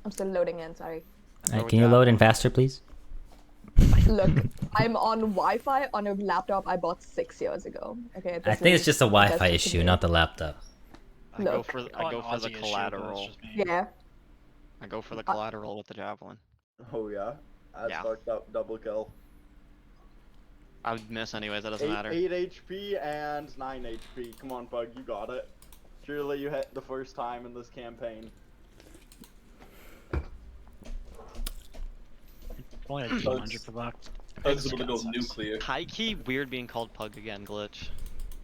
I'm still loading in, sorry. Alright, can you load in faster, please? Look, I'm on Wi-Fi on a laptop I bought 6 years ago. Okay, I think it's just a Wi-Fi issue, not the laptop. I go for the collateral. Yeah. I go for the collateral with the javelin. Oh yeah? That's Yeah. fucked up. Double kill. I would miss anyways, that doesn't matter. 8 HP and 9 HP. Come on, Pug, you got it. Surely you hit the first time in this campaign. Only like 200 for luck. Pug's gonna go nuclear. High key weird being called Pug again, glitch.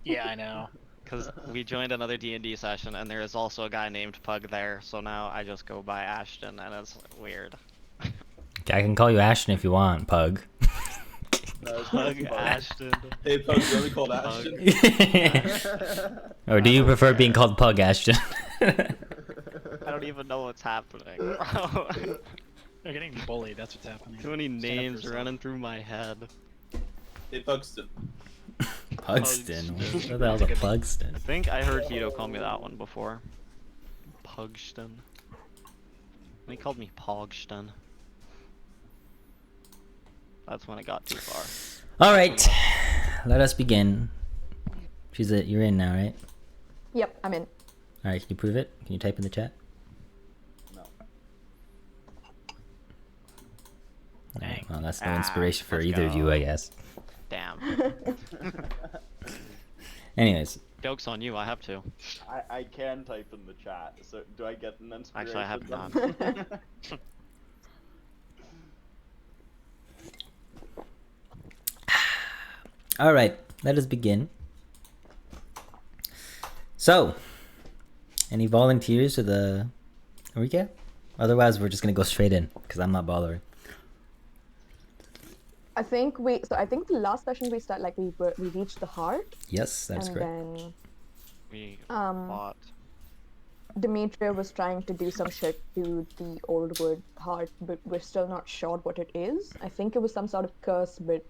Yeah, I know. Because we joined another D&D session and there is also a guy named Pug there, so now I just go by Ashton and it's weird. I can call you Ashton if you want, Pug. No, Pug Ashton. Hey, Pug's really called Ashton. Or do you prefer being called Pug, Ashton? I don't even know what's happening, bro. They're getting bullied, that's what's happening. Too many names running through my head. Hey, Pugston. Pugston? What the hell's a Pugston? I think I heard Hito call me that one before. Pugston. He called me Pogston. That's when it got too far. Alright, let us begin. You're in now, right? Yep, I'm in. Alright, can you prove it? Can you type in the chat? No. Alright, well, that's no inspiration for let's either of you, I guess. Damn. Anyways. Joke's on you, I have to. I can type in the chat, so do I get an inspiration? Actually, I have not. Alright, let us begin. So, any volunteers for the recap? Otherwise, we're just gonna go straight in, because I'm not bothering. I think the last session we reached the heart. Yes, that's correct. And then We fought. Demetria was trying to do some shit to the old wood heart, but we're still not sure what it is. I think it was some sort of curse, but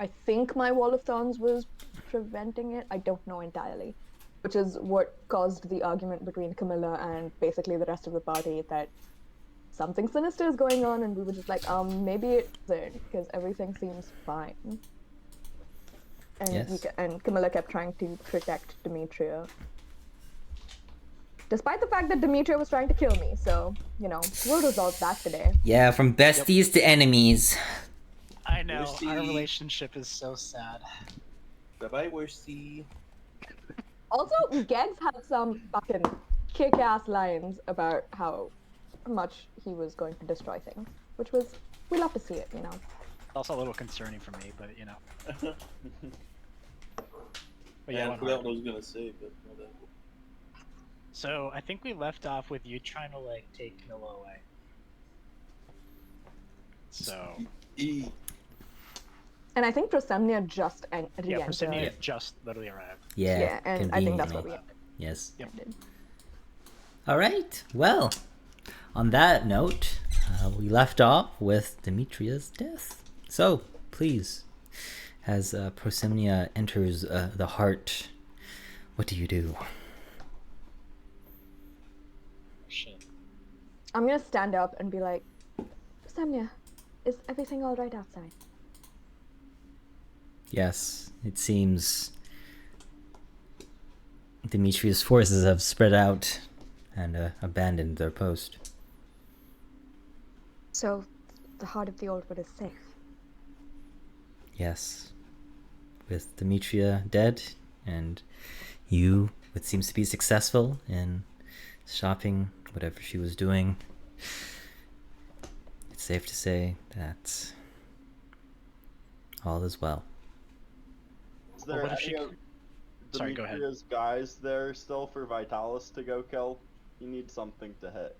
I think my Wall of Thorns was preventing it. I don't know entirely. Which is what caused the argument between Camilla and basically the rest of the party that something sinister is going on, and we were just like, maybe it isn't, because everything seems fine. And, yes. And Camilla kept trying to protect Demetria. Despite the fact that Demetria was trying to kill me, so, you know, we'll resolve that today. Yeah, from besties to enemies. I know, our relationship is so sad. Bye-bye, Worsty. Also, Gegs had some fucking kick-ass lines about how much he was going to destroy things, which was, we love to see it, you know. Also a little concerning for me, but you know. But yeah, I forgot what I was gonna say, but whatever. So I think we left off with you trying to like take Camilla away. So. And I think Prosemnia just re-entered. Yeah, Prosemnia just literally arrived. Yeah, and I think that's what we ended. Yes. Yep. Alright, well, on that note, we left off with Demetria's death. So, please, as Prosemnia enters the heart, what do you do? Shit. I'm gonna stand up and be like, Prosemnia, is everything alright outside? Yes, it seems Demetria's forces have spread out and abandoned their post. So, the heart of the old wood is safe? Yes. With Demetria dead, and you, what seems to be successful in stopping whatever she was doing, it's safe to say that all is well. Is there any of Demetria's guys there still for Vitalis to go kill? He needs something to hit.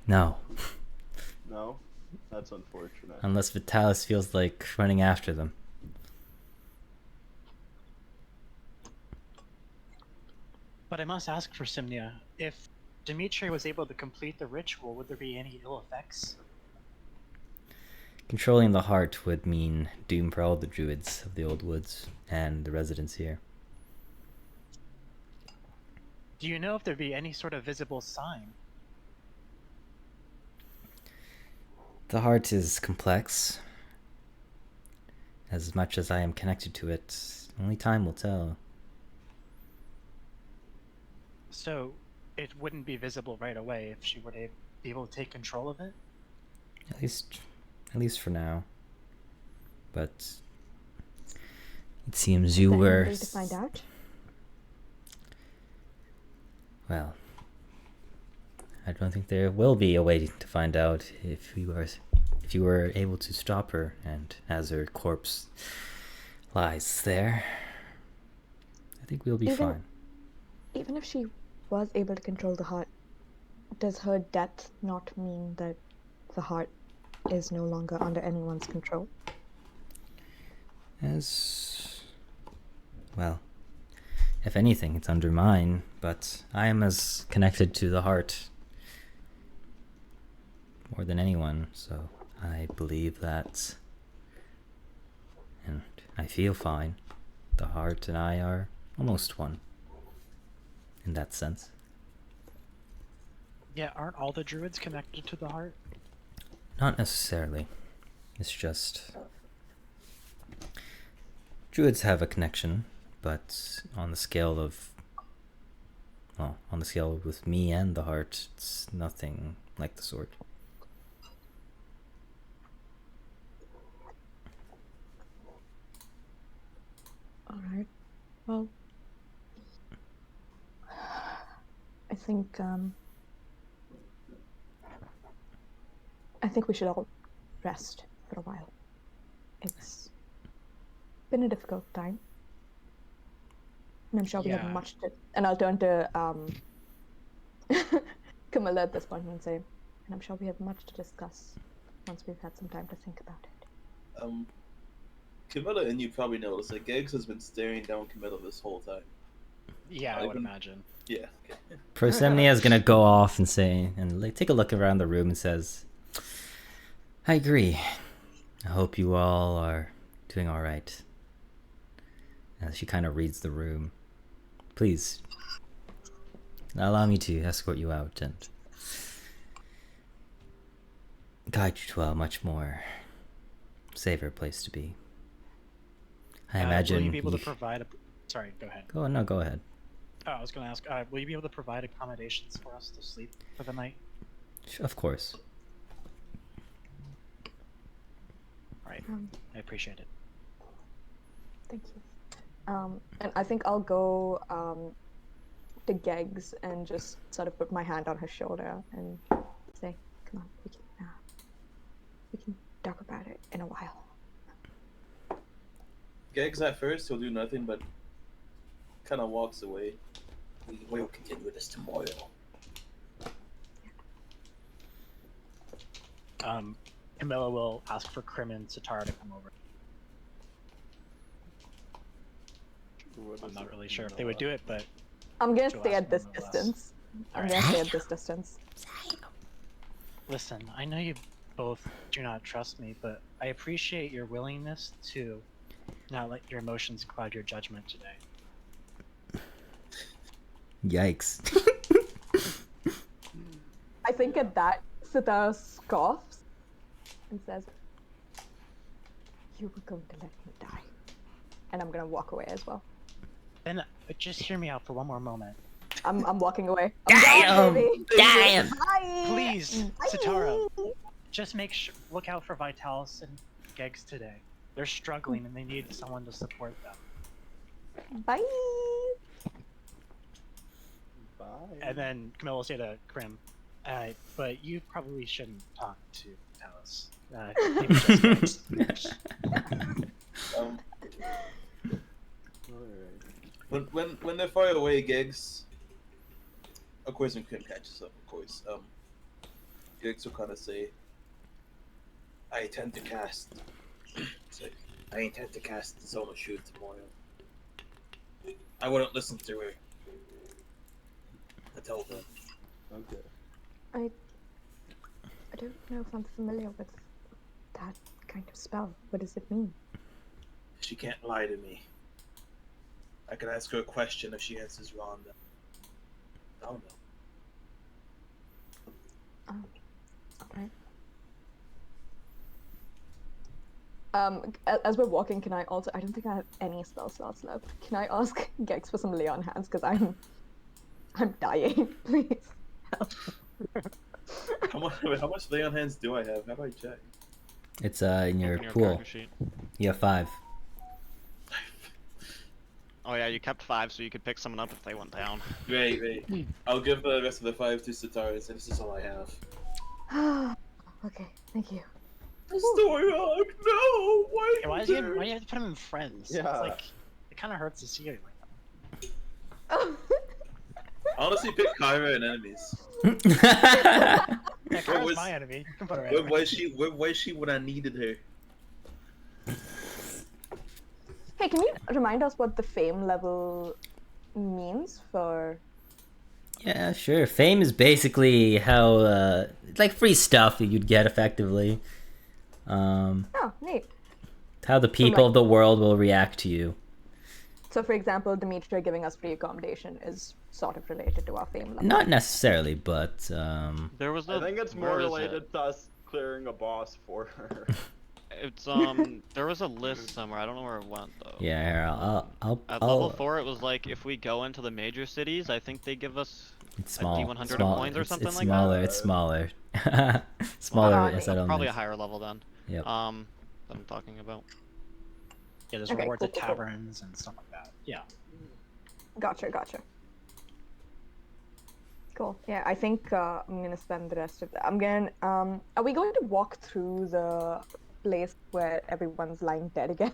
No. No? That's unfortunate. Unless Vitalis feels like running after them. But I must ask for Simnia, if Demetria was able to complete the ritual, would there be any ill effects? Controlling the heart would mean doom for all the druids of the old woods and the residents here. Do you know if there'd be any sort of visible sign? The heart is complex. As much as I am connected to it, only time will tell. So it wouldn't be visible right away if she were to be able to take control of it? At least for now. But it seems you Is there were... any way to find out? Well, I don't think there will be a way to find out if you were able to stop her, and as her corpse lies there, I think we'll be fine. Even if she was able to control the heart, does her death not mean that the heart is no longer under anyone's control? Well, if anything, it's under mine, but I am as connected to the heart more than anyone, so I believe that, and I feel fine. The heart and I are almost one, in that sense. Yeah, aren't all the druids connected to the heart? Not necessarily. It's just... Druids have a connection, but on the scale of... Well, on the scale with me and the heart, it's nothing like the sort. Alright. Well, I think we should all rest for a while. It's been a difficult time. And I'm sure we have Yeah. much to... And I'll turn to Camilla at this point and say, and I'm sure we have much to discuss once we've had some time to think about it. Camilla and you probably noticed that Geggs has been staring down Camilla this whole time. Yeah, I would imagine. Yeah. Okay. Prosemnia is gonna go off and say, and like, take a look around the room and says, I agree. I hope you all are doing alright. As she kind of reads the room. Please, allow me to escort you out and guide you to a much more safer place to be. I imagine Will you be able to provide a... Sorry, go ahead. Go ahead. Oh, I was going to ask, will you be able to provide accommodations for us to sleep for the night? Of course. All right, I appreciate it. Thank you. And I think I'll go to Geggs and just sort of put my hand on her shoulder and say, "Come on, we can talk about it in a while." Geggs at first he'll do nothing but kind of walks away. We will continue this tomorrow. Camilla will ask for Krim and Satara to come over. I'm not really sure if they would do it, but I'm gonna she'll stay ask at this them nonetheless. distance. I'm Alright. gonna stay at this distance. Listen, I know you both do not trust me, but I appreciate your willingness to not let your emotions cloud your judgment today. Yikes. I think at that, Satara scoffs and says, "You were going to let me die," and I'm gonna walk away as well. Then just hear me out for one more moment. I'm walking away. Damn! Damn! Bye! Please, Bye! Satara, just look out for Vitalis and Geggs today. They're struggling and they need someone to support them. Bye! Bye. And then Camilla will say to Krim, but you probably shouldn't talk to Vitalis. Maybe just Geggs. Alright. When they're far away, Geggs, of course, when Krim catches up, of course, Geggs will kind of say, I intend to cast the Zone of Shoot tomorrow. I wouldn't listen to her. I told her. Okay. I don't know if I'm familiar with that kind of spell. What does it mean? She can't lie to me. I can ask her a question if she answers wrong. Then. As we're walking, can I also? I don't think I have any spell slots left. Can I ask Gex for some lay on hands? Because I'm dying. Please help. How much lay on hands do I have? How do I check? It's in your Open your pool. character sheet. You have 5. Oh yeah, you kept 5 so you could pick someone up if they went down. Wait. I'll give the rest of the 5 to Sitaris, and this is all I have. Okay, thank you. The story arc, no! Why Why do you have to put him in friends? Yeah. It's like, it kind of hurts to see you like Honestly, pick Kyra and enemies. that. Yeah, Kyra's was- my enemy. You can put her Where in. was she when I needed her? Hey, can you remind us what the fame level means for? Yeah, sure. Fame is basically how it's like free stuff that you'd get effectively. Oh, neat. How the people like- of the world will react to you. So, for example, Demetria giving us free accommodation is sort of related to our fame level. Not necessarily, but There was I think it's more where is related it? to us clearing a boss for her. It's there was a list somewhere. I don't know where it went though. yeah, here, I'll At level 4, it was like if we go into the major cities, I think they give us It's small. D100 small. coins or it's, something it's like smaller. that? It's smaller. Smaller Well, settlements. probably a higher level then. Yep. That I'm talking about. Yeah, there's Okay, rewards cool, at cool, cool. taverns and stuff like that. Yeah. Gotcha. Cool. Yeah, I think I'm gonna spend the rest of the. I'm gonna. Are we going to walk through the place where everyone's lying dead again?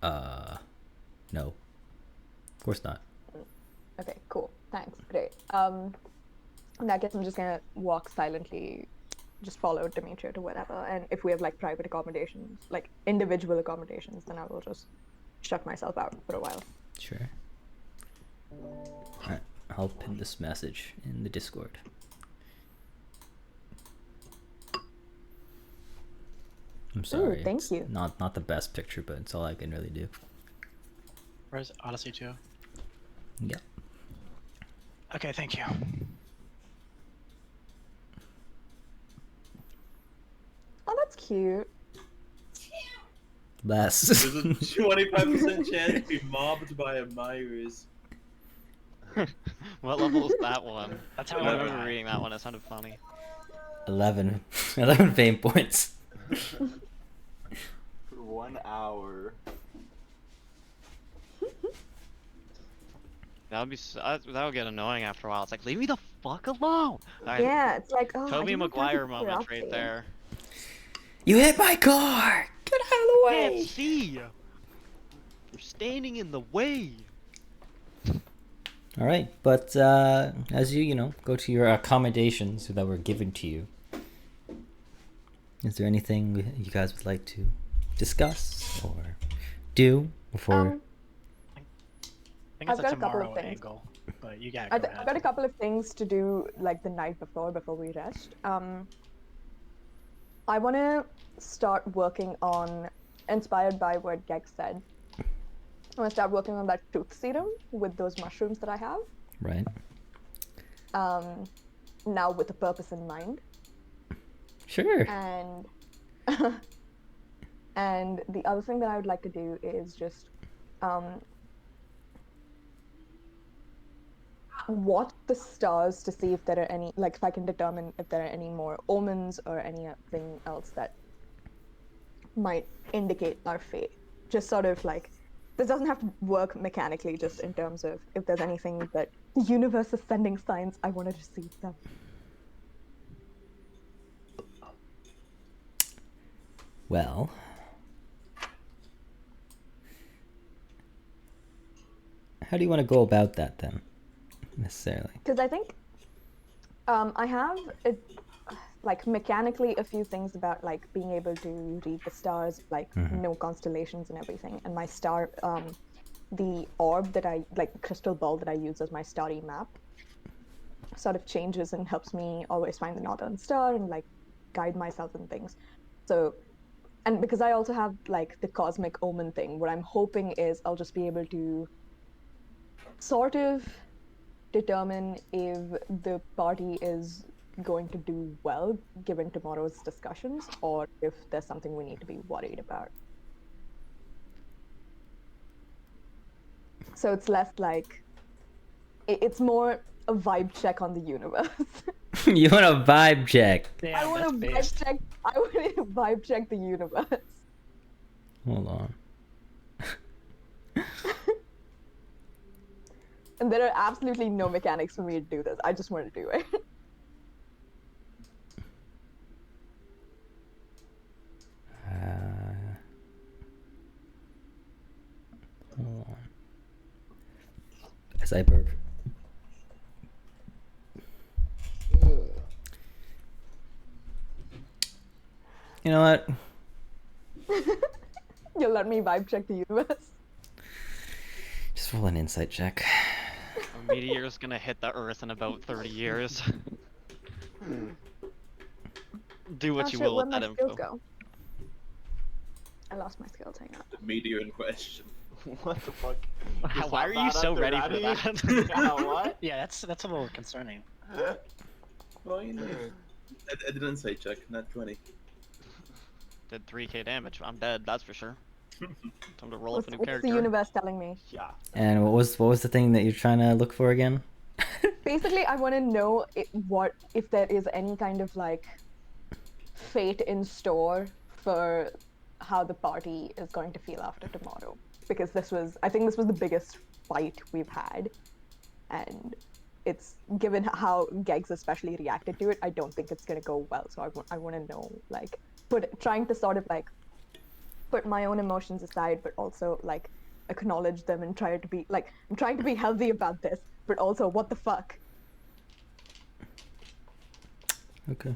No. Of course not. Okay, cool. Thanks. Great. In that case, I'm just gonna walk silently, just follow Demetria to whatever. And if we have like private accommodations, like individual accommodations, then I will just shut myself out for a while. Sure. Alright, I'll pin this message in the Discord. I'm sorry. thank it's you. Not the best picture, but it's all I can really do. Where's Odyssey 2? Yeah. Okay, thank you. Oh, that's cute. Less. There's a 25% chance to be mobbed by admirers. What level is that one? That's I how I remember die. reading that one. It sounded funny. 11. 11 fame points. For 1 hour. That would be that would get annoying after a while. It's like, leave me the fuck alone. Alright, Yeah, it's like, oh, I Toby didn't have Maguire to moment interrupt right you. there. You hit my car! Get out of the Can't way! see. You're standing in the way. Alright, but as you go to your accommodations that were given to you, is there anything you guys would like to discuss or do before? I think it's I've got a couple of tomorrow things. angle, but you got I've got a couple of things to do like the night before we rest. I want to start working on, inspired by what Gex said, I want to start working on that truth serum with those mushrooms that I have. Right. Now with a purpose in mind. Sure. And and the other thing that I would like to do is just watch the stars to see if there are any, like if I can determine if there are any more omens or anything else that might indicate our fate. Just sort of like, this doesn't have to work mechanically, just in terms of if there's anything that the universe is sending signs, I want to receive them. Well, how do you want to go about that then, necessarily? Because I think I have like mechanically a few things about like being able to read the stars, like know constellations and everything. And my star, the orb that I like, crystal ball that I use as my starry map, sort of changes and helps me always find the northern star and like guide myself in things. So, and because I also have like the cosmic omen thing, what I'm hoping is I'll just be able to sort of determine if the party is going to do well given tomorrow's discussions, or if there's something we need to be worried about. So it's less like, it's more a vibe check on the universe. You want a vibe check? Yeah, I want that's to based. vibe check. I want to vibe check the universe. Hold on. And there are absolutely no mechanics for me to do this. I just want to do it. Hold on. As I burp. You know what? You'll let me vibe check the universe. Just roll an insight check. A meteor's gonna hit the Earth in about 30 years. Do what Oh you shit, will where'd with my that skills info. go? I lost my skills, hang on. The meteor in question. What the fuck? Just Why have are you that so at the ready for that? Yeah, what? Yeah, that's a little concerning. Well, you know, I did an insight check, not 20. Did 3k damage. I'm dead, that's for sure. Time to roll What's, up a new what's the character. universe telling me? Yeah. And what was the thing that you're trying to look for again? Basically, I want to know if there is any kind of like fate in store for how the party is going to feel after tomorrow. Because I think this was the biggest fight we've had, and it's given how Gegs especially reacted to it, I don't think it's gonna go well. So I want to know, like, trying to sort of like put my own emotions aside, but also like acknowledge them and try to be like, I'm trying to be healthy about this, but also what the fuck. Okay.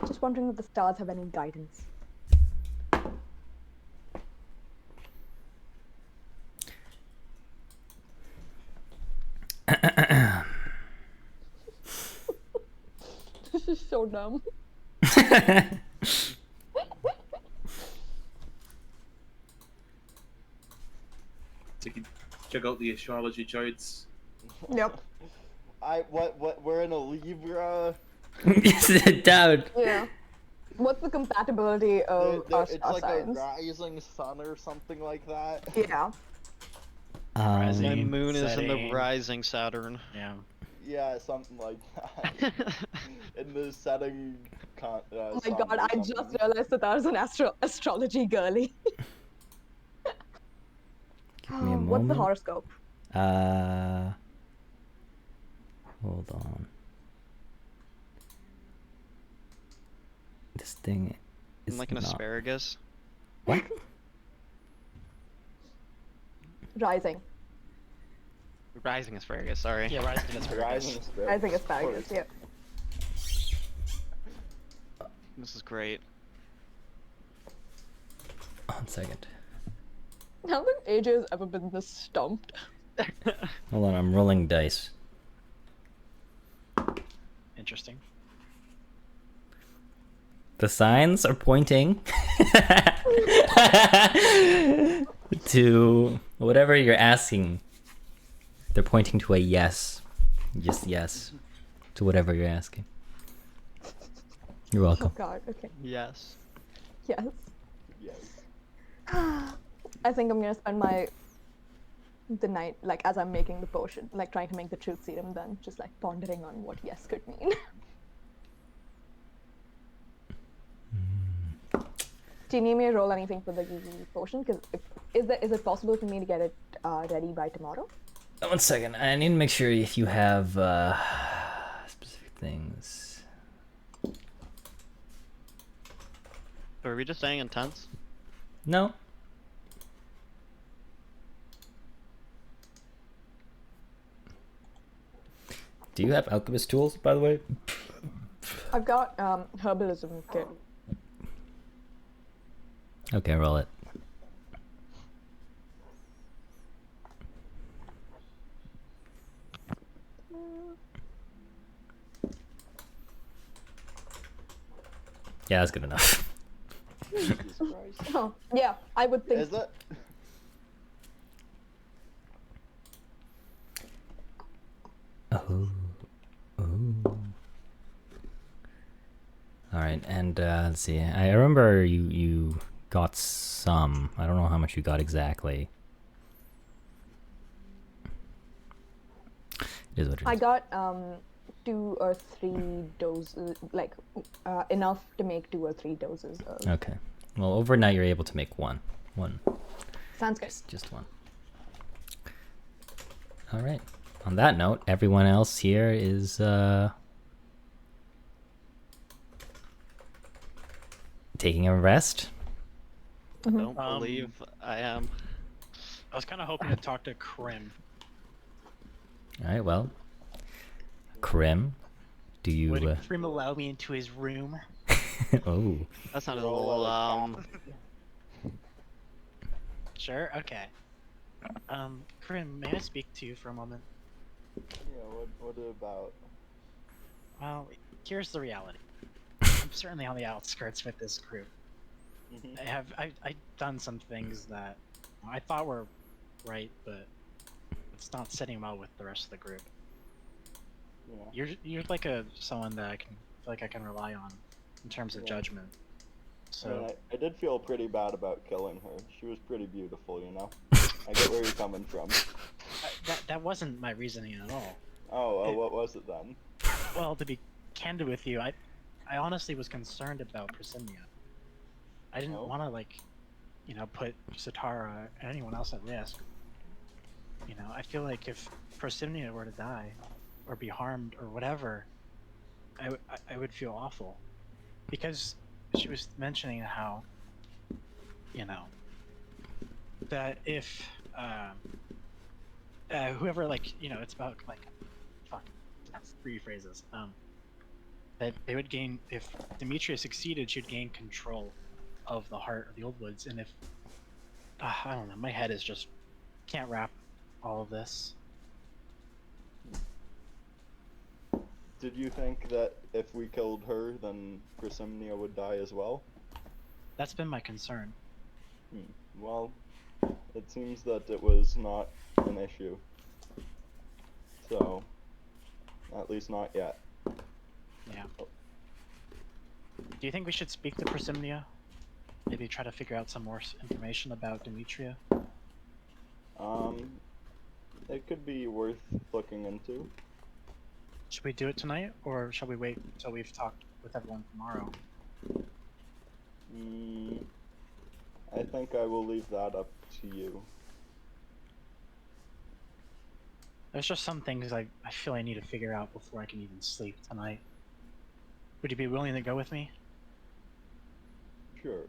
Just wondering if the stars have any guidance. This is so dumb. So you can check out the astrology charts. Yep. We're in a Libra. Sit down. Yeah. What's the compatibility of our It's star like signs? a rising sun or something like that. Yeah. My Rising, moon is in the setting. rising Saturn. Yeah. Yeah, something like that. In the setting. Oh my sun god, or I something. just realized that I was an astrology girly. Give me a What's the moment. horoscope? Hold on. This thing is I'm like an not... asparagus. What? Rising. Rising asparagus, sorry. Yeah, rising asparagus. Rising asparagus. Rising asparagus, yeah. This is great. 1 second. I don't think AJ has ever been this stumped. Hold on, I'm rolling dice. Interesting. The signs are pointing to whatever you're asking. They're pointing to a yes. Just yes. To whatever you're asking. You're Oh welcome. god, okay. Yes. Yes. Yes. I think I'm gonna spend the night, like, as I'm making the potion, like trying to make the truth serum, then just like pondering on what yes could mean. Do you need me to roll anything for the potion? Because is it possible for me to get it ready by tomorrow? 1 second. I need to make sure if you have specific things. Are we just staying intense? No. Do you have alchemist tools, by the way? I've got herbalism kit. Okay, roll it. Yeah, that's good enough. Jesus Christ. Oh, yeah, I would think. Is it? right, and let's see. I remember you got some. I don't know how much you got exactly. It is what it is. I got 2 or 3 doses, like enough to make 2 or 3 doses of. Okay. Well, overnight you're able to make one. Sounds good. Just one. All right. On that note, everyone else here is taking a rest. I don't believe I am. I was kind of hoping to talk to Krim. All right. Well, Krim, do you? Would Krim allow me into his room? Oh. That sounded a little Sure. Okay. Krim, may I speak to you for a moment? Yeah, what about? Well, here's the reality. I'm certainly on the outskirts with this group. I've done some things that I thought were right, but it's not sitting well with the rest of the group. Yeah. You're like someone that I feel like I can rely on in terms of judgment. So I did feel pretty bad about killing her. She was pretty beautiful, you know. I get where you're coming from. that wasn't my reasoning at all. Oh, what was it then? Well, to be candid with you, I honestly was concerned about Priscilla. I didn't want to put Satara and anyone else at risk. I feel like if Priscilla were to die or be harmed or whatever, I would feel awful, because she was mentioning how that if whoever it's about that's 3 phrases, that they would gain, if Demetria succeeded, she'd gain control of the heart of the Old Woods. And if I don't know, my head is just can't wrap all of this. Did you think that if we killed her, then Priscilla would die as well? That's been my concern. Well, it seems that it was not an issue. So, at least not yet. Yeah. Do you think we should speak to Priscilla? Maybe try to figure out some more information about Demetria? It could be worth looking into. Should we do it tonight, or shall we wait until we've talked with everyone tomorrow? I think I will leave that up to you. There's just some things I feel I need to figure out before I can even sleep tonight. Would you be willing to go with me? Sure.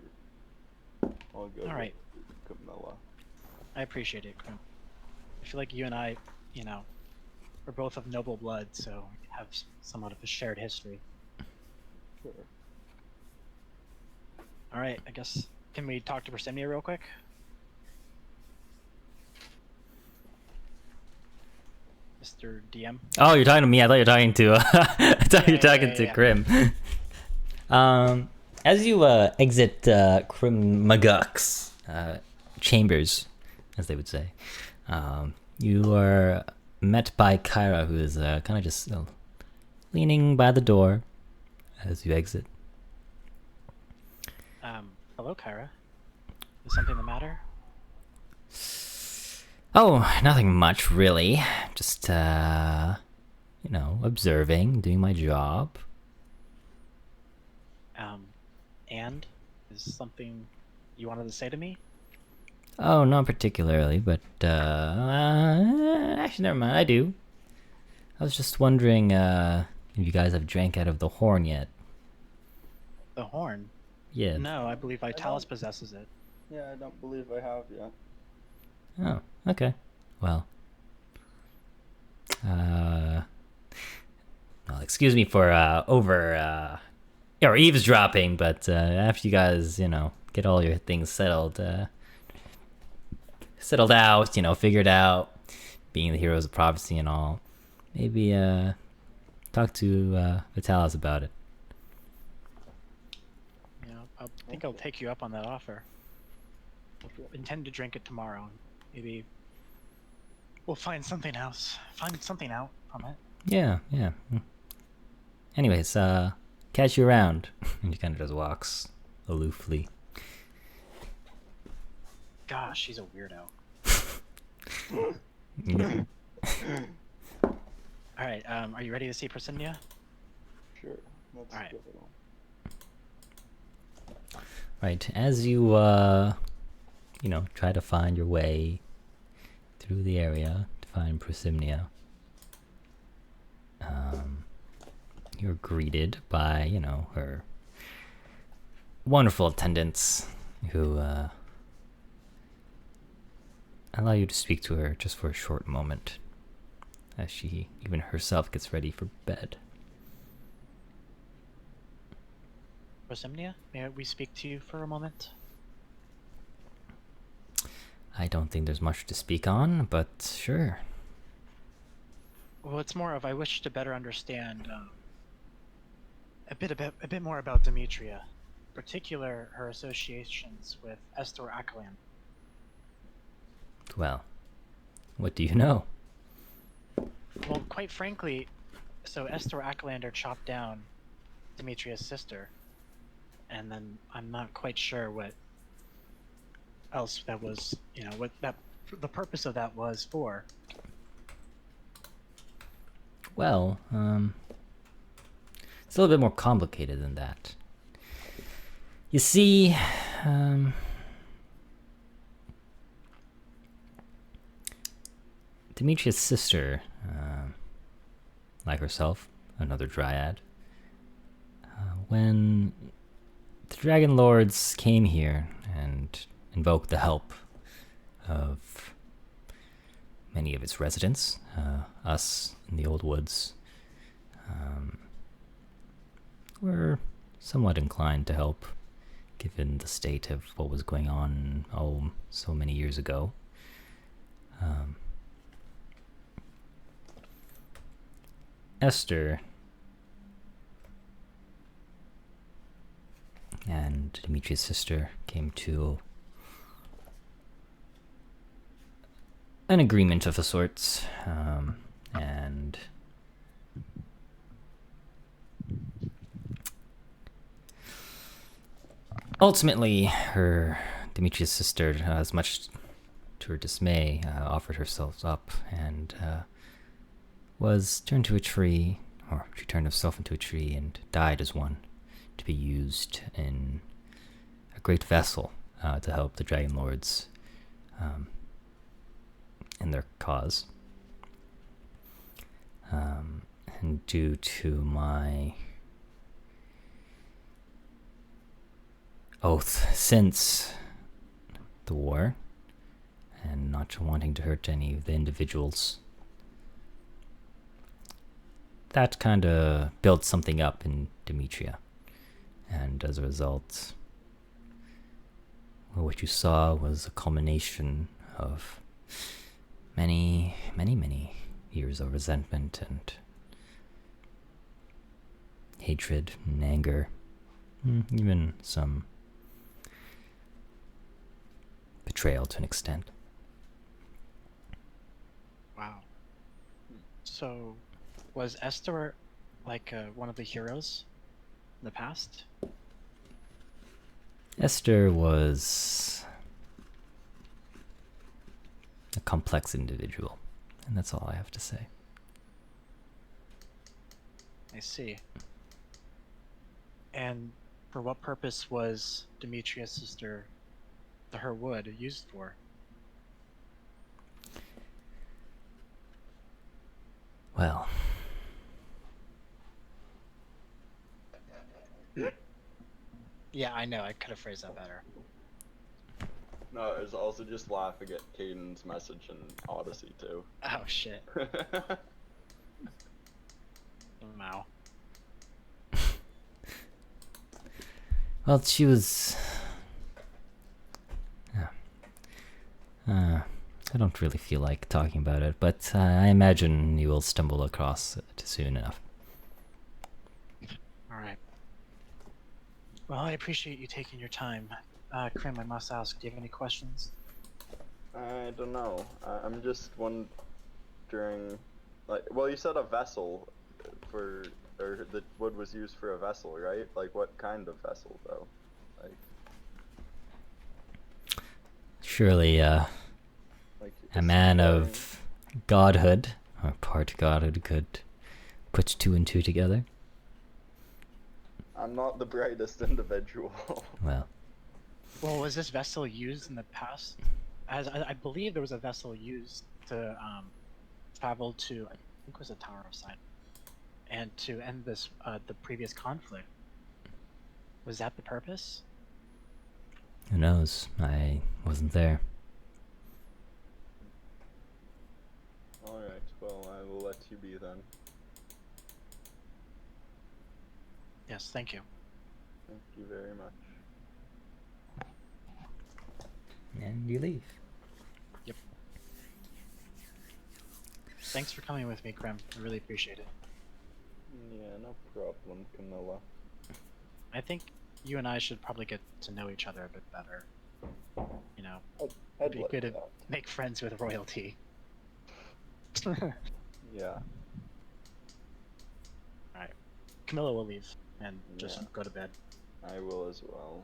I'll go. All right. with Camilla. I appreciate it, Krim. I feel like you and I, we're both of noble blood, so we have somewhat of a shared history. Sure. All right, I guess, can we talk to Priscilla real quick? Mr. DM? Oh, you're talking to me. I thought you were talking to. I thought you were talking to Krim. As you exit Krim Maguk's chambers, as they would say, you are met by Kyra, who is kind of just leaning by the door as you exit. Hello, Kyra. Is something the matter? Oh, nothing much, really. Just, observing, doing my job. And? Is something you wanted to say to me? Oh, not particularly, but, actually, never mind, I do. I was just wondering, if you guys have drank out of the horn yet. The horn? Yeah. No, I believe Vitalis possesses it. Yeah, I don't believe I have yet. Oh, okay. Well, well, excuse me for or eavesdropping, but after you guys, get all your things settled out, figured out, being the heroes of prophecy and all, maybe talk to Vitalis about it. I think I'll take you up on that offer. Intend to drink it tomorrow. Maybe we'll find something else. Find something out from it. Yeah. Anyways, catch you around. And he kind of just walks aloofly. Gosh, she's a weirdo. Yeah. All right, are you ready to see Persimnia? Sure. Let's Alright. give it on. Right, as you, try to find your way through the area to find Prosimnia, you're greeted by, her wonderful attendants who, allow you to speak to her just for a short moment as she even herself gets ready for bed. Persimnia, may we speak to you for a moment? I don't think there's much to speak on, but sure. Well, it's more of I wish to better understand a bit more about Demetria, in particular her associations with Estor Akalan. Well, what do you know? Well, quite frankly, so Estor Akalander chopped down Demetria's sister, and then I'm not quite sure what else that was, what that the purpose of that was for. Well, it's a little bit more complicated than that. You see, Demetria's sister, like herself, another dryad, when the Dragonlords came here and invoked the help of many of its residents, us in the old woods, were somewhat inclined to help, given the state of what was going on so many years ago. Esther and Demetria's sister came to an agreement of a sort, and ultimately Demetria's sister, as much to her dismay, offered herself up and was turned to a tree, or she turned herself into a tree and died as one, to be used in a great vessel to help the Dragonlords in their cause. And due to my oath since the war, and not wanting to hurt any of the individuals, that kind of built something up in Demetria. And as a result, what you saw was a culmination of many, many, many years of resentment and hatred and anger, even some betrayal to an extent. Wow. So, was Esther like one of the heroes in the past? Esther was a complex individual, and that's all I have to say. I see. And for what purpose was Demetria's sister, her wood, used for? Well, Yeah, I know. I could have phrased that better. No, it was also just laughing at Caden's message in Odyssey too. Oh shit! Wow. well, she was... I don't really feel like talking about it, but I imagine you will stumble across it soon enough. All right. Well, I appreciate you taking your time. Krim, I must ask, do you have any questions? I don't know. I'm just wondering, like, well, you said a vessel for or the wood was used for a vessel, right? Like, what kind of vessel, though? Like, Surely, like a man seafaring- of godhood, or part godhood, could put two and two together. I'm not the brightest individual. Well, Well, was this vessel used in the past? As I believe there was a vessel used to travel to, I think it was the Tower of Sight, and to end this the previous conflict. Was that the purpose? who knows? I wasn't there. Alright, well, I will let you be then. Yes, thank you. Thank you very much. And you leave. Thanks for coming with me, Krim. I really appreciate it. Yeah, no problem, Camilla. I think you and I should probably get to know each other a bit better. You know, I'd be like good to that. make friends with royalty. Yeah. Alright. Camilla will leave and just Yeah. go to bed. I will as well.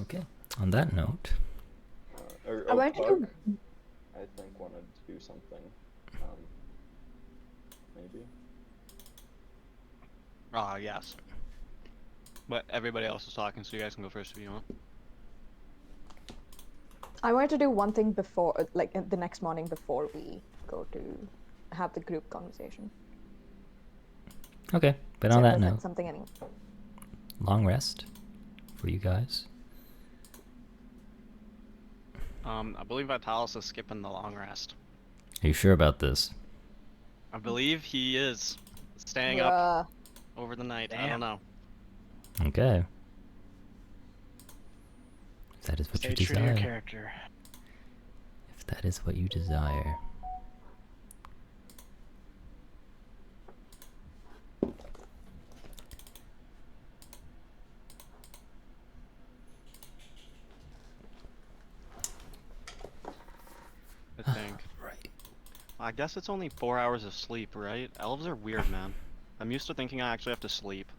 Okay. On that note, I wanted to Pug, do. I think wanted to do something. Maybe. Yes. But everybody else is talking, so you guys can go first if you want. I wanted to do one thing before, like the next morning before we go to have the group conversation. okay. But So on if that there's, like, note, something any. long rest for you guys. I believe Vitalis is skipping the long rest. Are you sure about this? I believe he is staying up Bruh. over the night. I Damn. don't know. Okay. If that is what Stay you true to your desire. character. If that is what you desire. I think. Right. I guess it's only 4 hours of sleep, right? Elves are weird, man. I'm used to thinking I actually have to sleep.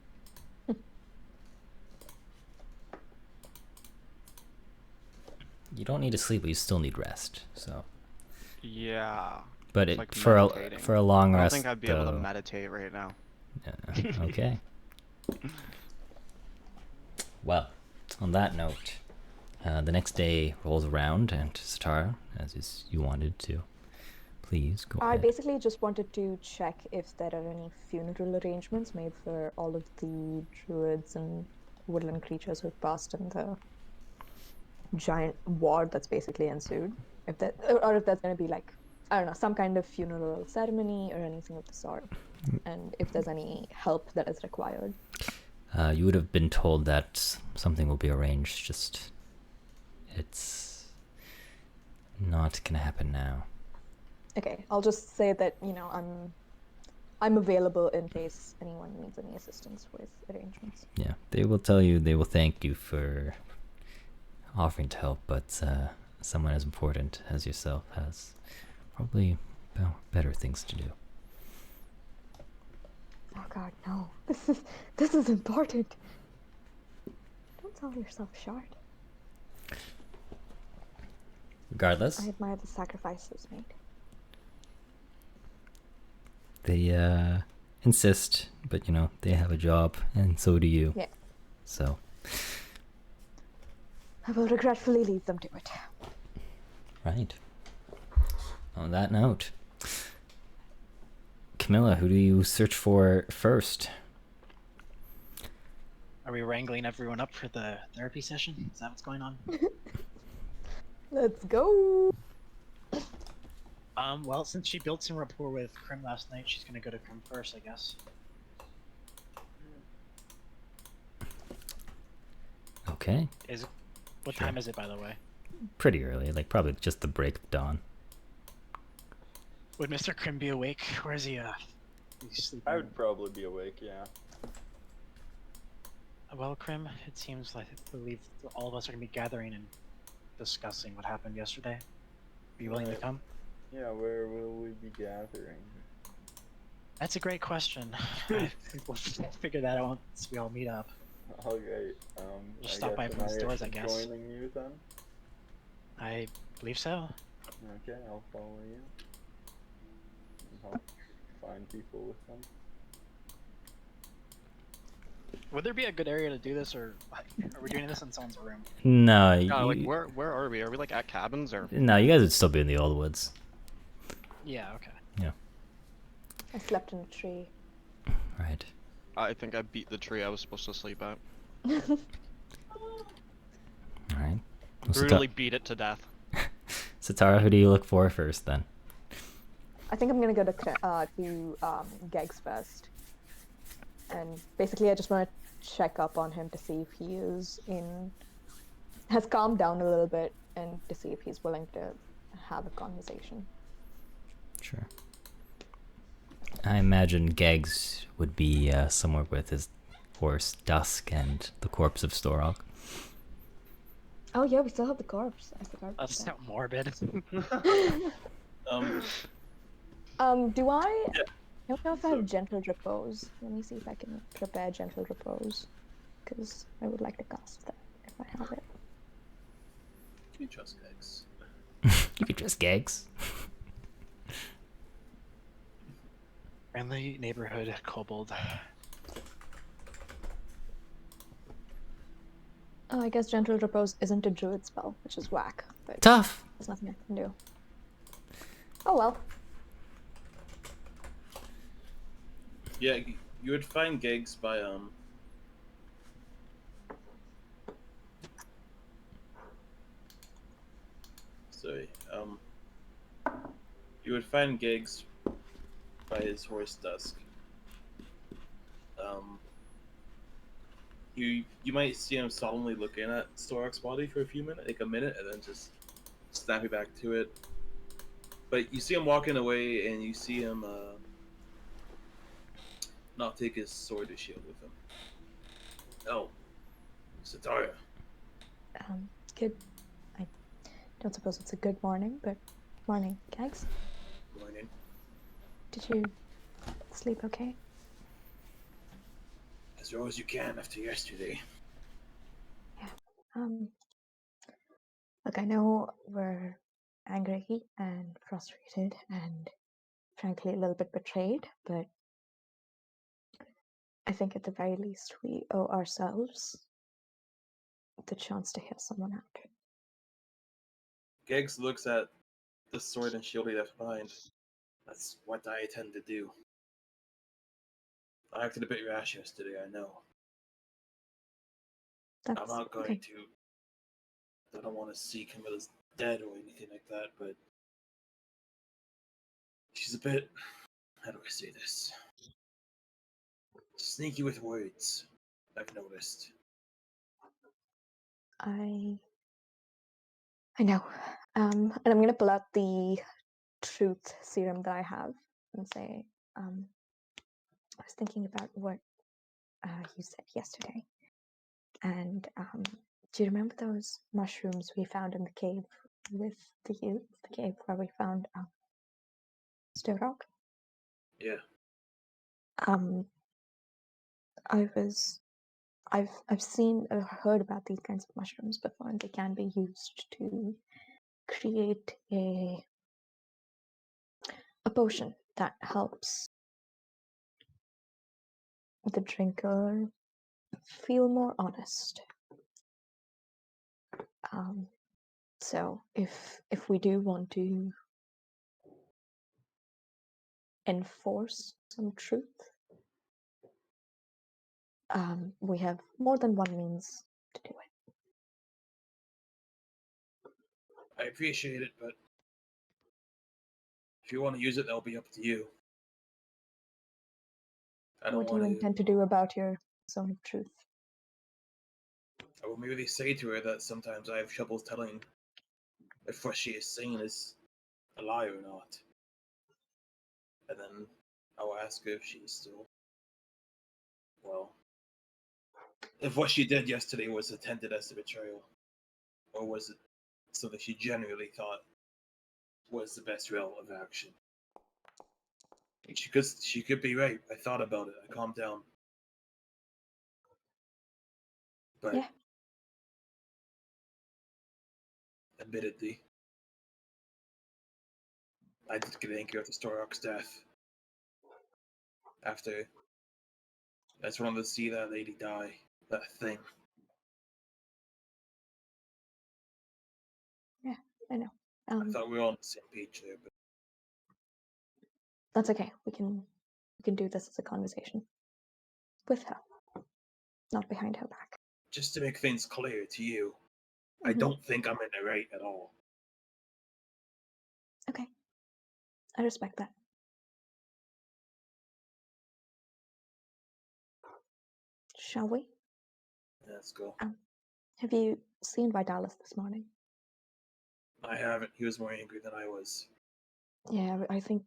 You don't need to sleep, but you still need rest. So, Yeah. but It's it like for meditating. a long I don't rest, think I'd be able to though- meditate right now. okay. Well, on that note, the next day rolls around, and Satara, as is you wanted to, please go I ahead. basically just wanted to check if there are any funeral arrangements made for all of the druids and woodland creatures who've passed in the giant war that's basically ensued. If that, or if that's going to be like, I don't know, some kind of funeral ceremony or anything of the sort, and if there's any help that is required. You would have been told that something will be arranged, just it's not gonna happen now. Okay, I'll just say that, you know, I'm available in case anyone needs any assistance with arrangements. Yeah, they will tell you, they will thank you for offering to help, but someone as important as yourself has probably better things to do. Oh God, no! This is important. Don't sell yourself short. Regardless, I admire the sacrifices made. they insist, but you know, they have a job, and so do you. Yeah. So, I will regretfully leave them to it. right. On that note, Camilla, who do you search for first? Are we wrangling everyone up for the therapy session? Is that what's going on? Let's go. Well, since she built some rapport with Krim last night, she's gonna go to Krim first, I guess. Okay. What Sure. time is it, by the way? Pretty early, like probably just the break of dawn. Would Mr. Krim be awake, or is he sleeping? I would probably be awake, yeah. Well, Krim, it seems like I believe all of us are gonna be gathering and discussing what happened yesterday. Are you willing to Right. come? Yeah, where will we be gathering? That's a great question. I think we'll figure that out once we all meet up. Okay. Just I stop guess by am from the I stores, I guess. joining you then? I believe so. Okay, I'll follow you. And help find people with them. Would there be a good area to do this, or are we doing this in someone's room? No, Like where are we? Are we like at cabins or? no, you guys would still be in the old woods. Yeah, okay. Yeah. I slept in a tree. Right. I think I beat the tree I was supposed to sleep at. All right. Well, Brutally beat it to death. Satara, who do you look for first then? I think I'm gonna go to Gegs first, and basically I just want to check up on him to see if he has calmed down a little bit, and to see if he's willing to have a conversation. Sure. I imagine Geggs would be somewhere with his horse Dusk and the corpse of Storog. Oh yeah, we still have the corpse. I forgot about That's so morbid. Do I? I don't know if I have gentle repose. Let me see if I can prepare gentle repose, because I would like to cast that if I have it. You can trust Geggs. You could trust Geggs. Friendly neighborhood kobold. Oh, I guess gentle repose isn't a druid spell, which is whack. But Tough. there's nothing I can do. Oh well. Yeah, you would find Geggs by Sorry, you would find Geggs by his horse Dusk. You might see him solemnly looking at Storok's body for a minute, and then just snapping back to it. But you see him walking away, and you see him not take his sword or shield with him. Oh, Satara. Good. I don't suppose it's a good morning, but morning, Gags. Morning. Did you sleep okay? As well as you can after yesterday. Yeah. Look, I know we're angry and frustrated and frankly a little bit betrayed, but I think at the very least we owe ourselves the chance to hear someone out. Geggs looks at the sword and shield he left behind. That's what I tend to do. I acted a bit rash yesterday, I know. That's I'm not going okay. to. I don't want to see Camilla's dead or anything like that, but she's a bit. How do I say this? Sneaky with words, I've noticed. I know. And I'm gonna pull out the truth serum that I have and say, I was thinking about what you said yesterday. And do you remember those mushrooms we found in the cave with the youth? The cave where we found Storog? Yeah. I've seen or heard about these kinds of mushrooms before, and they can be used to create a potion that helps the drinker feel more honest. So if we do want to enforce some truth, we have more than one means to do it. I appreciate it, but if you want to use it, that'll be up to you. I don't What do you want to. intend to do about your zone of truth? I will merely say to her that sometimes I have trouble telling if what she is saying is a lie or not. And then I will ask her if she's still. Well, if what she did yesterday was intended as a betrayal, or was it something she genuinely thought was the best route of action? She could be right. I thought about it. I calmed down. But Yeah. admittedly, I did get angry at the Storrock's death. After I just wanted to see that lady die. That thing. Yeah, I know. I thought we were on the same page there, but That's okay. We can do this as a conversation with her, not behind her back. just to make things clear to you, I Mhm. don't think I'm in the right at all. Okay. I respect that. Shall we? Let's go. Have you seen Vitalis this morning? I haven't. He was more angry than I was. Yeah, I think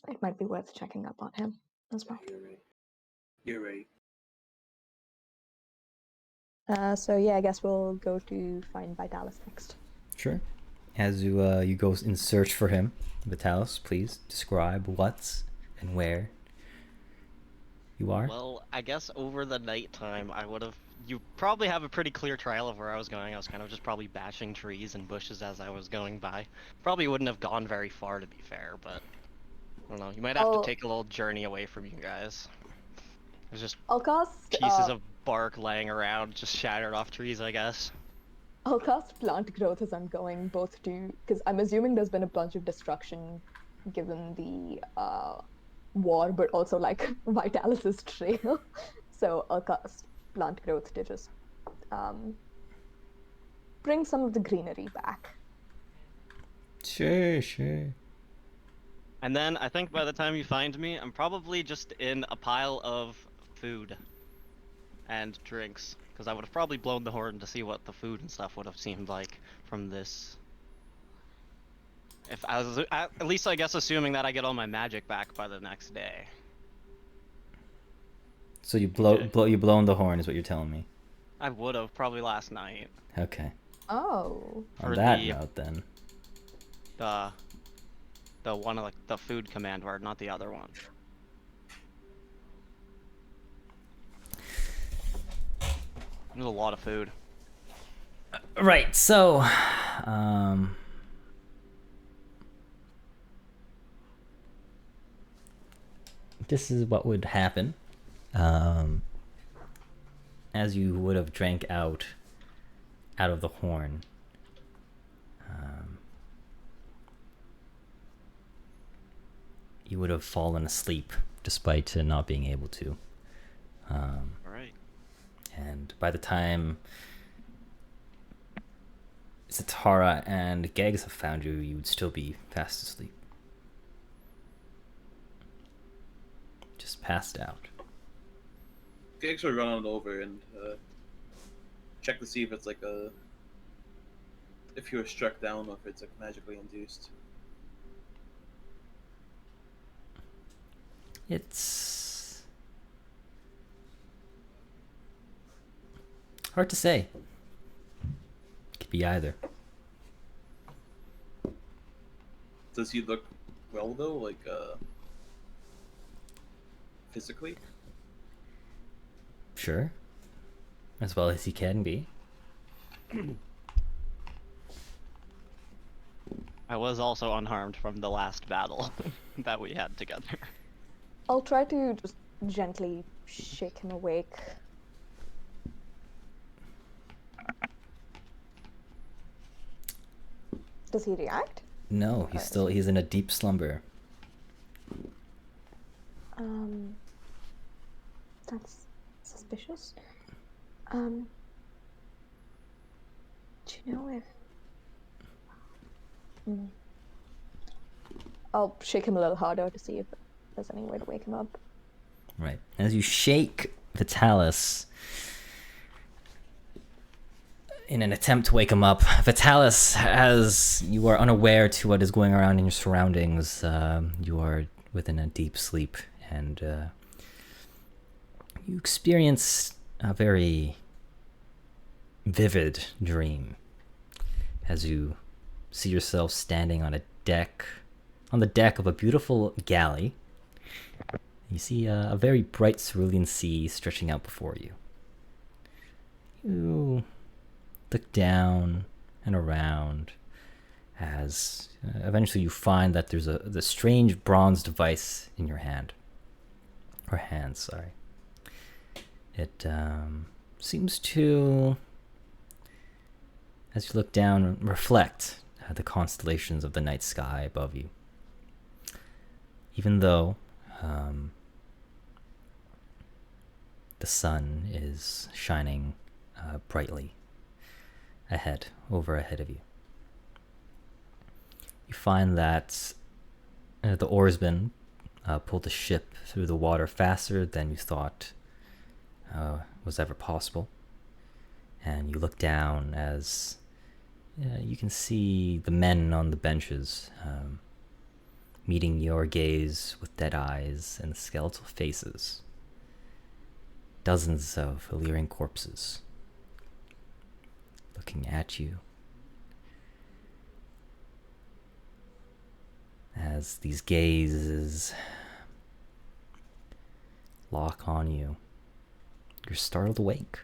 it might be worth checking up on him as well. You're right. You're right. So yeah, I guess we'll go to find Vitalis next. Sure. As you go in search for him, Vitalis, please describe what's and where you are. Well, I guess over the nighttime, you probably have a pretty clear trail of where I was going. I was kind of just probably bashing trees and bushes as I was going by. Probably wouldn't have gone very far, to be fair, but I don't know. You might have to take a little journey away from you guys. There's just I'll cast pieces of bark laying around, just shattered off trees, I guess. I'll cast plant growth as I'm going, both to because I'm assuming there's been a bunch of destruction given the war, but also like Vitalis's trail. So I'll cast plant growth to just bring some of the greenery back. Sure. And then I think by the time you find me, I'm probably just in a pile of food and drinks, because I would have probably blown the horn to see what the food and stuff would have seemed like from this. If I was at least, I guess, assuming that I get all my magic back by the next day. So you blown the horn is what you're telling me. I would have probably last night. Okay. Oh. On that note, then. The one like the food command word, not the other one. There's a lot of food. Right. So, this is what would happen. As you would have drank out of the horn. You would have fallen asleep despite not being able to. All right. And by the time Zatara and Gags have found you, you would still be fast asleep. Just passed out. Gags will run on over and check to see if it's like if you were struck down or if it's like magically induced. It's hard to say. Could be either. Does he look well though, like physically? Sure. As well as he can be. I was also unharmed from the last battle that we had together. I'll try to just gently shake him awake. Does he react? No, he's in a deep slumber. That's suspicious. Do you know if... I'll shake him a little harder to see if there's any way to wake him up. Right. As you shake Vitalis in an attempt to wake him up, Vitalis, as you are unaware to what is going around in your surroundings, you are within a deep sleep, and you experience a very vivid dream as you see yourself standing on a deck on the deck of a beautiful galley. You see a very bright cerulean sea stretching out before you. You look down and around as eventually you find that there's the strange bronze device in your hand. Or hands, sorry. It seems to, as you look down, reflect the constellations of the night sky above you. Even though the sun is shining brightly over ahead of you. You find that the oarsman pulled the ship through the water faster than you thought was ever possible. And you look down as you can see the men on the benches meeting your gaze with dead eyes and skeletal faces. Dozens of Illyrian corpses looking at you as these gazes lock on you. You're startled awake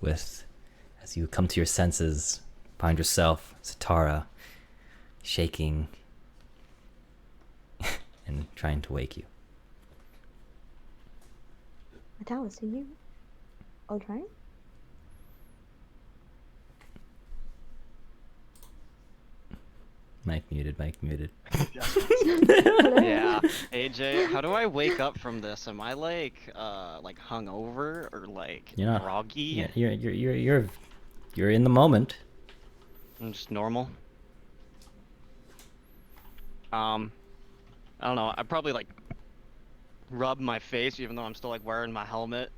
as you come to your senses, find yourself, Satara, shaking and trying to wake you. Vitalis, are you alright? Mic muted. Yeah. AJ, how do I wake up from this? Am I like hungover or like You're not groggy? Yeah, you're in the moment. I'm just normal. I don't know. I probably like rub my face even though I'm still like wearing my helmet.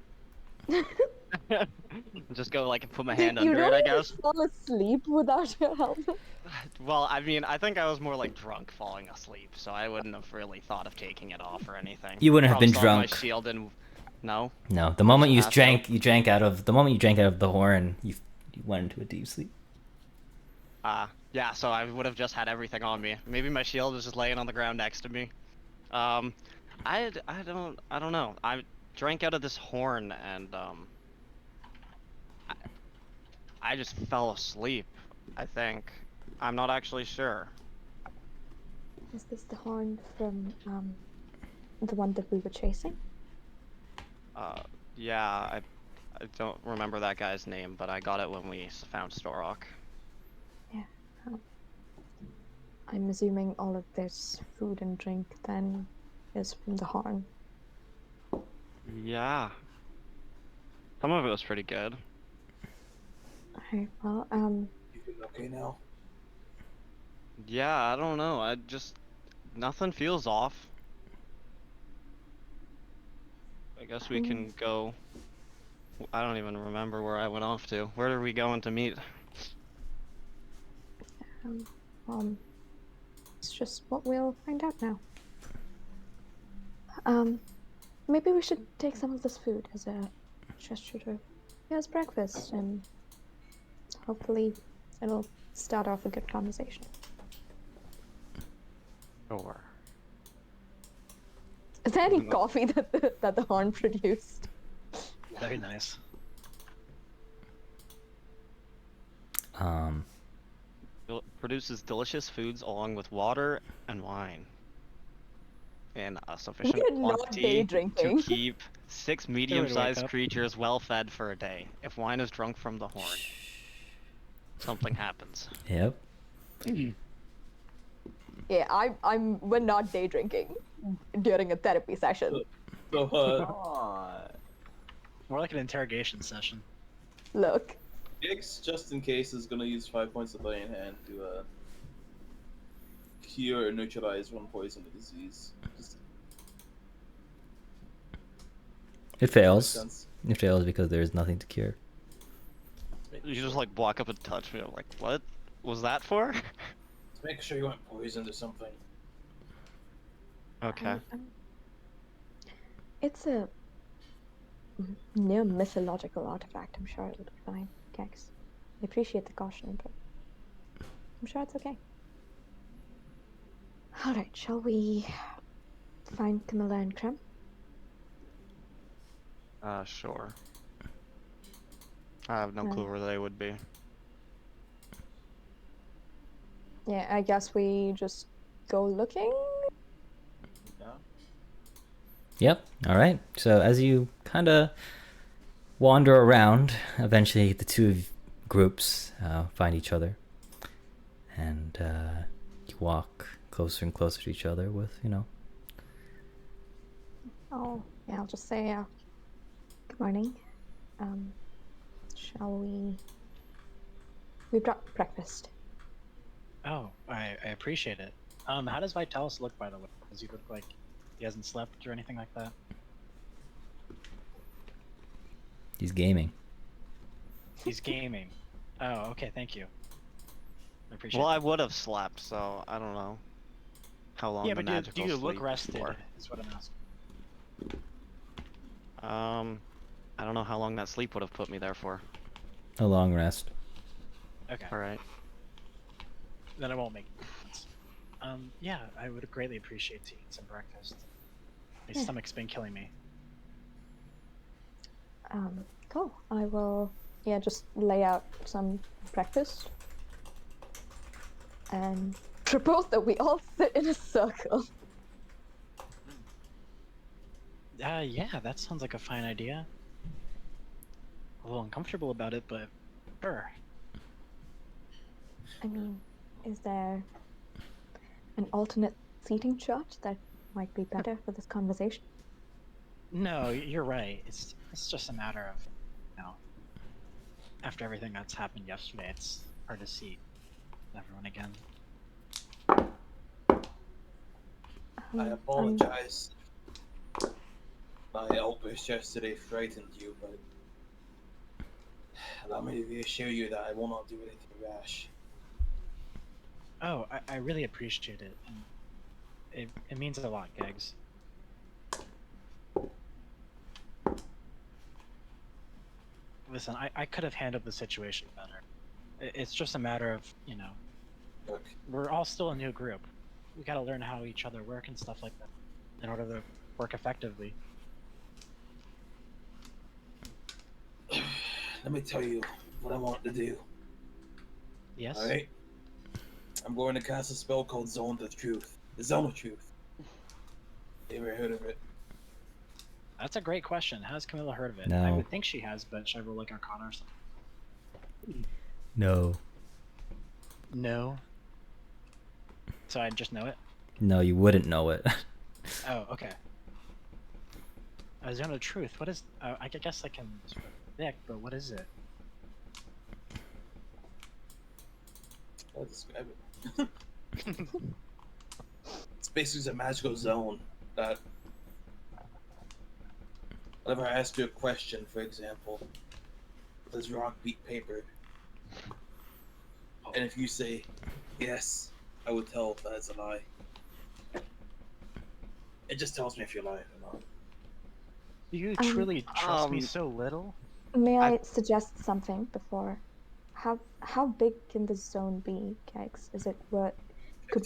Just go like and put my hand under it, I guess. You don't fall asleep without your helmet. Well, I mean, I think I was more like drunk falling asleep, so I wouldn't have really thought of taking it off or anything. You wouldn't have Probably been saw drunk. My shield and no. No, the moment you passed drank, out. you drank out of the horn, you went into a deep sleep. Yeah, so I would have just had everything on me. Maybe my shield was just laying on the ground next to me. I don't know. I drank out of this horn and I just fell asleep, I think. I'm not actually sure. Is this the horn from the one that we were chasing? Yeah, I don't remember that guy's name, but I got it when we found Storok. Yeah. I'm assuming all of this food and drink then is from the horn. Yeah. Some of it was pretty good. Alright, well, You feel okay now? Yeah, I don't know. Nothing feels off. I guess we can go. I don't even remember where I went off to. Where are we going to meet? It's just what we'll find out now. Maybe we should take some of this food as a gesture to as breakfast, and hopefully it'll start off a good conversation. Sure. Is there any coffee that the horn produced? Very nice. Produces delicious foods along with water and wine. In a sufficient We're not quantity day to drinking. keep 6 wake medium-sized up. creatures well fed for a day. If wine is drunk from the horn, something happens. Yep. Yeah, we're not day drinking during a therapy session. So, More like an interrogation session. Look, Dix, just in case, is gonna use 5 points of lay in hand to cure or neutralize one poison or disease. It fails. Sense. It fails because there is nothing to cure. You just like walk up and touch me. I'm like, what was that for? To make sure you weren't poisoned or something. Okay. it's a near mythological artifact. I'm sure it would be fine, Kex. I appreciate the caution, but I'm sure it's okay. Alright, shall we find Camilla and Krem? Sure. I have no clue where they would be. Yeah, I guess we just go looking? Yeah. Yep. All right. So as you kind of wander around, eventually the two groups find each other, and you walk closer and closer to each other with, Oh, yeah, I'll just say, good morning. Shall we... We brought breakfast. Oh, I appreciate it. How does Vitalis look, by the way? Does he look like he hasn't slept or anything like that? He's gaming. He's gaming. Oh, okay, thank you. I appreciate Well, it. I would have slept, so I don't know how long Yeah, the but magical do you sleep look rested, for. is what I'm asking. I don't know how long that sleep would have put me there for. A long rest. Okay, Alright. then it won't make sense. Yeah, I would greatly appreciate to eat some breakfast. My Yeah. stomach's been killing me. Cool. I will, just lay out some breakfast. And propose that we all sit in a circle. Yeah, that sounds like a fine idea. A little uncomfortable about it, but sure. I mean, is there an alternate seating chart that might be better for this conversation? No, you're right. It's just a matter of, after everything that's happened yesterday, it's hard to see everyone again. I apologize. My outburst yesterday frightened you, but allow me to reassure you that I will not do anything rash. Oh, I really appreciate it. And it means a lot, Gags. Listen, I could have handled the situation better. It's just a matter of, Look, we're all still a new group. We gotta learn how each other work and stuff like that in order to work effectively. let me tell you what I want to do. Yes? Alright? I'm going to cast a spell called Zone of Truth. The Zone of Truth. You ever heard of it? That's a great question. Has Camilla heard of it? No. I would think she has, but should I roll like Arcana or something? No. No. So I just know it? No, you wouldn't know it. Oh, okay. Zone of Truth. What is? I guess I can predict, but what is it? I'll describe it. It's basically a magical zone that whenever I ask you a question, for example, does rock beat paper? And if you say yes, I would tell that it's a lie. It just tells me if you're lying or not. Do you truly trust me so little? May I suggest something before? How big can this zone be, Kegs? Is it what? Can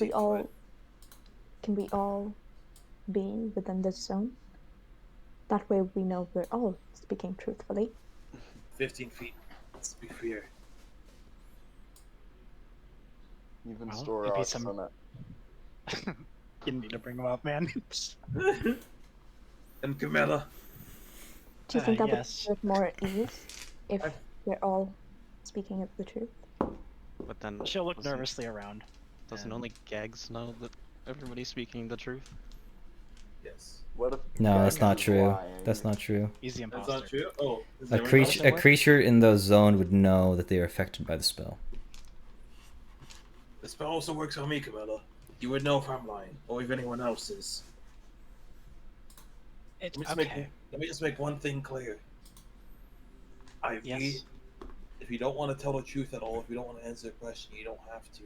we all be within this zone? That way we know we're all speaking truthfully. 15 feet. Let's be fair. Even Well, store maybe rocks some- on it. You need to bring them up, man. And Camilla. Do you think that yes. would give more ease if we're all speaking the truth? But then She'll look doesn't- nervously around. Doesn't and- only Gags know that everybody's speaking the truth? Yes. What if No, Gags that's not is true. lying? That's not true. He's the That's imposter. not true? Oh. is A everyone creature, else? a creature in the zone would know that they are affected by the spell. The spell also works on me, Camilla. You would know if I'm lying, or if anyone else is. It's Let me just make one thing clear. Yes. If you don't want to tell the truth at all, if you don't want to answer the question, you don't have to.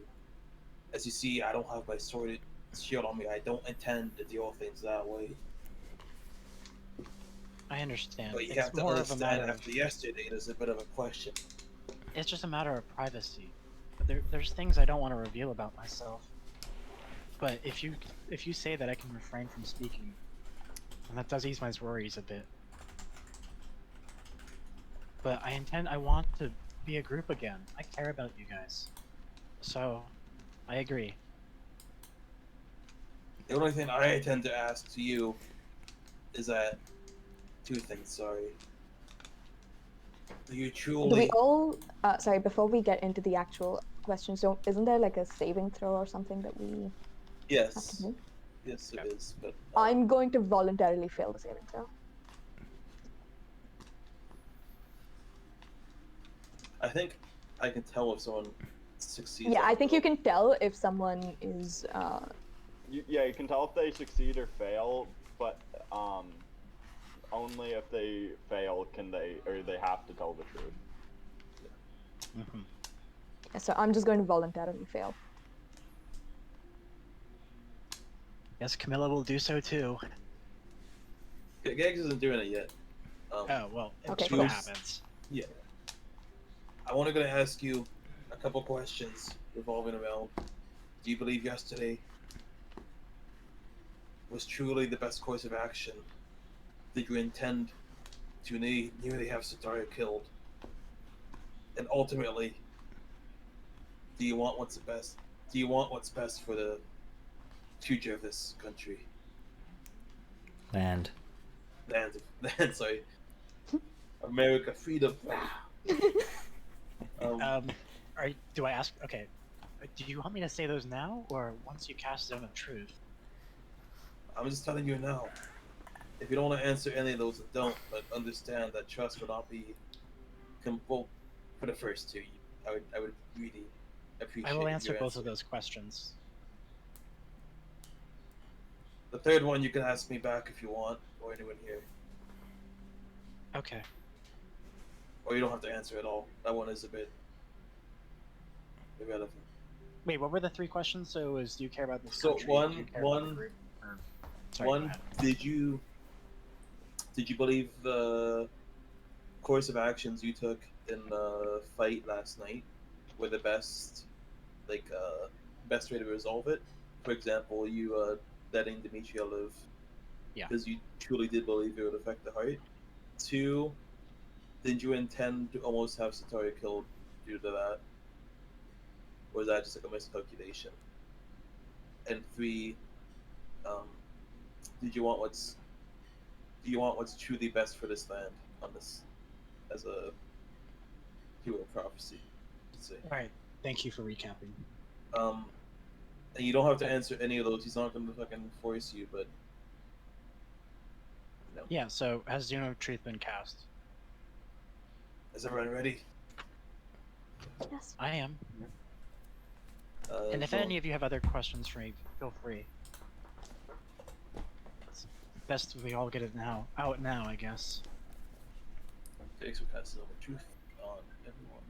As you see, I don't have my sword shield on me. I don't intend to deal with things that way. I understand. But you It's have to more of a understand matter after yesterday, there's a bit of a question. It's just a matter of privacy. There's things I don't want to reveal about myself. But if you say that I can refrain from speaking, then that does ease my worries a bit. But I want to be a group again. I care about you guys. So, I agree. The only thing I tend to ask to you is that two things. Sorry. Do you truly? Do we all? Sorry, before we get into the actual question, so isn't there like a saving throw or something that we have to Yes. make? Yes, it is. But I'm going to voluntarily fail the saving throw. I think I can tell if someone succeeds. Yeah, on I the think you roll. can tell if someone is. Yeah, you can tell if they succeed or fail, but only if they fail can they have to tell the truth. Mm-hmm. So I'm just going to voluntarily fail. Yes, Camilla will do so too. Gags isn't doing it yet. Oh well, Okay, if cool. it happens. Yeah. I want to ask you a couple questions revolving around. Do you believe yesterday was truly the best course of action? Did you intend to nearly have Sataria killed? And ultimately, do you want what's best? Do you want what's best for the future of this country? Land. Land, sorry. America, freedom. Do I ask? Okay, do you want me to say those now, or once you cast Zone of Truth? I'm just telling you now. If you don't want to answer any of those, then don't. But understand that trust will not be. Well, for the first two, I would really appreciate. I will answer your both of those questions. The third one you can ask me back if you want, or anyone here. Okay. Or you don't have to answer at all. That one is a bit irrelevant. Wait, what were the three questions? So it was, do you care about this So country? Do you care about the group? Or, sorry, one, did you believe the course of actions you took in the fight last night were the best, best way to resolve it? For example, you letting Demetria live, Yeah. because you truly did believe it would affect the heart. Two, did you intend to almost have Satoria killed due to that? Or is that just like a miscalculation? And three, um, did you want what's truly best for this land on this as a hero prophecy? Say. All right. Thank you for recapping. And you don't have to answer any of those. He's not going to fucking force you, but no. Yeah. So has Zone of Truth been cast? Is everyone ready? Yes. I am. And if any of you have other questions for me, feel free. It's best we all get it out now, I guess. Jake's will cast Zone of Truth on everyone.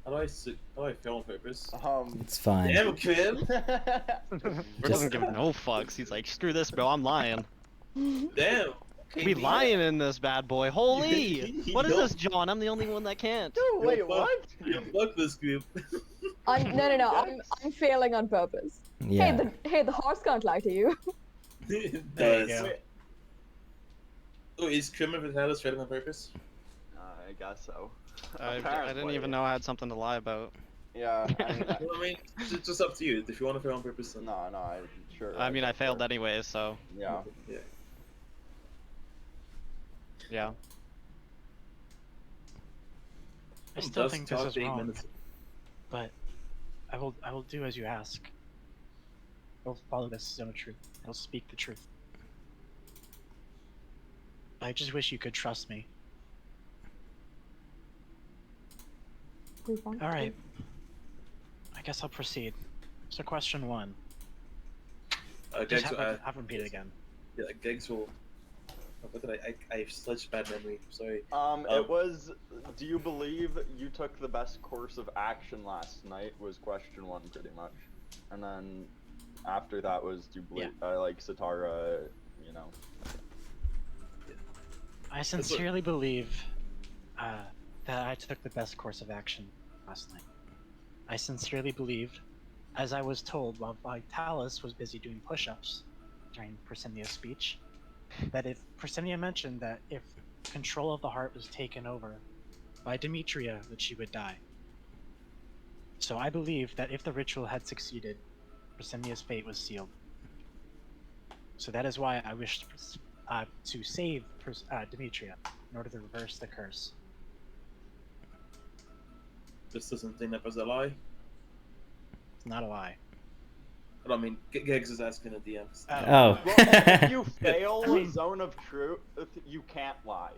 How do I fail on purpose? It's fine. Damn, Kim! Bro doesn't give no fucks. He's like, screw this, bro. I'm lying. Damn! We lying in this bad boy. Holy! What is this, John? I'm the only one that can't. Dude, wait, what? Fuck this group. No. I'm failing on purpose. Yeah. Hey, the horse can't lie to you. There you go. Wait, Oh, is Criminal Vitalis failing on purpose? I guess so. I didn't even know I had something to lie about. Yeah, Well, I mean, it's just up to you. If you want to fail on purpose, then no, sure. I mean, I guess failed so. anyway, so Yeah. Yeah. yeah. I still Just think this talk is to 8 wrong, minutes. but I will do as you ask. I'll follow this Zone of Truth. I'll speak the truth. I just wish you could trust me. We want All right. I guess I'll proceed. So, question one. Just Gegs will have repeat it again. Yeah, Gegs will. What did I have such bad memory. I'm sorry. It was. Do you believe you took the best course of action last night? Was question one pretty much, and then after that was do you believe like Satara, you know. I sincerely believe that I took the best course of action last night. I sincerely believed, as I was told while Vitalis was busy doing push-ups during Persimnia's speech, that if Persimnia mentioned that if control of the heart was taken over by Demetria, that she would die. So I believed that if the ritual had succeeded, Persimnia's fate was sealed. So that is why I wished to save Demetria in order to reverse the curse. This doesn't think that was a lie. It's not a lie. I don't mean, Geggs is asking the DM. Oh. Well, if you fail I mean- Zone of Truth, you can't lie.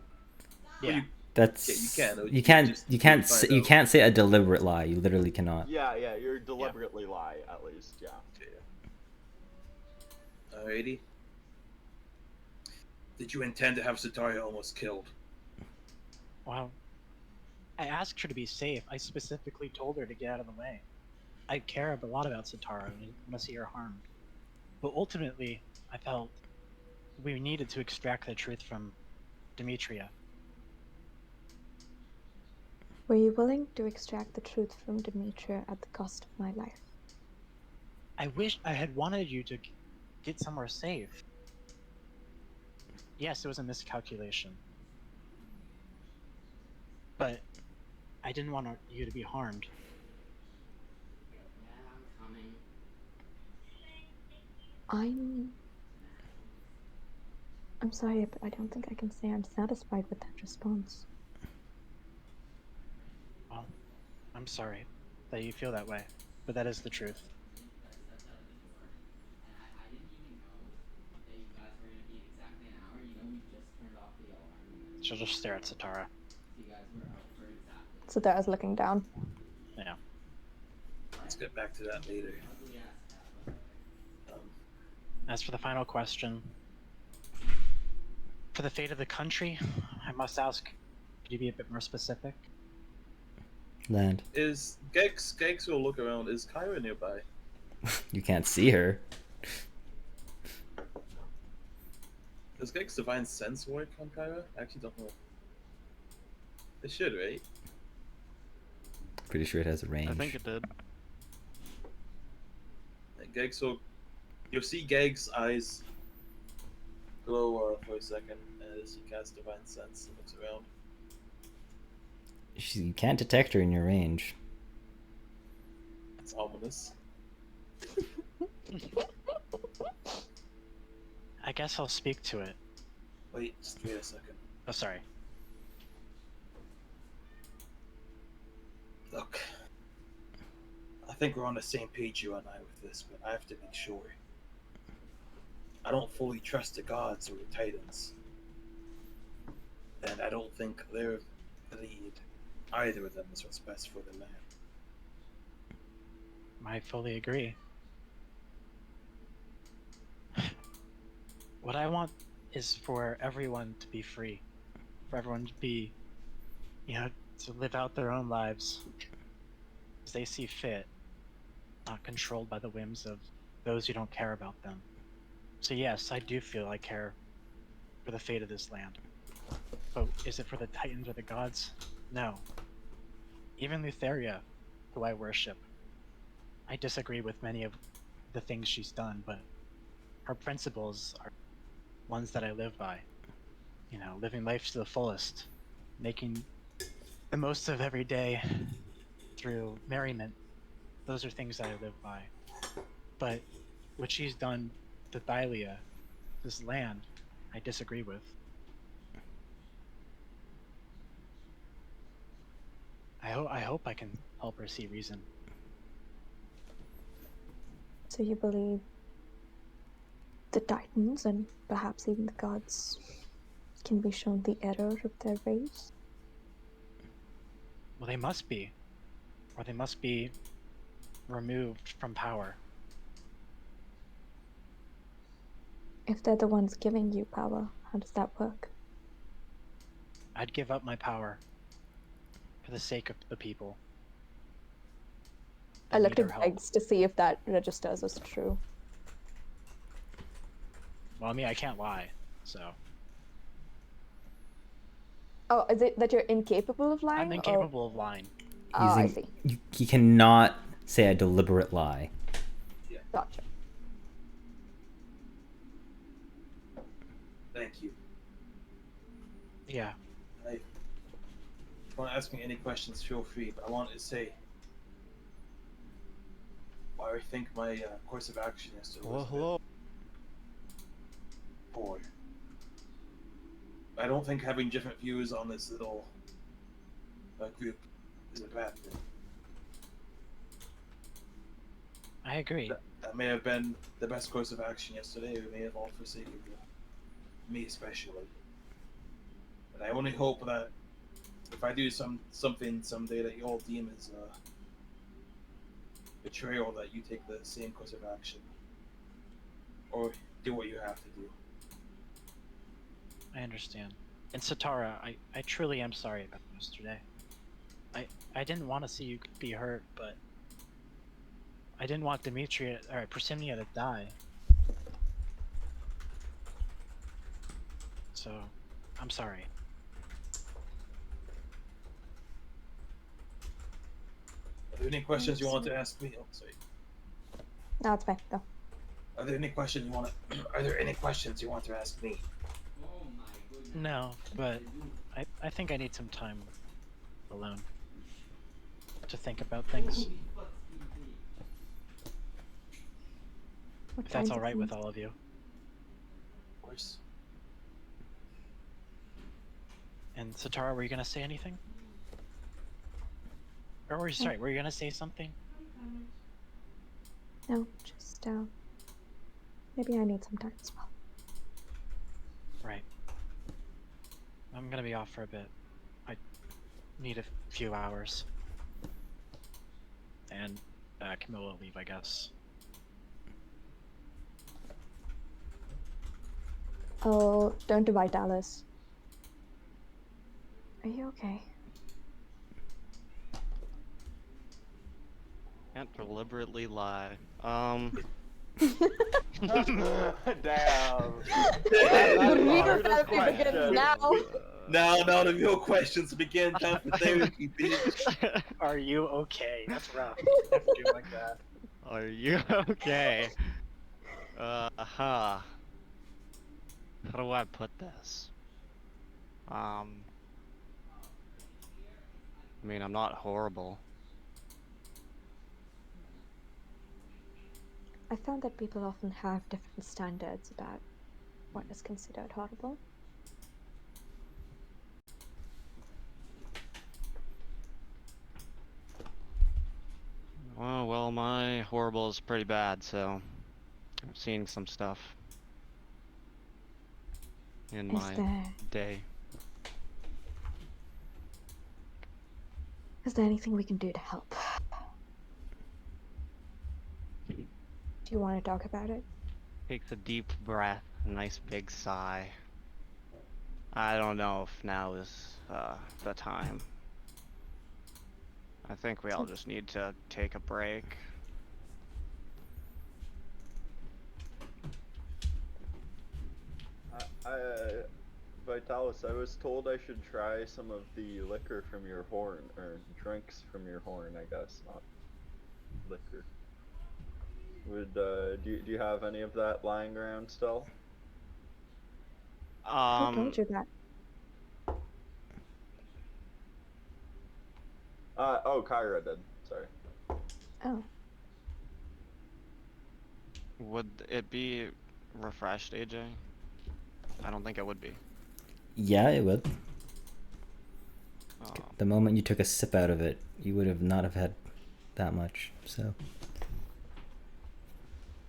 Yeah. Well, That's Yeah, you can. you can't Just you can't find you out. can't say a deliberate lie. You literally cannot. Yeah, you're deliberately lie, at least, yeah. Alrighty. Did you intend to have Sataria almost killed? Well, I asked her to be safe. I specifically told her to get out of the way. I care a lot about Satara and I want to see her harmed. But ultimately, I felt we needed to extract the truth from Demetria. Were you willing to extract the truth from Demetria at the cost of my life? I wish I had wanted you to get somewhere safe. Yes, it was a miscalculation. But I didn't want you to be harmed. I'm sorry, but I don't think I can say I'm satisfied with that response. Well, I'm sorry that you feel that way, but that is the truth. She'll just stare at Satara. So there I was looking down. Yeah. Let's get back to that later. As for the final question, for the fate of the country, I must ask, could you be a bit more specific? Land. Is Geggs will look around. Is Kyra nearby? You can't see her. Does Geggs Divine Sense work on Kyra? I actually don't know. It should, right? Pretty sure it has a range. I think it did. And Geggs will... You'll see Geggs' eyes glow for a second as he casts Divine Sense and looks around. You can't detect her in your range. It's ominous. I guess I'll speak to it. Wait, just wait a second. Oh, sorry. Look, I think we're on the same page, you and I, with this, but I have to make sure. I don't fully trust the gods or the titans. And I don't think they're the lead. Either of them is what's best for the land. I fully agree. What I want is for everyone to be free. For everyone to be, to live out their own lives as they see fit, not controlled by the whims of those who don't care about them. So yes, I do feel I care for the fate of this land. But is it for the Titans or the gods? No. Even Lutheria, who I worship, I disagree with many of the things she's done, but her principles are ones that I live by. Living life to the fullest, making the most of every day through merriment. Those are things that I live by. But what she's done to Thylia, this land, I disagree with. I hope I can help her see reason. So you believe the Titans and perhaps even the gods can be shown the error of their ways? Well, they must be. Or they must be removed from power. If they're the ones giving you power, how does that work? I'd give up my power for the sake of the people. I that looked need at our help. Eggs to see if that registers as true. Well, I mean, I can't lie, so. Oh, is it that you're incapable of lying? I'm incapable of lying. Oh, I Using- see. You cannot say a deliberate lie. Gotcha. Thank you. Yeah. If you want to ask me any questions, feel free. But I wanted to say why I think my course of action yesterday was a bit poor. I don't think having different views on this little group is a bad thing. I agree. That may have been the best course of action yesterday. We may have all forsaken you, me especially. But I only hope that if I do something someday that you all deem as betrayal, that you take the same course of action, or do what you have to do. I understand. And Satara, I truly am sorry about yesterday. I didn't want to see you be hurt, but I didn't want Persimnia to die. So, I'm sorry. Are there any questions you want to ask me? Oh, sorry. No, it's fine. Go. Are there any questions you want to? Are there any questions you want to ask me? No, but I think I need some time alone to think about things. What If that's kinds of alright with things? all of you. Of course. And Satara, were you gonna say anything? Or were you gonna say something? No, just maybe I need some time as well. Right. I'm gonna be off for a bit. I need a few hours. And Camilla will leave, I guess. I'll turn to Vitalis. Are you okay? Can't deliberately lie. Damn. The real hardest therapy begins question. now. Now the real questions begin. Time for therapy, bitch. Are you okay? That's rough. Never do like that. Are you okay? How do I put this? I mean, I'm not horrible. I found that people often have different standards about what is considered horrible. Oh, well, my horrible is pretty bad, so I'm seeing some stuff in my day. Is there anything we can do to help? Do you want to talk about it? Takes a deep breath, a nice big sigh. I don't know if now is the time. I think we all just need to take a break. Vitalis, I was told I should try some of the liquor from your horn, or drinks from your horn, I guess, not liquor. Do you have any of that lying around still? Who told you that? Oh, Kyra did. Sorry. Oh. Would it be refreshed, AJ? I don't think it would be. Yeah, it would. Oh. The moment you took a sip out of it, you would have not have had that much, so.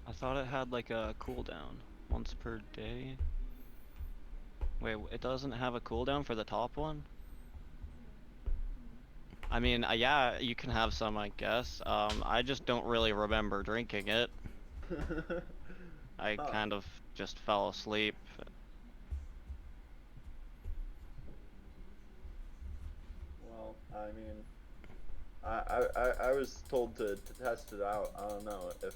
I thought it had like a cooldown once per day. Wait, it doesn't have a cooldown for the top one? I mean, yeah, you can have some, I guess. I just don't really remember drinking it. I kind of just fell asleep. Well, I mean, I was told to test it out. I don't know if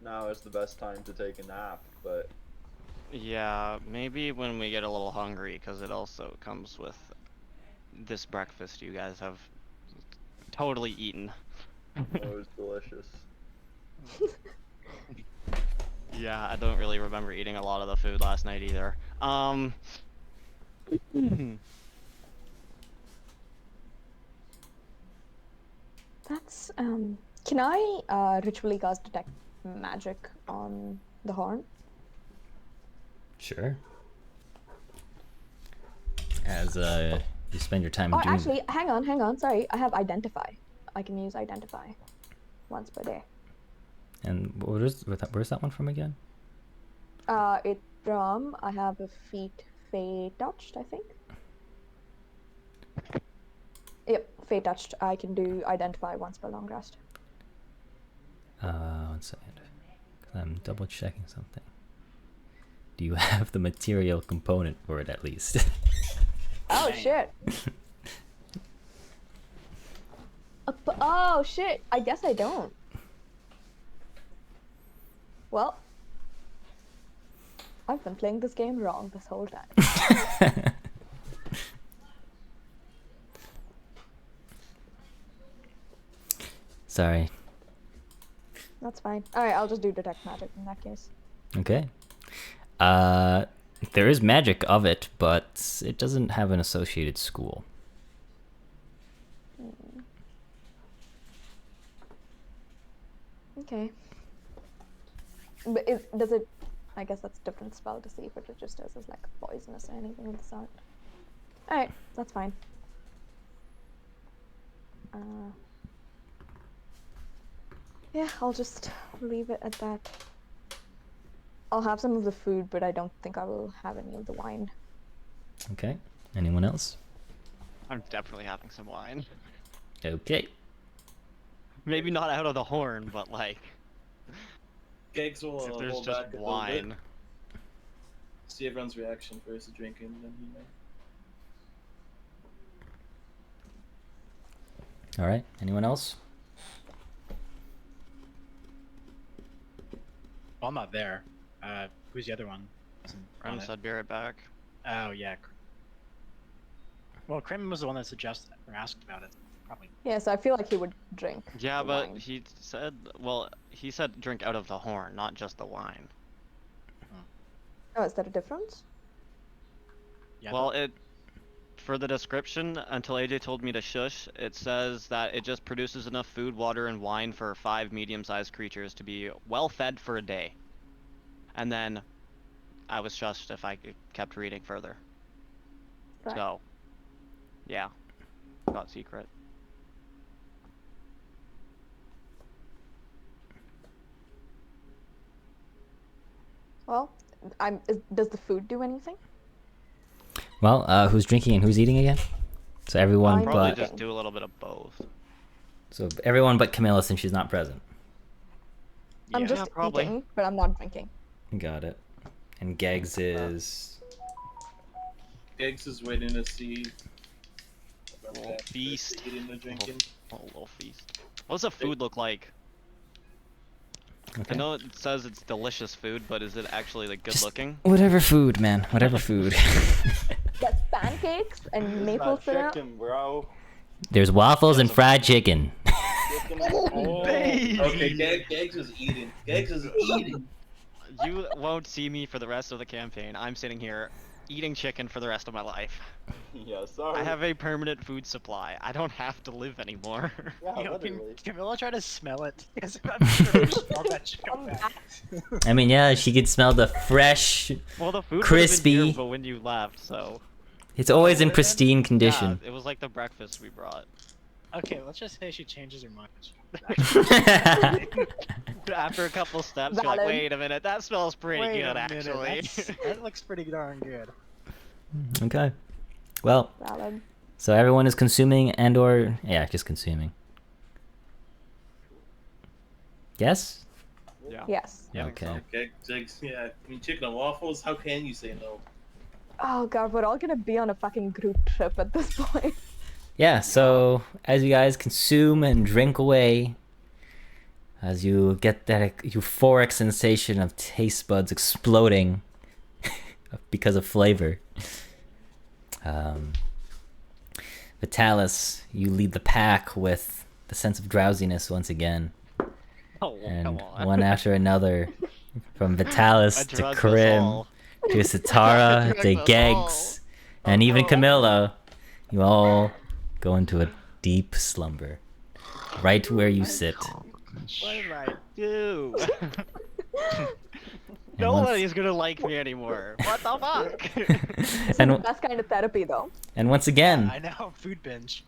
now is the best time to take a nap, but Yeah, maybe when we get a little hungry, because it also comes with this breakfast you guys have totally eaten. It was delicious. Yeah, I don't really remember eating a lot of the food last night either. That's Can I ritually cast detect magic on the horn? Sure. As you spend your time Or doing. actually, hang on. Sorry, I have identify. I can use identify once per day. And where's that one from again? It's from I have a feat Fey touched, I think. Yep, Fey touched. I can do identify once per long rest. 1 second. 'Cause I'm double checking something. Do you have the material component for it at least? Oh shit. Oh shit. I guess I don't. Well, I've been playing this game wrong this whole time. Sorry. That's fine. Alright, I'll just do detect magic in that case. Okay. There is magic of it, but it doesn't have an associated school. Okay. But does it... I guess that's a different spell to see if it registers as like poisonous or anything of the sort. Alright, that's fine. Yeah, I'll just leave it at that. I'll have some of the food, but I don't think I will have any of the wine. Okay. Anyone else? I'm definitely having some wine. Okay. Maybe not out of the horn, but like Gigs will if there's hold just back a little wine. bit. See everyone's reaction first to drinking, then he may. All right. Anyone else? Well, I'm not there. Who's the other one? Rem said be right back. Oh yeah. Well, Kramen was the one that suggested or asked about it. Probably. Yeah, so I feel like he would drink. Yeah, the but wine. he said, well, he said drink out of the horn, not just the wine. Oh, is that a difference? Yeah. Well, for the description, until AJ told me to shush, it says that it just produces enough food, water, and wine for 5 medium-sized creatures to be well fed for a day. And then I was shushed if I kept reading further. Right. So, yeah, got secret. Well, does the food do anything? Well, who's drinking and who's eating again? So everyone I'm Probably but just do a little bit of both. so everyone but Camilla since she's not present. I'm Yeah. just Yeah, probably. eating, but I'm not drinking. Got it. And Gags is Gigs is waiting to see. Little feast. Eating and drinking. Oh, a little feast. What does the food look like? okay. I know it says it's delicious food, but is it actually like good Just looking? Whatever food, man. Whatever food. That's pancakes and maple Not syrup. chicken, bro. There's waffles and fried chicken. Chicken and Baby! Okay, Gigs is eating. Gigs is eating. You won't see me for the rest of the campaign. I'm sitting here eating chicken for the rest of my life. Yeah, sorry. I have a permanent food supply. I don't have to live anymore. Yeah, You know, can literally. Camilla try to smell it? Because I'm sure she smelled that shit come back. I mean, yeah, she could smell the fresh. Well, the food Crispy. would have been here, but when you left, so It's always in Well, pristine condition. yeah, it was like the breakfast we brought. Okay, let's just say she changes her mind. After a couple steps, you're like, Valid. wait a minute, that smells pretty Wait good, a minute, actually. that looks pretty darn good. Okay. Well, Valid. so everyone is consuming and/or yeah, just consuming. Yes. Yeah. Yes. Yeah, I think Okay. Gigs, yeah. I mean, chicken and waffles. How can you say no? Oh god, we're all gonna be on a fucking group trip at this point. Yeah. So as you guys consume and drink away, as you get that euphoric sensation of taste buds exploding because of flavor. Vitalis, you lead the pack with the sense of drowsiness once again. Oh, And come on. one after another, from Vitalis I to drugged us Krim all. to Satara I to drugged us Geggs, all. and even Oh. Camilla, you all go into a deep slumber, right where you sit. What did I do? And once- Nobody's gonna like me anymore. What the fuck? This is And the w- best kind of therapy, though. And once again, I know, food binge.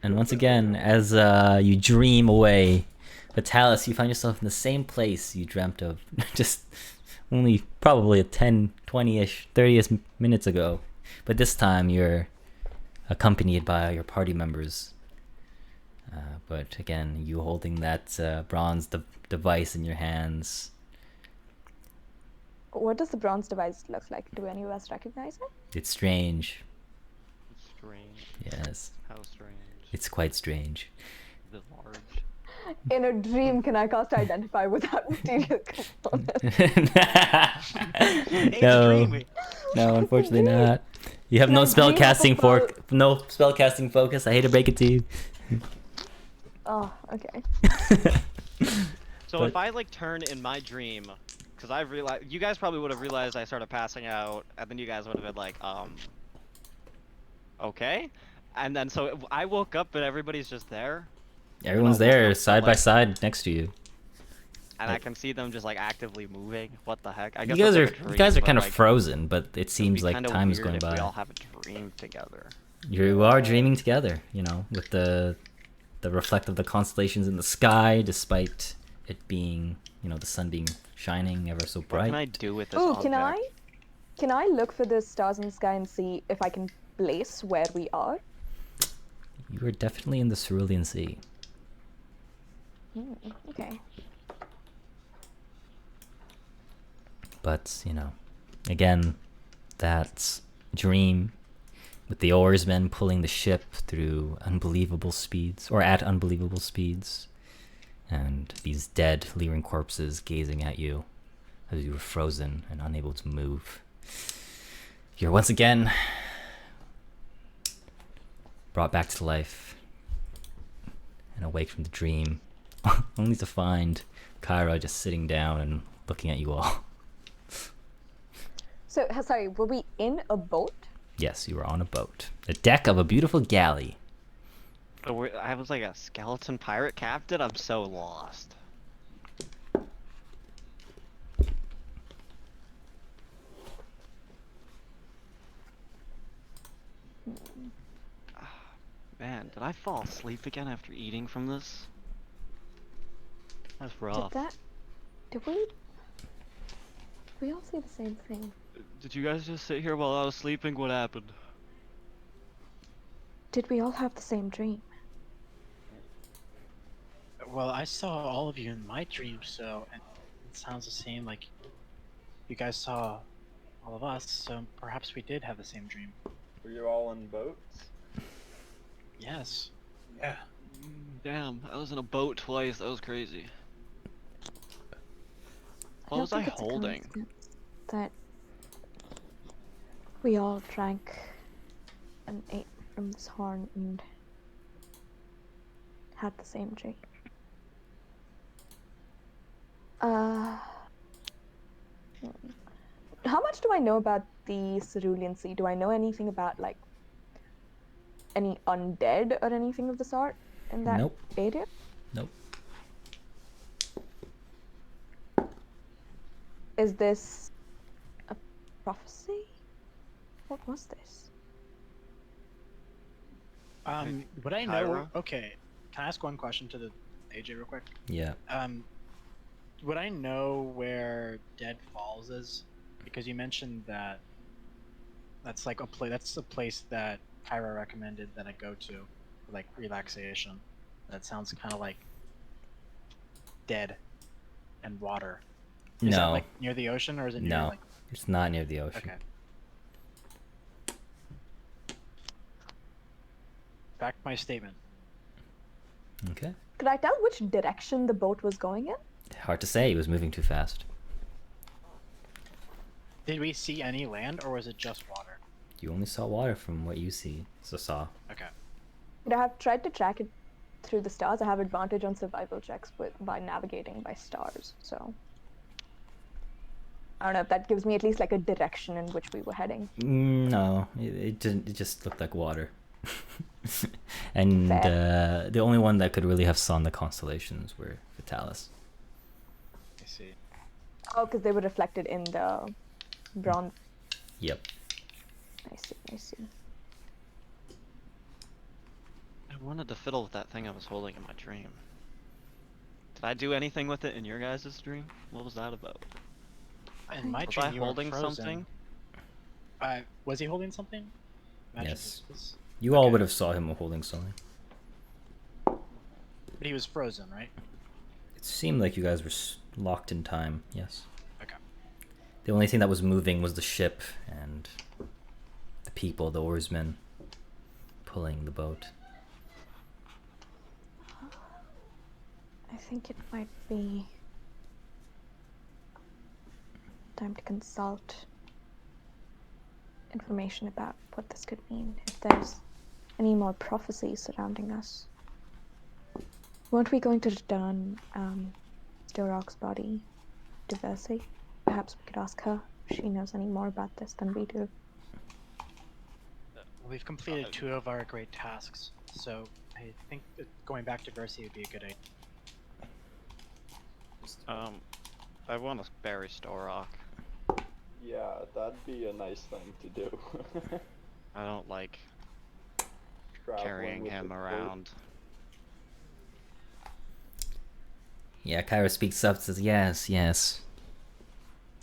as you dream away, Vitalis, you find yourself in the same place you dreamt of just only probably 10, 20-ish, 30-ish minutes ago. But this time you're accompanied by your party members. But again, you holding that bronze device in your hands. What does the bronze device look like? Do any of us recognize it? It's strange. Strange. Yes, How strange. it's quite strange. The large. In a dream, can I cast Identify without material components? It's No, dreamy. no, unfortunately not. You have Can no I dream spellcasting about- no spellcasting focus. I hate to break it to you. Oh, okay. So But- if I like turn in my dream, because I've realized you guys probably would have realized I started passing out, and then you guys would have been like, okay, and then so I woke up and everybody's just there, Everyone's No, no, there, no, side by like- side, next to you. and I can see them just like actively moving. What the heck? I You guess guys that's are like a dream, kind but, of like, frozen, but it it'd seems be like kinda time is weird going if by. We all have a dream together. You are dreaming together, you know, with the reflect of the constellations in the sky, despite it being, you know, the sun being shining ever so What bright. can I do with this Ooh, object? can I look for the stars in the sky and see if I can place where we are? You are definitely in the Cerulean Sea. Okay. But, you know, again, that dream with the oarsmen pulling the ship through unbelievable speeds, or at unbelievable speeds, and these dead, leering corpses gazing at you as you were frozen and unable to move. You're once again brought back to life and awake from the dream, only to find Kyra just sitting down and looking at you all. So, sorry, were we in a boat? Yes, you were on a boat. The deck of a beautiful galley. So I was like a skeleton pirate captain. I'm so lost. Man, did I fall asleep again after eating from this? That's rough. Did we all see the same thing? Did you guys just sit here while I was sleeping? What happened? Did we all have the same dream? Well, I saw all of you in my dream, so and it sounds the same. Like you guys saw all of us, so perhaps we did have the same dream. Were you all in boats? Yes. Yeah. Damn, I was in a boat twice. That was crazy. What don't was I think it's a holding? coincidence that we all drank and ate from this horn and had the same dream. How much do I know about the Cerulean Sea? Do I know anything about, like, any undead or anything of the sort in that Nope. area? Nope. Is this a prophecy? What was this? Would I know? Kyra? Okay, can I ask one question to the AJ real quick? Yeah. Would I know where Dead Falls is? Because you mentioned that that's like a place. That's a place that Kyra recommended that I go to, for, like, relaxation. That sounds kind of like dead and water. Is that, No, like, near the ocean, or is it near, No. like... it's not near the ocean. Okay. Back to my statement. Okay. Could I tell which direction the boat was going in? Hard to say. He was moving too fast. Did we see any land, or was it just water? You only saw water from what you saw. Okay. But I have tried to track it through the stars. I have advantage on survival checks by navigating by stars. So I don't know if that gives me at least like a direction in which we were heading. No, it didn't. It just looked like water. And Fair. the only one that could really have saw the constellations were Vitalis. I see. Oh, because they were reflected in the bronze. Yep. I see. I see. I wanted to fiddle with that thing I was holding in my dream. Did I do anything with it in your guys' dream? What was that about? In my Was dream, I you were holding frozen. something? Was he holding something? Imagine Yes. this was- You all Okay. would have saw him holding something. But he was frozen, right? It seemed like you guys were locked in time. Yes. Okay. The only thing that was moving was the ship and the people, the oarsmen, pulling the boat. I think it might be time to consult information about what this could mean. If there's any more prophecies surrounding us. Weren't we going to return Storok's body to Versi? Perhaps we could ask her if she knows any more about this than we do. We've completed 2 of our great tasks, so I think that going back to Versi would be a good idea. I want to bury Storok. Yeah, that'd be a nice thing to do. I don't like Traveling carrying with him the boat. around. Yeah, Kyra speaks up, says, yes, yes.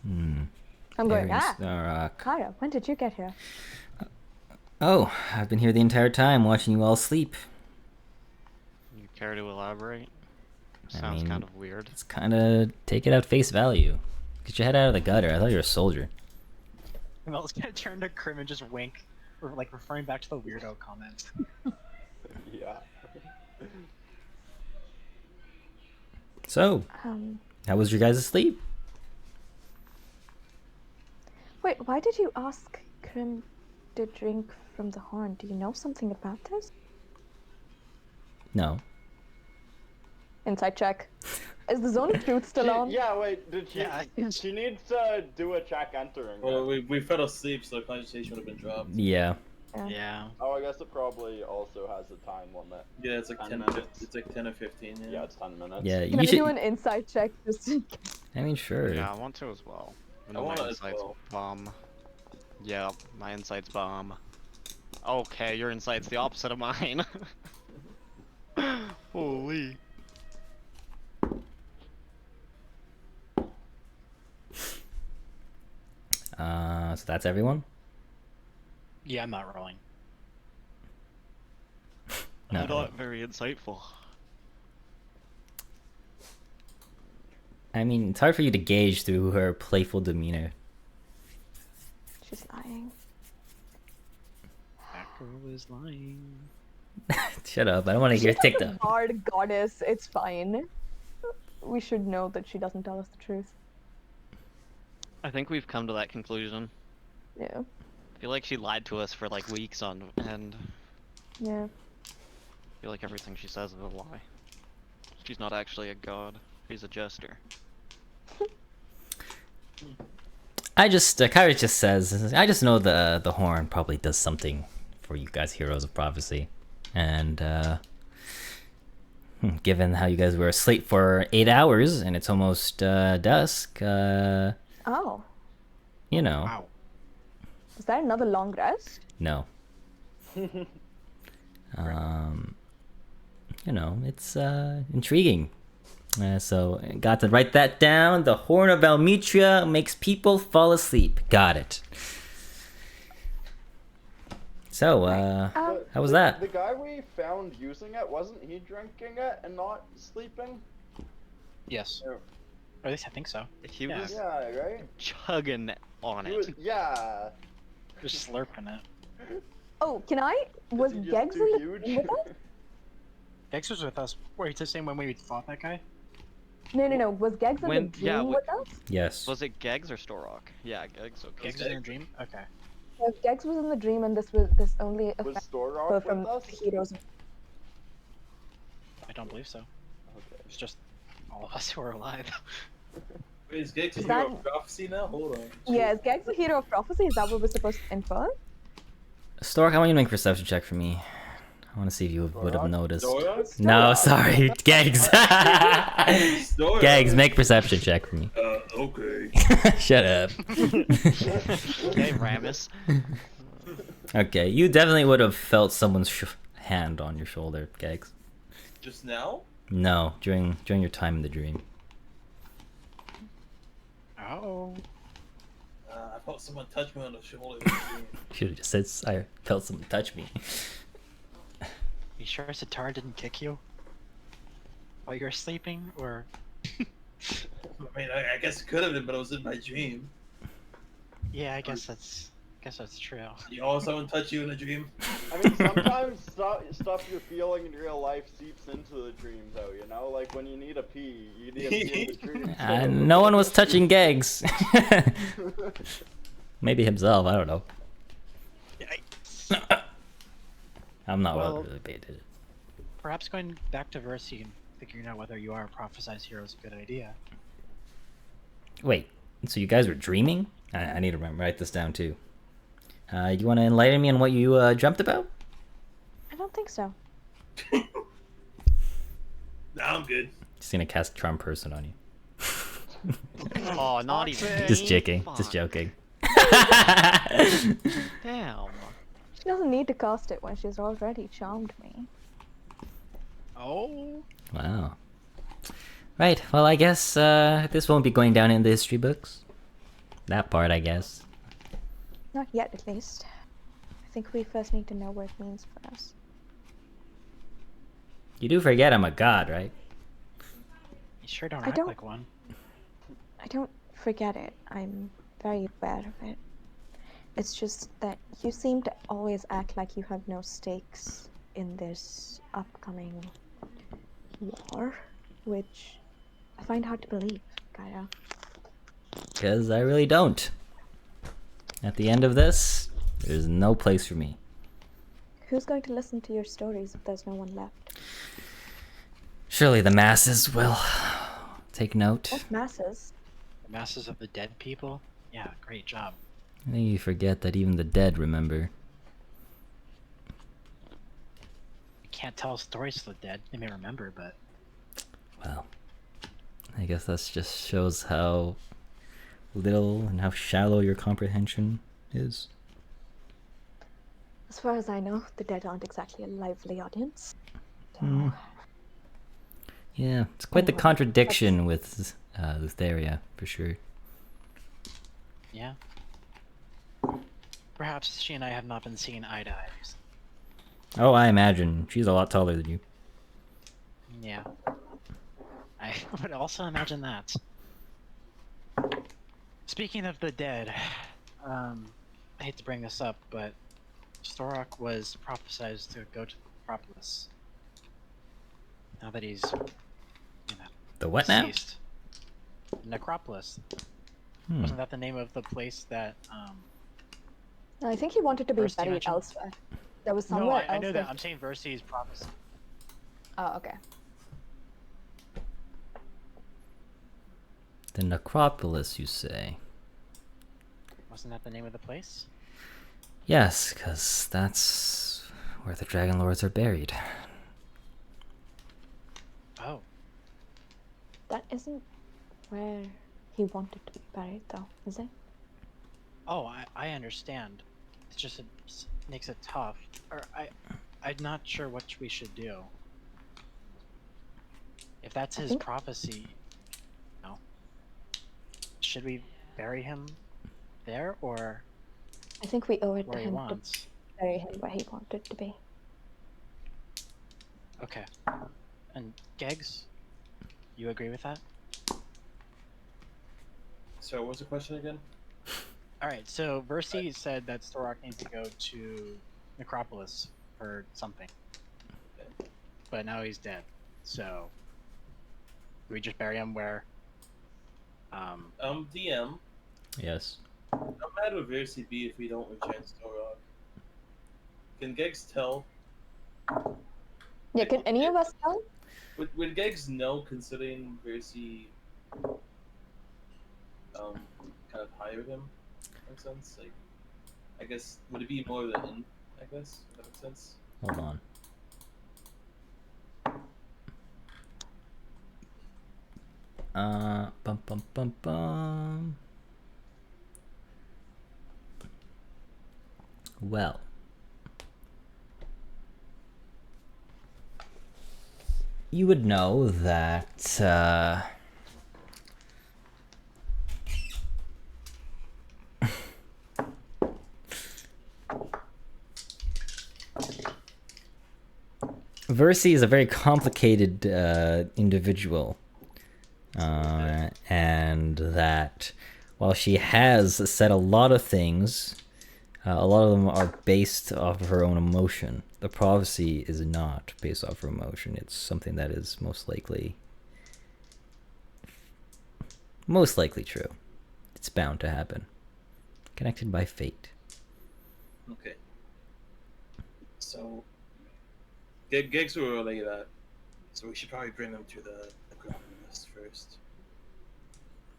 I'm going, Burying Storok. Kaya, when did you get here? Oh, I've been here the entire time watching you all sleep. You care to elaborate? I Sounds mean, kind of weird. It's kind of take it at face value. Get your head out of the gutter. I thought you were a soldier. Mel's gonna turn to Krim and just wink, or like referring back to the weirdo comments. Yeah. So, how was your guys' sleep? Wait, why did you ask Krim to drink from the horn? Do you know something about this? No. Insight check. Is the zone of truth still on? Yeah, wait, did she? Yeah. She needs to do a check entering. Well, it. we fell asleep, so conversation would have been dropped. Yeah. Yeah. Oh, I guess it probably also has a time limit. Yeah, it's like 10 10 minutes. It's like 10 or 15. Yeah, it's 10 minutes. Yeah, Can you I do should. an insight check just in case? I mean, sure. Yeah, I want to as well. I want it as insight's well. bomb. Yeah, my insight's bomb. Okay, your insight's the opposite of mine. Holy. So that's everyone? Yeah, I'm not rolling. No. Not very insightful. I mean, it's hard for you to gauge through her playful demeanor. She's lying. That girl is lying. Shut up. I don't want to hear She's like a TikTok. bard goddess. It's fine. We should know that she doesn't tell us the truth. I think we've come to that conclusion. Yeah. I feel like she lied to us for like weeks on end. Yeah. I feel like everything she says is a lie. She's not actually a god. She's a jester. Kyra just says, I just know the horn probably does something for you guys, heroes of prophecy. And, given how you guys were asleep for 8 hours and it's almost, dusk, Oh. you know, Wow. Was that another long rest? no. You know, it's, intriguing. So, got to write that down. The Horn of Almitria makes people fall asleep. Got it. So, how was that? The guy we found using it, wasn't he drinking it and not sleeping? Yes. Yeah. Or at least I think so. He Yeah. was Yeah, right? chugging on He was, it. yeah. Just slurping it. Oh, can I? Was Is he just Gegs too in the huge? dream with us? Dex was with us. Wait, the same when we fought that guy? No. Was Gegs in When- the dream yeah, with us? Yes. Was it Geggs or Storok? Yeah, Geggs. Okay. Dex was in your dream? Okay. If Gegs was in the dream and this only Was affects Storok her with from us? the heroes. don't believe so. Okay. It's just all of us who are alive. Wait, is Gex a Is hero that- of prophecy now? Hold on. Yeah, is Gex a hero of prophecy? Is that what we're supposed to infer? Stork, I want you to make a perception check for me. I want to see if you would have Stork? noticed. Stork? No, Stork. sorry, Gags. Stork. Gags, make a perception check for me. Okay. Shut up. Okay, Ramus. Okay, you definitely would have felt someone's hand on your shoulder, Gags. Just now? No, during your time in the dream. Oh. I felt someone touch me on the shoulder. Should have just said, I felt someone touch me. You sure Satara didn't kick you? While you were sleeping, or? I mean, I guess it could have been, but it was in my dream. Yeah, I guess that's true. You also someone touch you in a dream? I mean, sometimes stuff you're feeling in real life seeps into the dream, though, you know? Like, when you need a pee, you need a pee in the dream. So... No one was touching Gags. Maybe himself, I don't know. Yikes. I'm not Well- well debated. Perhaps going back to Versi and figuring out whether you are a prophesized hero is a good idea. Wait, so you guys were dreaming? I need to write this down too. You want to enlighten me on what you dreamt about? I don't think so. Nah, I'm good. Just gonna cast Charm Person on you. Oh, not even. Just joking. Fuck. Just joking. Damn. She doesn't need to cast it when she's already charmed me. Oh. Wow. Right. Well, I guess this won't be going down in the history books. That part, I guess. Not yet, at least. I think we first need to know what it means for us. You do forget I'm a god, right? You sure don't I act don't- like one. I don't forget it. I'm very aware of it. It's just that you seem to always act like you have no stakes in this upcoming war, which I find hard to believe, Gaia. Because I really don't. At the end of this, there's no place for me. Who's going to listen to your stories if there's no one left? Surely the masses will take note. What masses? The masses of the dead people? Yeah, great job. I think you forget that even the dead remember. You can't tell stories to the dead. They may remember, but Well, I guess that just shows how little and how shallow your comprehension is. As far as I know, the dead aren't exactly a lively audience. So, Hmm. Yeah, it's quite the Anyway, contradiction with Lutheria, for sure. yeah. Perhaps she and I have not been seeing eye to eye. Oh, I imagine. She's a lot taller than you. Yeah. I would also imagine that. Speaking of the dead, I hate to bring this up, but Storok was prophesized to go to the Necropolis. Now that he's, The what now? deceased. Necropolis. Hmm. Wasn't that the name of the place that, no, I think he wanted to be First you buried mentioned- elsewhere. There was No, somewhere I else. know that. I'm saying Versi's prophecy. Oh, okay. The Necropolis, you say? Wasn't that the name of the place? Yes, because that's where the Dragonlords are buried. Oh. That isn't where he wanted to be buried, though, is it? Oh, I understand. It's just it makes it tough. Or I'm not sure what we should do. If that's I his think- prophecy, no. Should we bury him there or I think we owe it to where he him to wants? bury him where he wanted to be. Okay. And Gegs, you agree with that? So, what was the question again? Alright, so Versi said that Storok needs to go to Necropolis for something. But now he's dead. So do we just bury him where DM. Yes. I'm mad with Versi B if we don't return Storok. Can Gex tell? Yeah, can any of us tell? Would Geggs know, considering Versi kind of hired him, in a sense? Like, I guess, would it be more of the in, I guess? If that makes sense? Hold on. Bum bum bum bum. Well. You would know that Versi is a very complicated individual, and that while she has said a lot of things, a lot of them are based off of her own emotion. The prophecy is not based off her emotion. It's something that is most likely true. It's bound to happen. Connected by fate. Okay. So, Geggs will relay that. So we should probably bring them to the Necropolis first.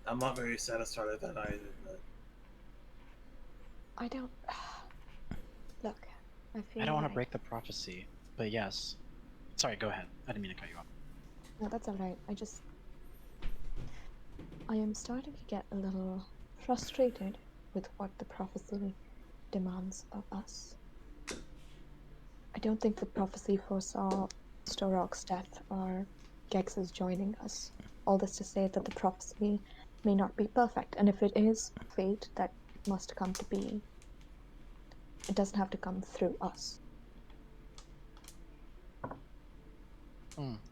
I'm not very satisfied with that either, but... I don't. Look, I feel. I don't want to like... break the prophecy, but yes. Sorry, go ahead. I didn't mean to cut you off. No, that's alright. I am starting to get a little frustrated with what the prophecy demands of us. I don't think the prophecy foresaw Storok's death or Geggs's joining us. All this to say that the prophecy may not be perfect, and if it is fate that must come to be, it doesn't have to come through us.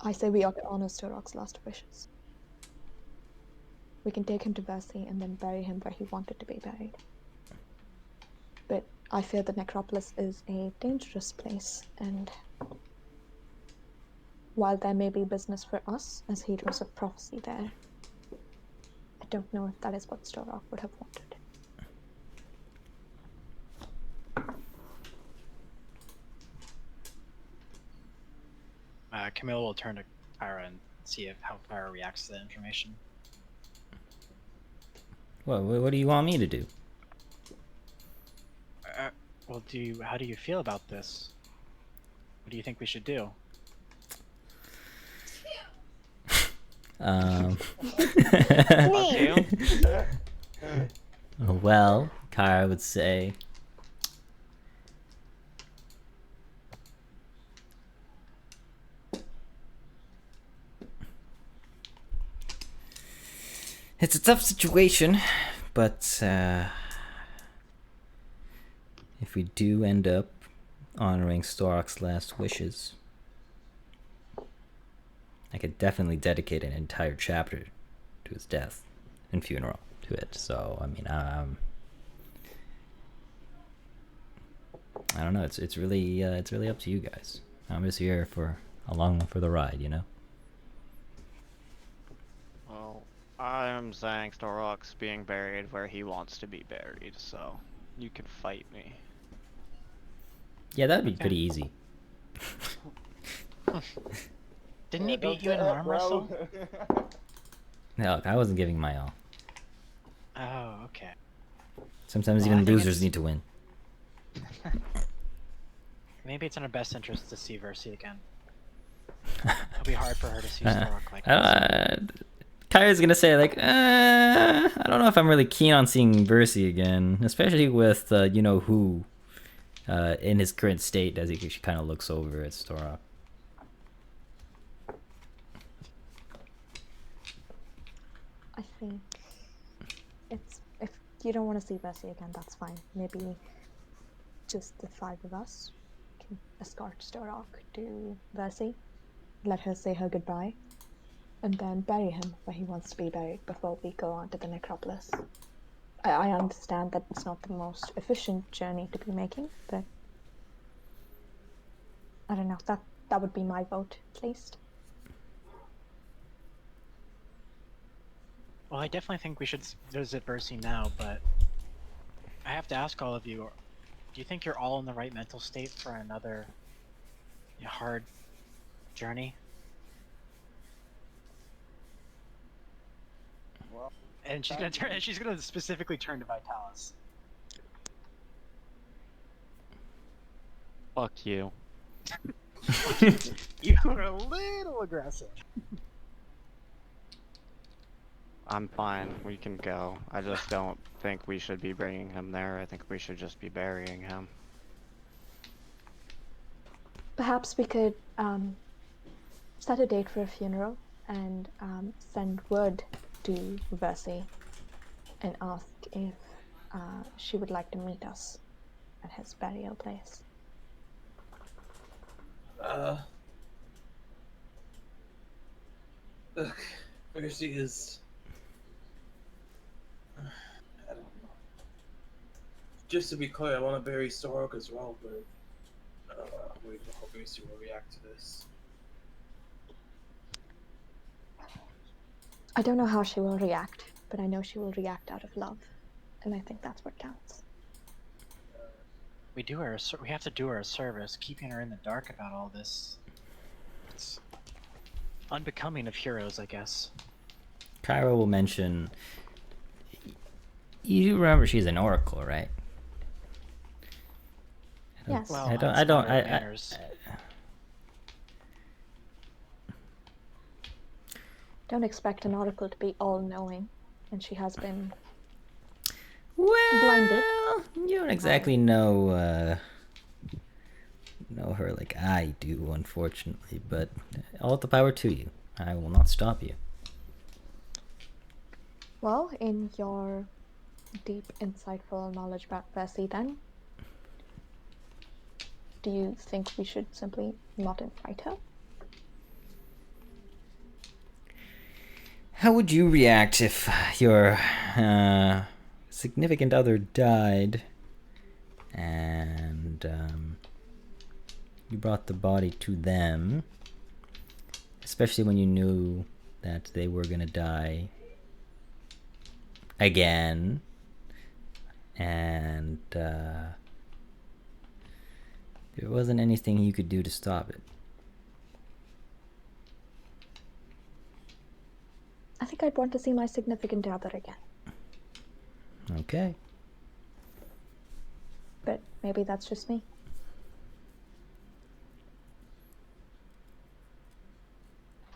I say we ought to honor Storok's last wishes. We can take him to Versi and then bury him where he wanted to be buried. But I fear the Necropolis is a dangerous place, and while there may be business for us as heroes of prophecy there, I don't know if that is what Storok would have wanted. Camille will turn to Kyra and see how Kyra reacts to the information. What do you want me to do? Well, how do you feel about this? What do you think we should do? Well, Kyra would say, it's a tough situation, but if we do end up honoring Storok's last wishes, I could definitely dedicate an entire chapter to his death and funeral to it. So, I mean, I don't know. It's really up to you guys. I'm just here along for the ride, you know. Well, I'm saying Storok's being buried where he wants to be buried, so you can fight me. Yeah, that'd be pretty easy. Didn't he beat you in an arm wrestle? No, I wasn't giving my all. Oh, okay. Sometimes Well, I even think losers it's- need to win. Maybe it's in our best interest to see Versi again. It'll be hard for her to see Storok like Kyra's gonna say like, I don't know if I'm really keen on seeing Versi again, especially with you know who in his current state as he kind of looks over at Storok. I think if you don't want to see Versi again, that's fine. Maybe just the five of us can escort Storok to Versi, let her say her goodbye, and then bury him where he wants to be buried before we go on to the Necropolis. I understand that it's not the most efficient journey to be making, but I don't know, that would be my vote, at least. Well, I definitely think we should visit Versi now, but I have to ask all of you, do you think you're all in the right mental state for another hard journey? And she's gonna turn. And she's gonna specifically turn to Vitalis. Fuck you. You were a little aggressive. I'm fine. We can go. I just don't think we should be bringing him there. I think we should just be burying him. Perhaps we could set a date for a funeral and send word to Versi and ask if she would like to meet us at his burial place. Look, Mercy is. I don't know. Just to be clear, I want to bury Stork as well, but we hope Mercy will react to this. I don't know how she will react, but I know she will react out of love, and I think that's what counts. We have to do her a service, keeping her in the dark about all this. It's unbecoming of heroes, I guess. Cairo will mention. You remember she's an oracle, right? Yes. Well, I don't. Don't expect an oracle to be all-knowing, and she has been Well, blinded. you don't exactly know her like I do, unfortunately. But all the power to you. I will not stop you. Well, in your deep, insightful knowledge about Versi, then, do you think we should simply not invite her? How would you react if your significant other died and you brought the body to them, especially when you knew that they were gonna die again, and there wasn't anything you could do to stop it? I think I'd want to see my significant other again, Okay. but maybe that's just me.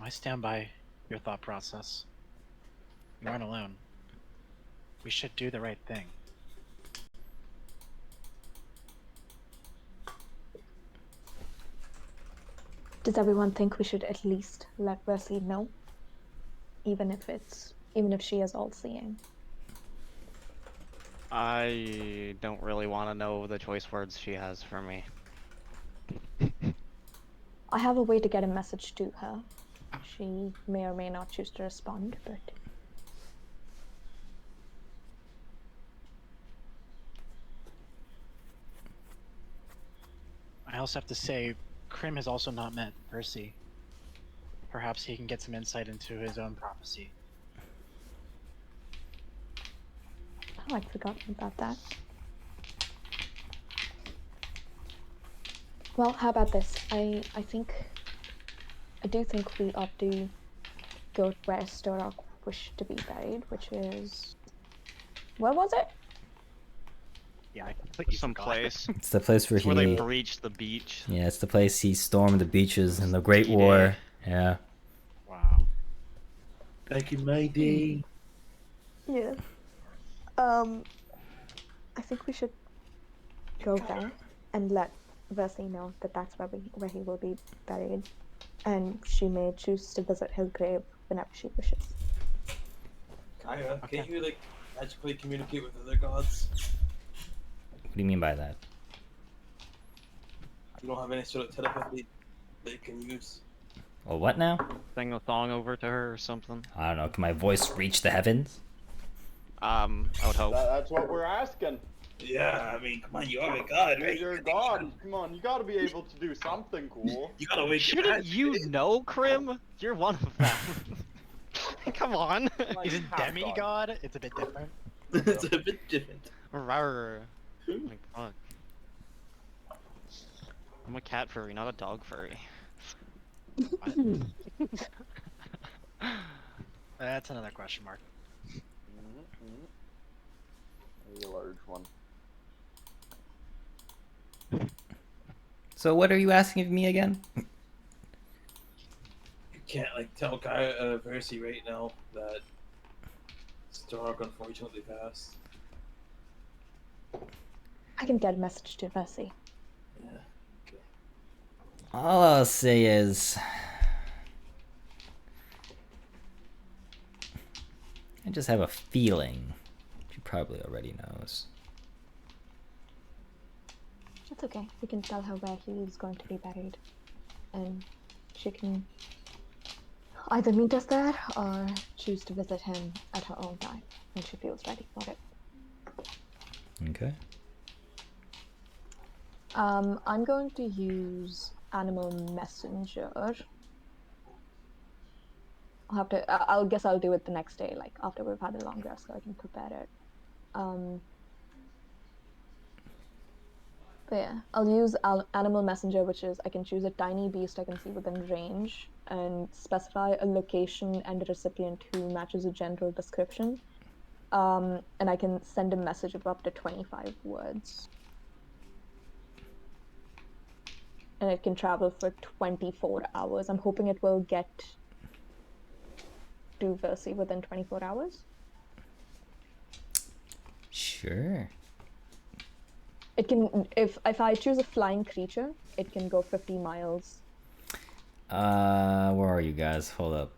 I stand by your thought process. You aren't alone. We should do the right thing. Does everyone think we should at least let Versi know? Even if she is all-seeing. I don't really want to know the choice words she has for me. I have a way to get a message to her. She may or may not choose to respond, but... I also have to say, Krim has also not met Percy. Perhaps he can get some insight into his own prophecy. Oh, I'd forgotten about that. Well, how about this? I do think we ought to go where Storok wished to be buried, which is... Where was it? Yeah, I completely Some forgot. place. It's the place where It's where they he. breached the beach. Yeah, it's the place he stormed the beaches in the Great D-Day. War. Yeah. Wow. Back in my day. Yeah. I think we should go there and let Versi know that that's where he will be buried, and she may choose to visit his grave whenever she wishes. Kyra, Okay. can't you like magically communicate with other gods? What do you mean by that? You don't have any sort of telepathy that you can use. Well, what now? Sing a song over to her or something. I don't know. Can my voice reach the heavens? I would hope. That's what we're asking. Yeah, I mean, come on, you are a god, right? You're a god. Come on, you gotta be able to do something cool. You gotta wake Shouldn't you know, Krim? You're one of them. Come on. Like, He's a half demigod. It's a bit different. It's a bit different. Rawr. Like, fuck. I'm a cat furry, not a dog furry. That's another question mark. A large one. So what are you asking of me again? You can't like tell Percy right now that Stark unfortunately passed. I can get a message to Mercy. Yeah. Okay. All I'll say is, I just have a feeling. She probably already knows. That's okay. We can tell her where he is going to be buried. And she can either meet us there or choose to visit him at her own time when she feels ready for it. Okay. I'm going to use Animal Messenger. I'll guess I'll do it the next day, like after we've had a long rest, so I can prepare it. But yeah, I'll use Animal Messenger, which is I can choose a tiny beast I can see within range and specify a location and a recipient who matches a general description. And I can send a message of up to 25 words. And it can travel for 24 hours. I'm hoping it will get to Versi within 24 hours. Sure. It can, if I choose a flying creature, it can go 50 miles. Where are you guys? Hold up.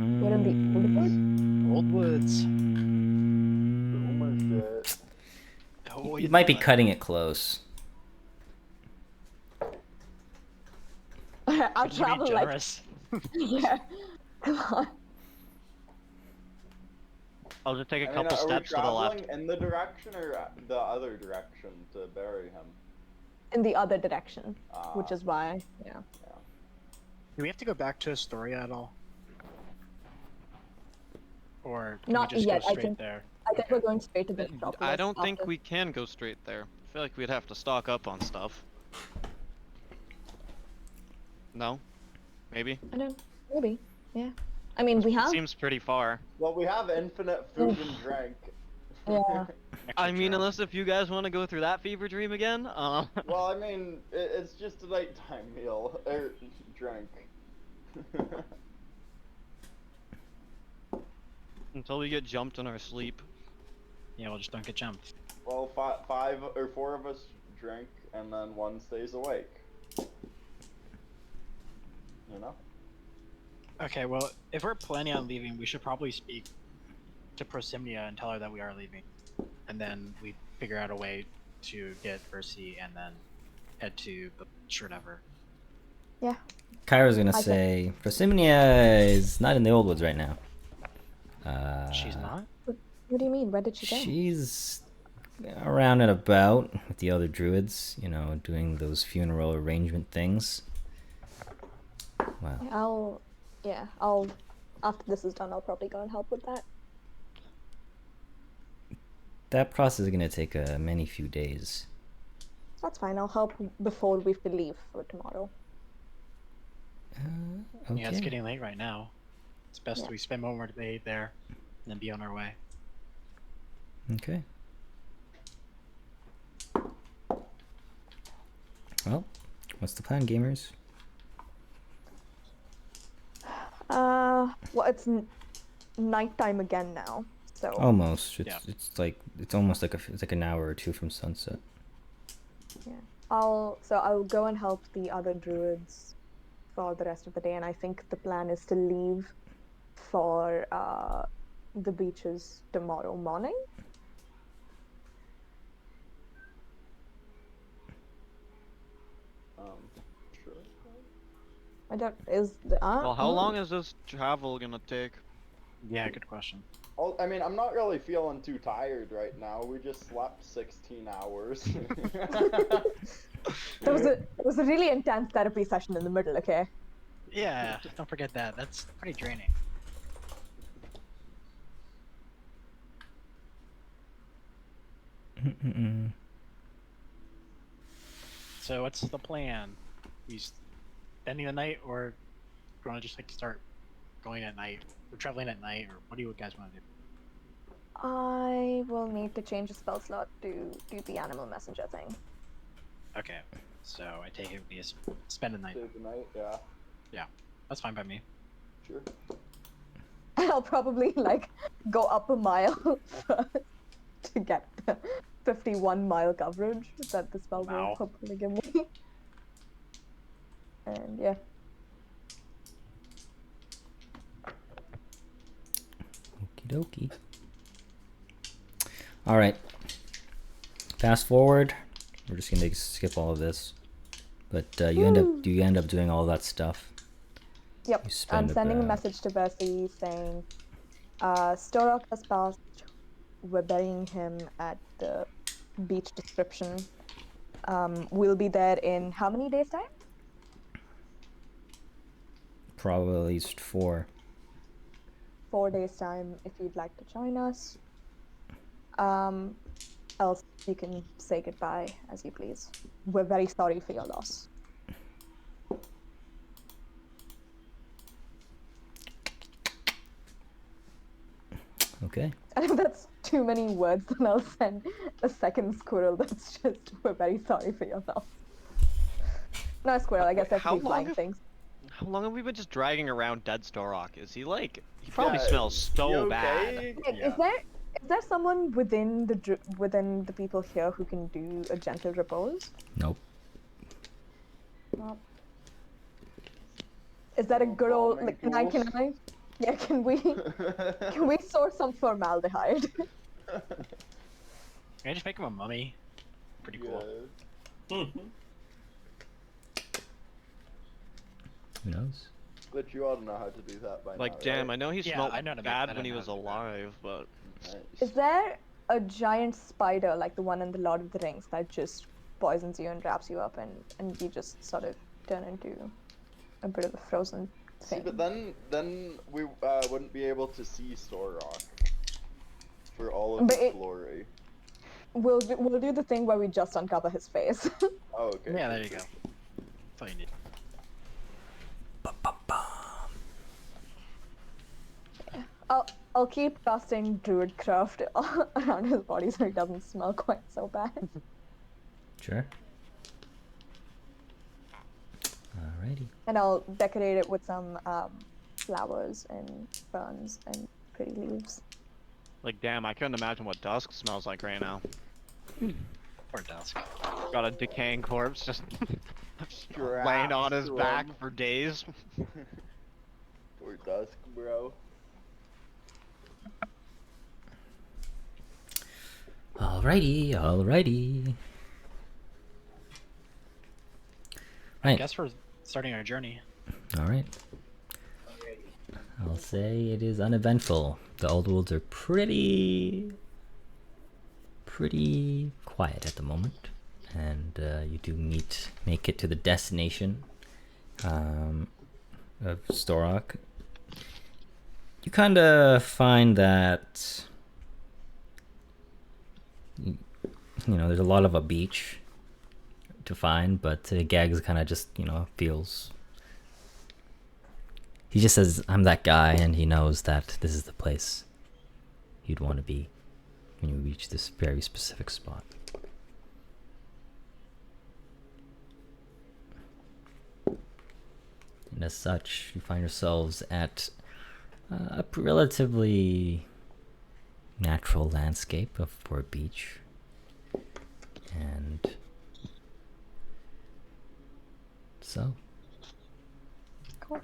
We're in the Old Woods? Old Woods. Oh, You might be cutting it close. I'll Could you be travel like generous? yeah. Come on. I'll just take a I mean, couple are we steps to the left. traveling in the direction or the other direction to bury him? In the other direction, which Ah, is why, yeah. Do we have to go back to Astoria at all? Or can Not we just yet, go I straight think- there? I think Okay. we're going straight to the metropolis. I don't think after. we can go straight there. I feel like we'd have to stock up on stuff. No? Maybe? I don't. Maybe. Yeah. I mean, we It have. seems pretty far. well, we have infinite food and drink. Yeah. I Actually, mean, true. unless if you guys want to go through that fever dream again, Well, I mean, it's just a nighttime meal or drink. until we get jumped in our sleep. Yeah, we'll just don't get jumped. Well, five or four of us drink, and then one stays awake. You know? Okay, well, if we're planning on leaving, we should probably speak to Prosimnia and tell her that we are leaving. And then we figure out a way to get Percy and then head to the Shredever. Yeah. Kyra's gonna I say, Prosimnia is not in the Old Woods right now. She's not? What do you mean? Where did she go? She's around and about with the other druids, you know, doing those funeral arrangement things. Wow. I'll after this is done, I'll probably go and help with that. That process is gonna take many few days. That's fine. I'll help before we leave for tomorrow. Okay. Yeah, it's getting late right now. It's best Yeah. we spend more day there and then be on our way. Okay. Well, what's the plan, gamers? Well, it's nighttime again now, so. Almost. It's Yeah. it's almost like it's like an hour or two from sunset. Yeah. I'll go and help the other druids for the rest of the day, and I think the plan is to leave for the beaches tomorrow morning. Sure. I don't is the Well, how long is this travel gonna take? Yeah, good question. Oh, I mean, I'm not really feeling too tired right now. We just slept 16 hours. It was a really intense therapy session in the middle, okay? Yeah, don't forget that. That's pretty draining. So what's the plan? We spending the night, or do you want to just like start going at night, or traveling at night, or what do you guys want to do? I will need to change the spell slot to do the animal messenger thing. Okay, so I take it we spend a night. Save the night, yeah. Yeah, that's fine by me. Sure. I'll probably like go up a mile first to get the 51-mile coverage that the spell will Wow. hopefully give me. And yeah. Okie dokie. All right. Fast forward. We're just gonna skip all of this, but you end up doing all that stuff. Yep. You spend I'm sending a about- message to Bessie saying, Storok has passed. We're burying him at the beach description. We'll be there in how many days' time? Probably at least 4. 4 days' time if you'd like to join us. Else you can say goodbye as you please. We're very sorry for your loss. Okay. And if that's too many words, then I'll send a second squirrel that's just, we're very sorry for your loss. Not a squirrel, I guess that How could be flying long things. How long have we been just dragging around dead Storok? Is he like... He probably Yeah, smells so you bad. okay? Wait, Yeah. is there someone within the people here who can do a gentle repose? Nope. Well, is that a good old Calming like can I yeah, can we source some formaldehyde? Can I just make him a mummy? Pretty cool. Yeah. Who knows? But you ought to know how to do that by Like, now, damn, I right? know he Yeah, smelled I know how to make- bad I when don't he know was how to do that. alive, but... Nice. Is there a giant spider like the one in the Lord of the Rings that just poisons you and wraps you up and you just sort of turn into a bit of a frozen See, thing? but then we wouldn't be able to see Storok for all of But his it- glory. We'll do the thing where we just uncover his face. Oh, okay. Yeah, sure, there you sure. go. That's all you need. I'll keep casting Druidcraft around his body so he doesn't smell quite so bad. Sure. Alrighty. And I'll decorate it with some flowers and ferns and pretty leaves. Like, damn, I couldn't imagine what dusk smells like right now. Or dusk. Got a decaying corpse just Strapped laying on his to back him. for days. Or dusk, bro. Alrighty. I Right. guess we're starting our journey. Alright. I'll say it is uneventful. The old woods are pretty quiet at the moment, and you do make it to the destination of Storok. You kind of find that you know there's a lot of a beach to find, but Gags kind of just feels. He just says, "I'm that guy," and he knows that this is the place you'd want to be when you reach this very specific spot. And as such, you find yourselves at a relatively natural landscape for a beach. And so, Cool.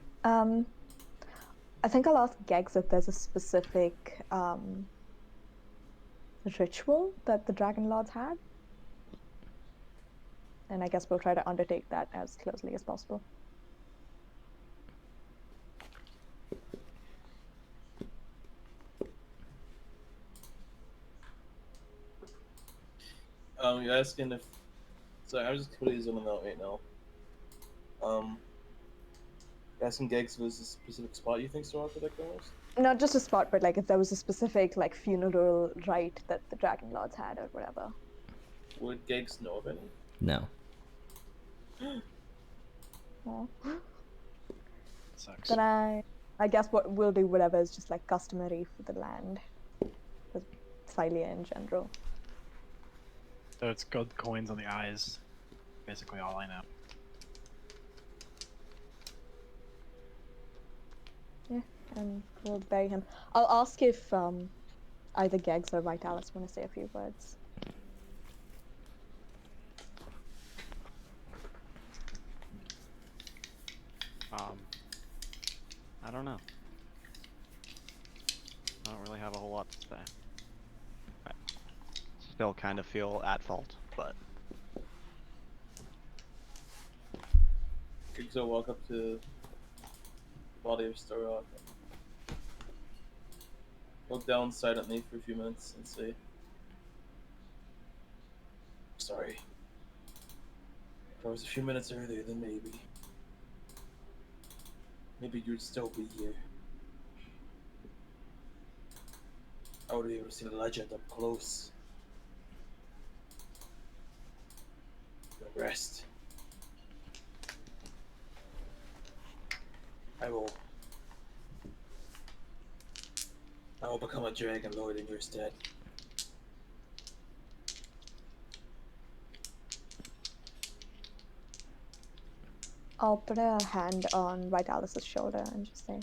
I think I'll ask Gegs if there's a specific ritual that the Dragonlords had. And I guess we'll try to undertake that as closely as possible. You're asking if. Sorry, I'm just putting these on the note right now. You're asking Gegs if there's a specific spot you think Storok would like the most? Not just a spot, but like if there was a specific like funeral rite that the Dragonlords had or whatever. Would Gegs know of any? no. Well, Sucks. then I guess what we'll do whatever is just like customary for the land. 'Cause Thylia in general. So it's gold coins on the eyes. Basically all I know. Yeah, and we'll bury him. I'll ask if either Gegs or Vitalis want to say a few words. I don't know. I don't really have a whole lot to say. I still kind of feel at fault, but Giggs will walk up to the body of Storok, look down silently for a few minutes and say, "Sorry. If I was a few minutes earlier, then maybe you'd still be here. I would be able to see the legend up close. The rest, I will become a Dragonlord in your stead." I'll put a hand on Vitalis's shoulder and just say,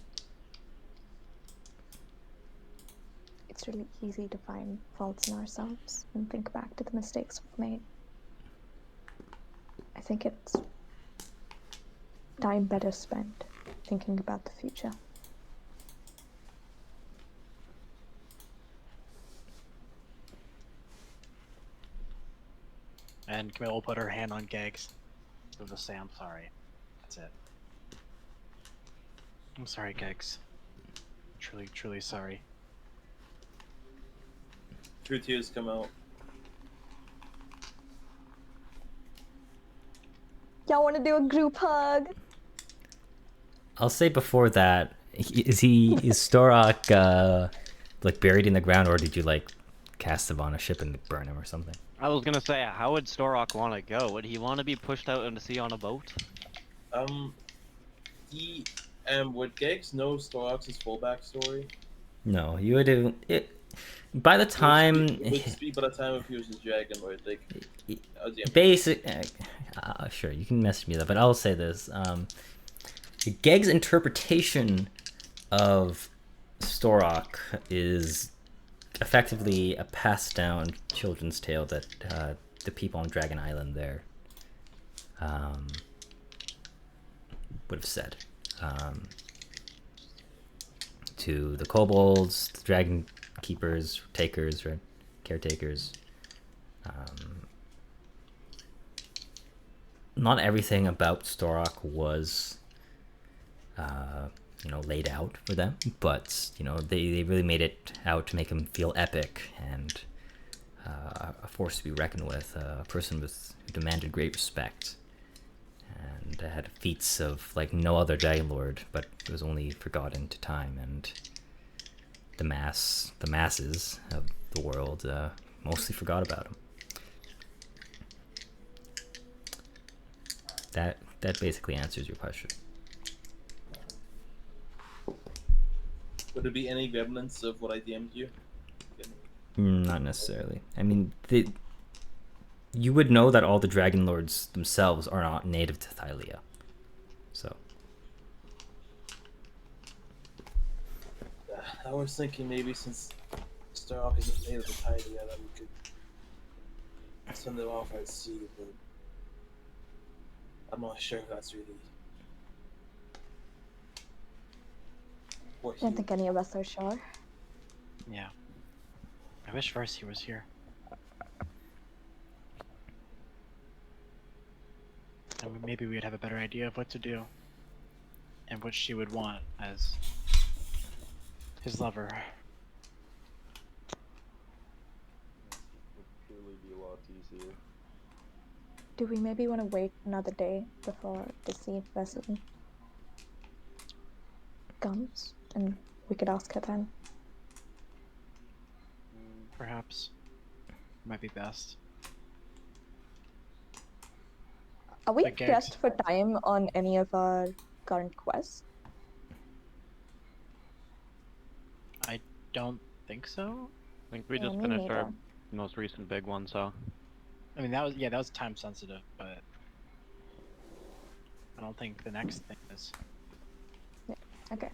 it's really easy to find faults in ourselves and think back to the mistakes we've made. I think it's time better spent thinking about the future. And Camille will put her hand on Gegs. She'll just say, "I'm sorry." That's it. I'm sorry, Gegs. Truly, truly sorry. 2 tears come out. Y'all want to do a group hug? I'll say before that, is Storok like buried in the ground, or did you like cast him on a ship and burn him or something? I was gonna say, how would Storok want to go? Would he want to be pushed out into sea on a boat? He would Giggs know Storok's full backstory? No, you would have it. By the time, Would speak by the time if he was a Dragonlord, like basic, sure, you can message me that, but I'll say this: Geg's interpretation of Storok is effectively a passed down children's tale that the people on Dragon Island there would have said to the kobolds, the dragon keepers, takers, right? Caretakers. Not everything about Storok was laid out for them, but they really made it out to make him feel epic and a force to be reckoned with, a person who demanded great respect, and had feats of like no other Dragonlord, but it was only forgotten to time, and the masses of the world mostly forgot about him. That basically answers your question. Would there be any remnants of what I DM'd you? Not necessarily. I mean, you would know that all the Dragonlords themselves are not native to Thylia. So. I was thinking maybe since Storok isn't native to Thylia that we could send them off at sea, but I'm not sure if that's really what I don't think any of us are sure. Yeah. I wish Versi was here. And maybe we'd have a better idea of what to do. And what she would want as his lover. Would truly be a lot easier. Do we maybe want to wait another day before the sea vessel comes? And we could ask her then. Perhaps. Might be best. Are we But Gegs- pressed for time on any of our current quests? I don't think so. I think we Yeah, just me finished our neither. most recent big one, so I mean, that was time sensitive, but I don't think the next thing is. Okay.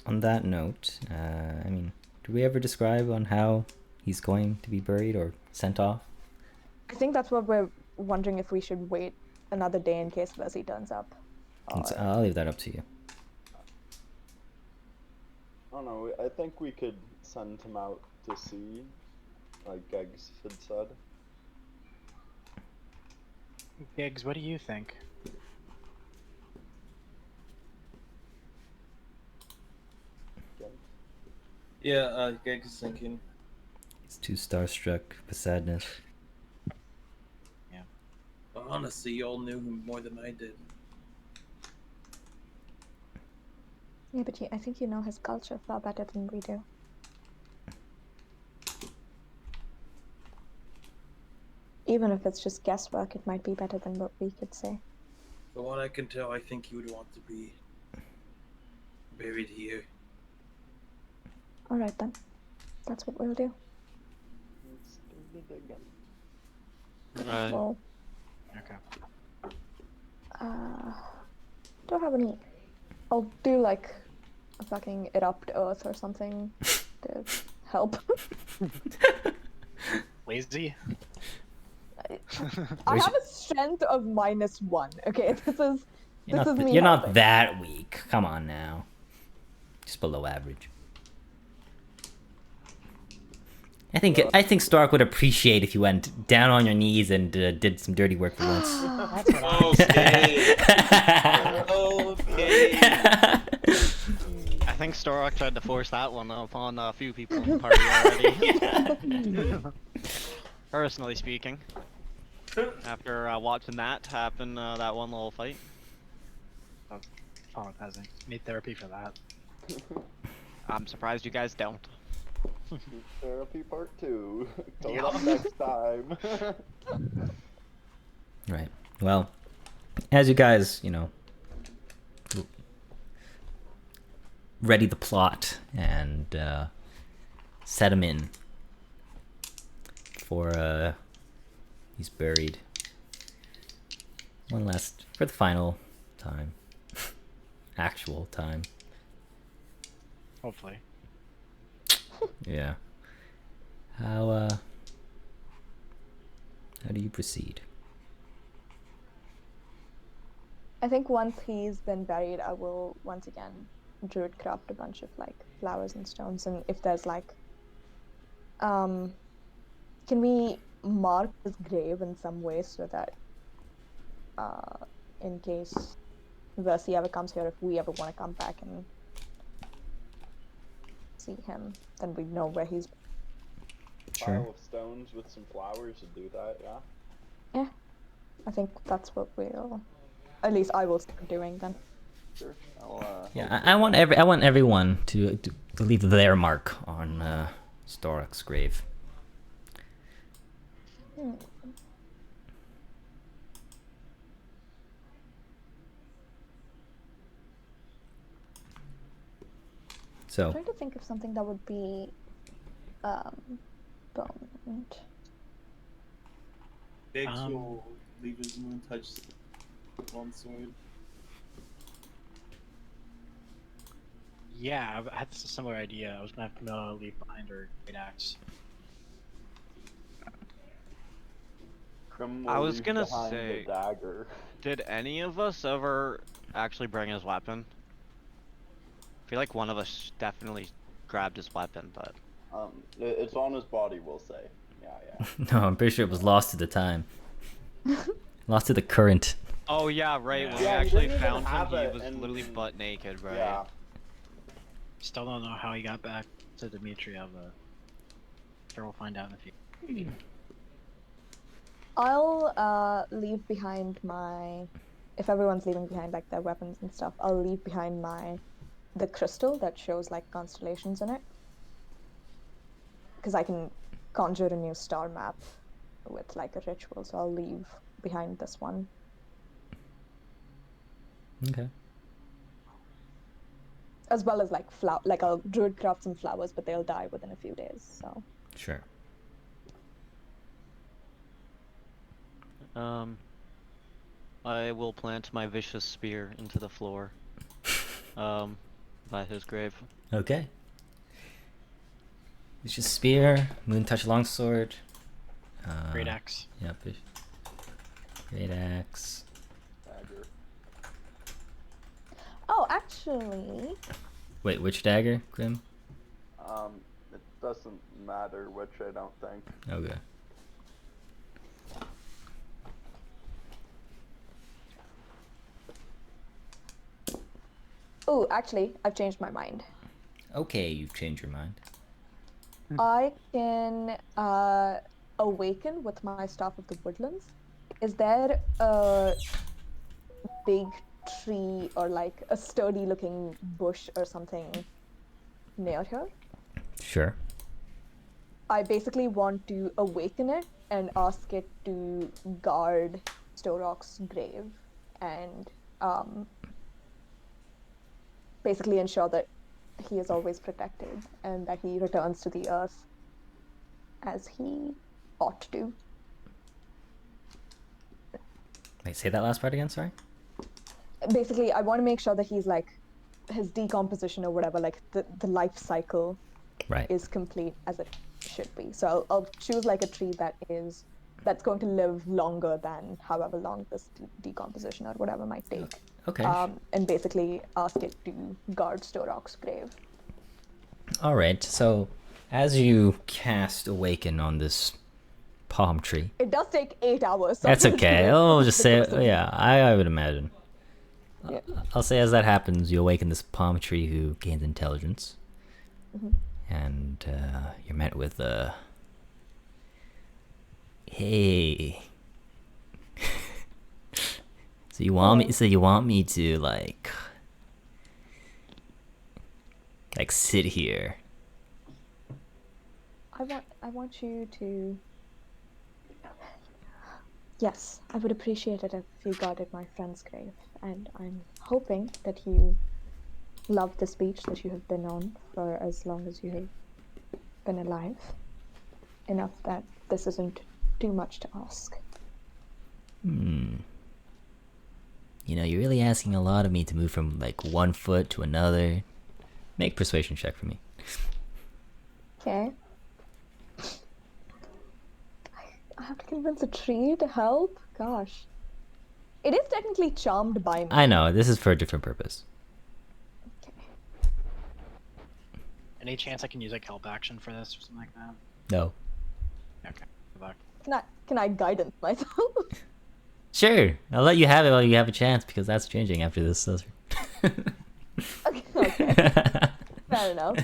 On that note, I mean, do we ever describe on how he's going to be buried or sent off? I think that's what we're wondering, if we should wait another day in case Versi turns up. Or... I'll leave that up to you. I don't know. I think we could send him out to sea, like Geggs had said. Giggs, what do you think? Geggs. Yeah, Geggs is thinking. He's too starstruck with sadness. But honestly, you all knew him more than I did. Yeah, but I think you know his culture far better than we do. Even if it's just guesswork, it might be better than what we could say. From what I can tell, I think he would want to be buried here. Alright then. That's what we'll do. Let's do the digging. Well, Okay. do I have any... I'll do like a fucking erupt earth or something to help. Lazy? I have a strength of -1. Okay, this is me. You're not helping. that weak. Come on now. Just below average. I think Stark would appreciate if you went down on your knees and did some dirty work for once. That's what I Okay. Okay. I think Storok tried to force that one upon a few people in the party already. Personally speaking. After watching that happen, that one little fight. apologizing. Need therapy for that. I'm surprised you guys don't. Therapy part 2. Coming Yeah. up next time. Right. Well, as you guys, ready the plot and set him in for he's buried one last for the final time, actual time. Hopefully. Yeah. How do you proceed? I think once he's been buried, I will once again druid craft a bunch of like flowers and stones, and if there's like, can we mark his grave in some way so that, in case Versi ever comes here, if we ever want to come back and see him, then we know where he's. Pile of stones with some flowers would do that, yeah? Yeah, I think that's what we'll. At least I will start doing then. Sure. I'll, Yeah, I want everyone to leave their mark on Storok's grave. So, I'm trying to think of something that would be permanent. Geggs will leave his moon touch on sword. Yeah, I had a similar idea. I was gonna have to leave behind her great axe. Krim I will was leave gonna behind say- the dagger. Did any of us ever actually bring his weapon? I feel like one of us definitely grabbed his weapon, but... It's on his body, we'll say. Yeah. no, I'm pretty sure it was lost to the time. Lost to the current. Oh yeah, right, Yeah. when we Yeah, he actually didn't even found him, have he it, was and- literally butt naked, right? Yeah. Still don't know how he got back to Demetria, but sure we'll find out in a few. I'll leave behind my. If everyone's leaving behind like their weapons and stuff, I'll leave behind the crystal that shows like constellations in it. Because I can conjure a new star map with like a ritual, so I'll leave behind this one. Okay. as well as like a druid crafts some flowers, but they'll die within a few days. So Sure. I will plant my vicious spear into the floor. By his grave. Okay. It's just spear, moon touch longsword. Great axe. Yep. Great axe. Dagger. oh, actually, Wait, which dagger, Grim? It doesn't matter which, I don't think. Okay. I've changed my mind. Okay, you've changed your mind. I can awaken with my staff of the woodlands. Is there a big tree or like a sturdy looking bush or something near here? Sure. I basically want to awaken it and ask it to guard Storok's grave and basically ensure that he is always protected and that he returns to the earth as he ought to. Wait, say that last part again, sorry? Basically, I want to make sure that he's like, his decomposition or whatever, like the life cycle Right. is complete as it should be. So I'll choose like a tree that's going to live longer than however long this decomposition or whatever might take. Okay. And basically ask it to guard Storok's grave. All right. So, as you cast Awaken on this palm tree, It does take 8 hours. So that's I'm gonna do okay. it I'll just say, because of- yeah, I would imagine. Yeah. I'll say as that happens, you awaken this palm tree who gains intelligence, and you're met with a. Hey. So you want me? So you want me to like sit here? I want you to. Yes, I would appreciate it if you guarded my friend's grave, and I'm hoping that you love this beach that you have been on for as long as you have been alive. Enough that this isn't too much to ask. You know, you're really asking a lot of me to move from like one foot to another. Make persuasion check for me. Okay. I have to convince a tree to help? Gosh. It is technically charmed by me. I know this is for a different purpose. Okay. Any chance I can use like help action for this or something like that? No. Okay. Good luck. Can I guidance myself? Sure, I'll let you have it while you have a chance because that's changing after this. Okay. Fair enough.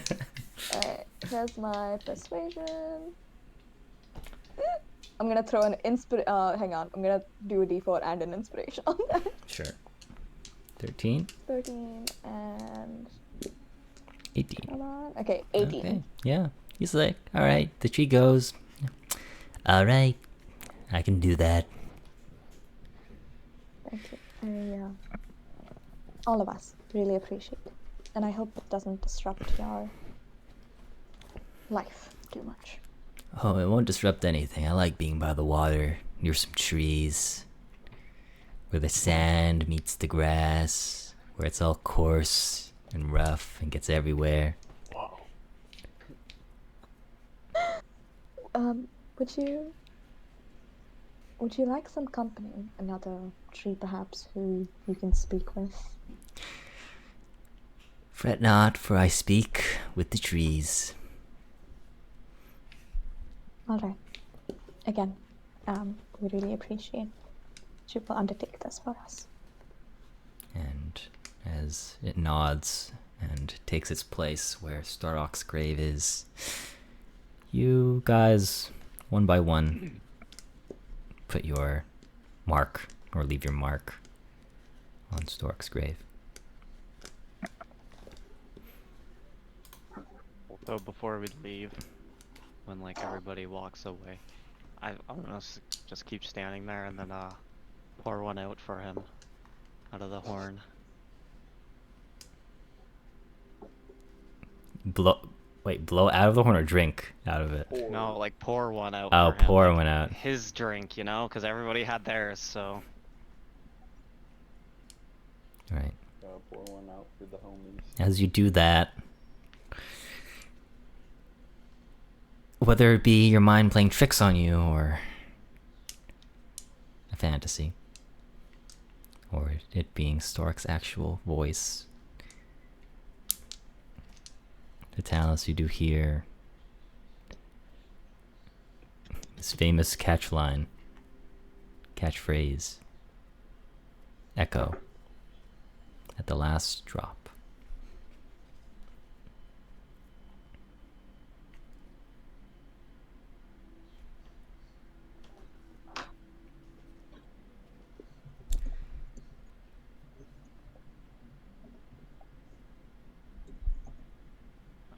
Alright, here's my persuasion. I'm gonna throw an hang on, I'm gonna do a d4 and an inspiration on that. Sure. 13, 13 and 18. come on. Okay, 18. Okay. Yeah. He's like, all right. The tree goes. All right, I can do that. Thank you. All of us really appreciate it. And I hope it doesn't disrupt your life too much. Oh, it won't disrupt anything. I like being by the water, near some trees, where the sand meets the grass, where it's all coarse and rough and gets everywhere. Whoa. Would you like some company? Another tree perhaps who you can speak with? Fret not, for I speak with the trees. Alright. Again, we really appreciate you will undertake this for us. And as it nods and takes its place where Starok's grave is, you guys, one by one, put your mark, or leave your mark, on Starok's grave. So before we leave, when like everybody walks away, I don't know, just keep standing there and then pour one out for him out of the horn. blow out of the horn or drink out of it? Pour. No, like pour one out. Oh, for him, pour like, one out. His drink, you know, because everybody had theirs. So Right. Pour one out for the homies. As you do that, whether it be your mind playing tricks on you or a fantasy, or it being Stork's actual voice, the talents you do hear his famous catchphrase, echo at the last drop.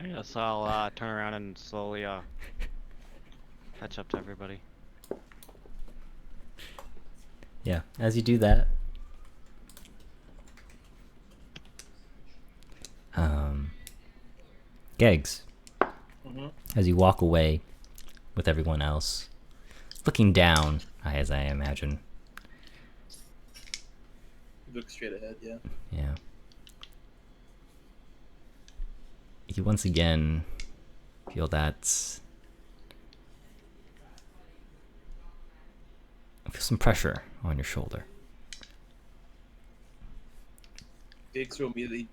I guess I'll turn around and slowly catch up to everybody. Yeah, as you do that, Gegs, as you walk away with everyone else, looking down, as I imagine. Look straight ahead, yeah. Yeah. You once again feel that. Feel some pressure on your shoulder. Gigs will immediately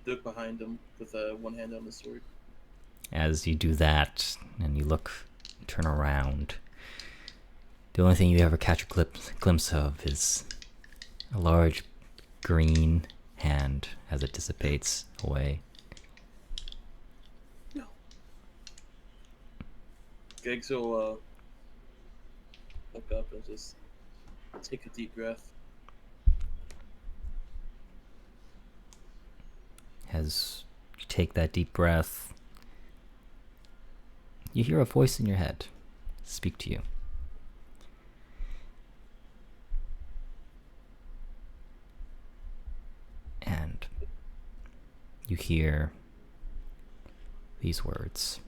look behind him with one hand on the sword. As you do that, and you turn around, the only thing you ever catch a glimpse of is a large green hand as it dissipates away. No. Gigs will look up and just take a deep breath. As you take that deep breath, you hear a voice in your head speak to you. And you hear these words.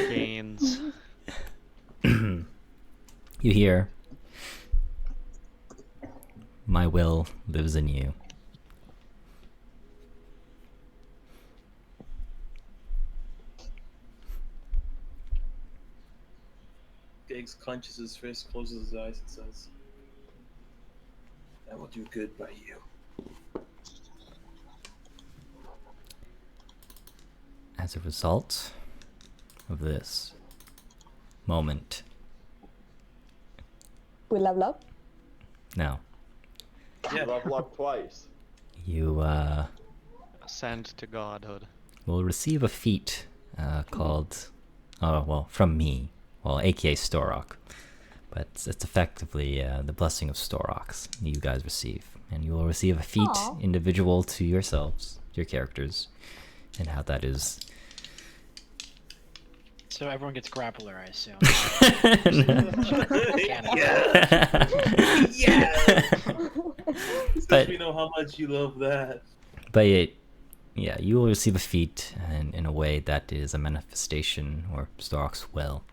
Gains. You hear, my will lives in you. Gigs clenches his fist, closes his eyes, and says, "I will do good by you." As a result of this moment, We level up. no, Yeah. Level up twice. you Ascend to godhood. will receive a feat called, from me, aka Storok. But it's effectively the blessing of Storoks you guys receive. And you will receive a feat Aw. individual to yourselves, your characters, and how that is. So everyone gets grappler, I assume. Yeah. Yeah. But- we know how much you love that. But you will receive a feat in a way that is a manifestation or Storok's will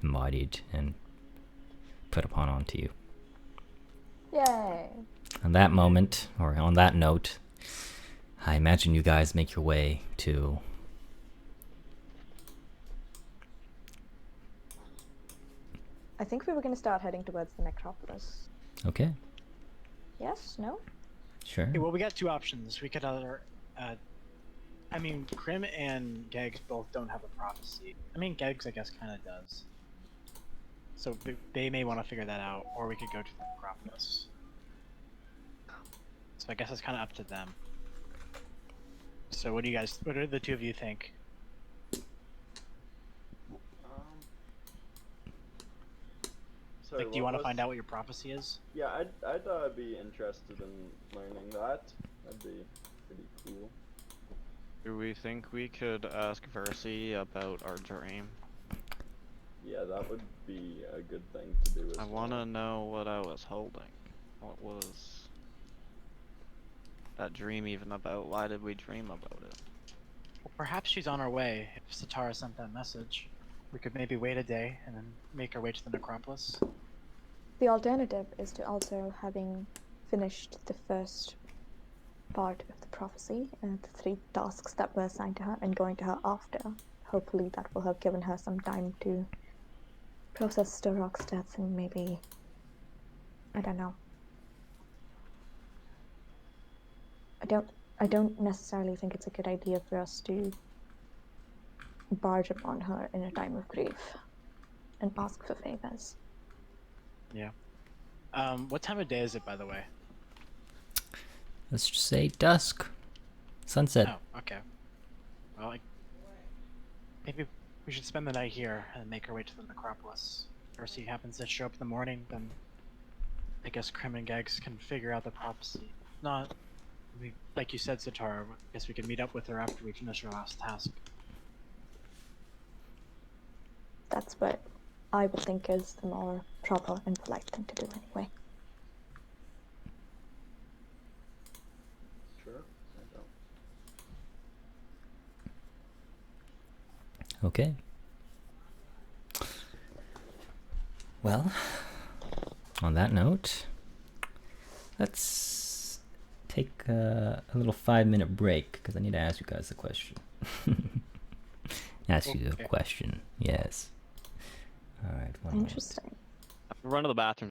embodied and put upon onto you. Yay. On that moment, or on that note, I imagine you guys make your way to I think we were going to start heading towards the necropolis. Okay, Yes? No? sure. Okay, well, we got two options. We could either, Krim and Gegs both don't have a prophecy. Gegs, I guess, kind of does. So they may want to figure that out, or we could go to the necropolis. So I guess it's kind of up to them. So what do the two of you think? Sorry, Do you want to find out what your prophecy is? Yeah, I'd be interested in learning that. That'd be pretty cool. Do we think we could ask Versi about our dream? Yeah, that would be a good thing to do as I well. want to know what I was holding. What was that dream even about? Why did we dream about it? Well, perhaps she's on her way. If Satara sent that message, we could maybe wait a day and then make our way to the necropolis. The alternative is to also, having finished the first part of the prophecy and the 3 tasks that were assigned to her, and going to her after. Hopefully, that will have given her some time to process Storrock's death and maybe, I don't know. I don't necessarily think it's a good idea for us to barge upon her in a time of grief and ask for favors. Yeah. What time of day is it, by the way? Let's just say dusk. Sunset. Oh, okay. Well, maybe we should spend the night here and make our way to the necropolis. If Percy happens to show up in the morning, then I guess Krim and Gags can figure out the prophecy. If not, like you said, Satara, I guess we can meet up with her after we finish our last task. That's what I would think is the more proper and polite thing to do anyway. Sure. I don't. Okay. Well, on that note, let's take a little 5-minute break because I need to ask you guys a question. Ask you a question. Yes. All right. One moment. Interesting. Run to the bathroom.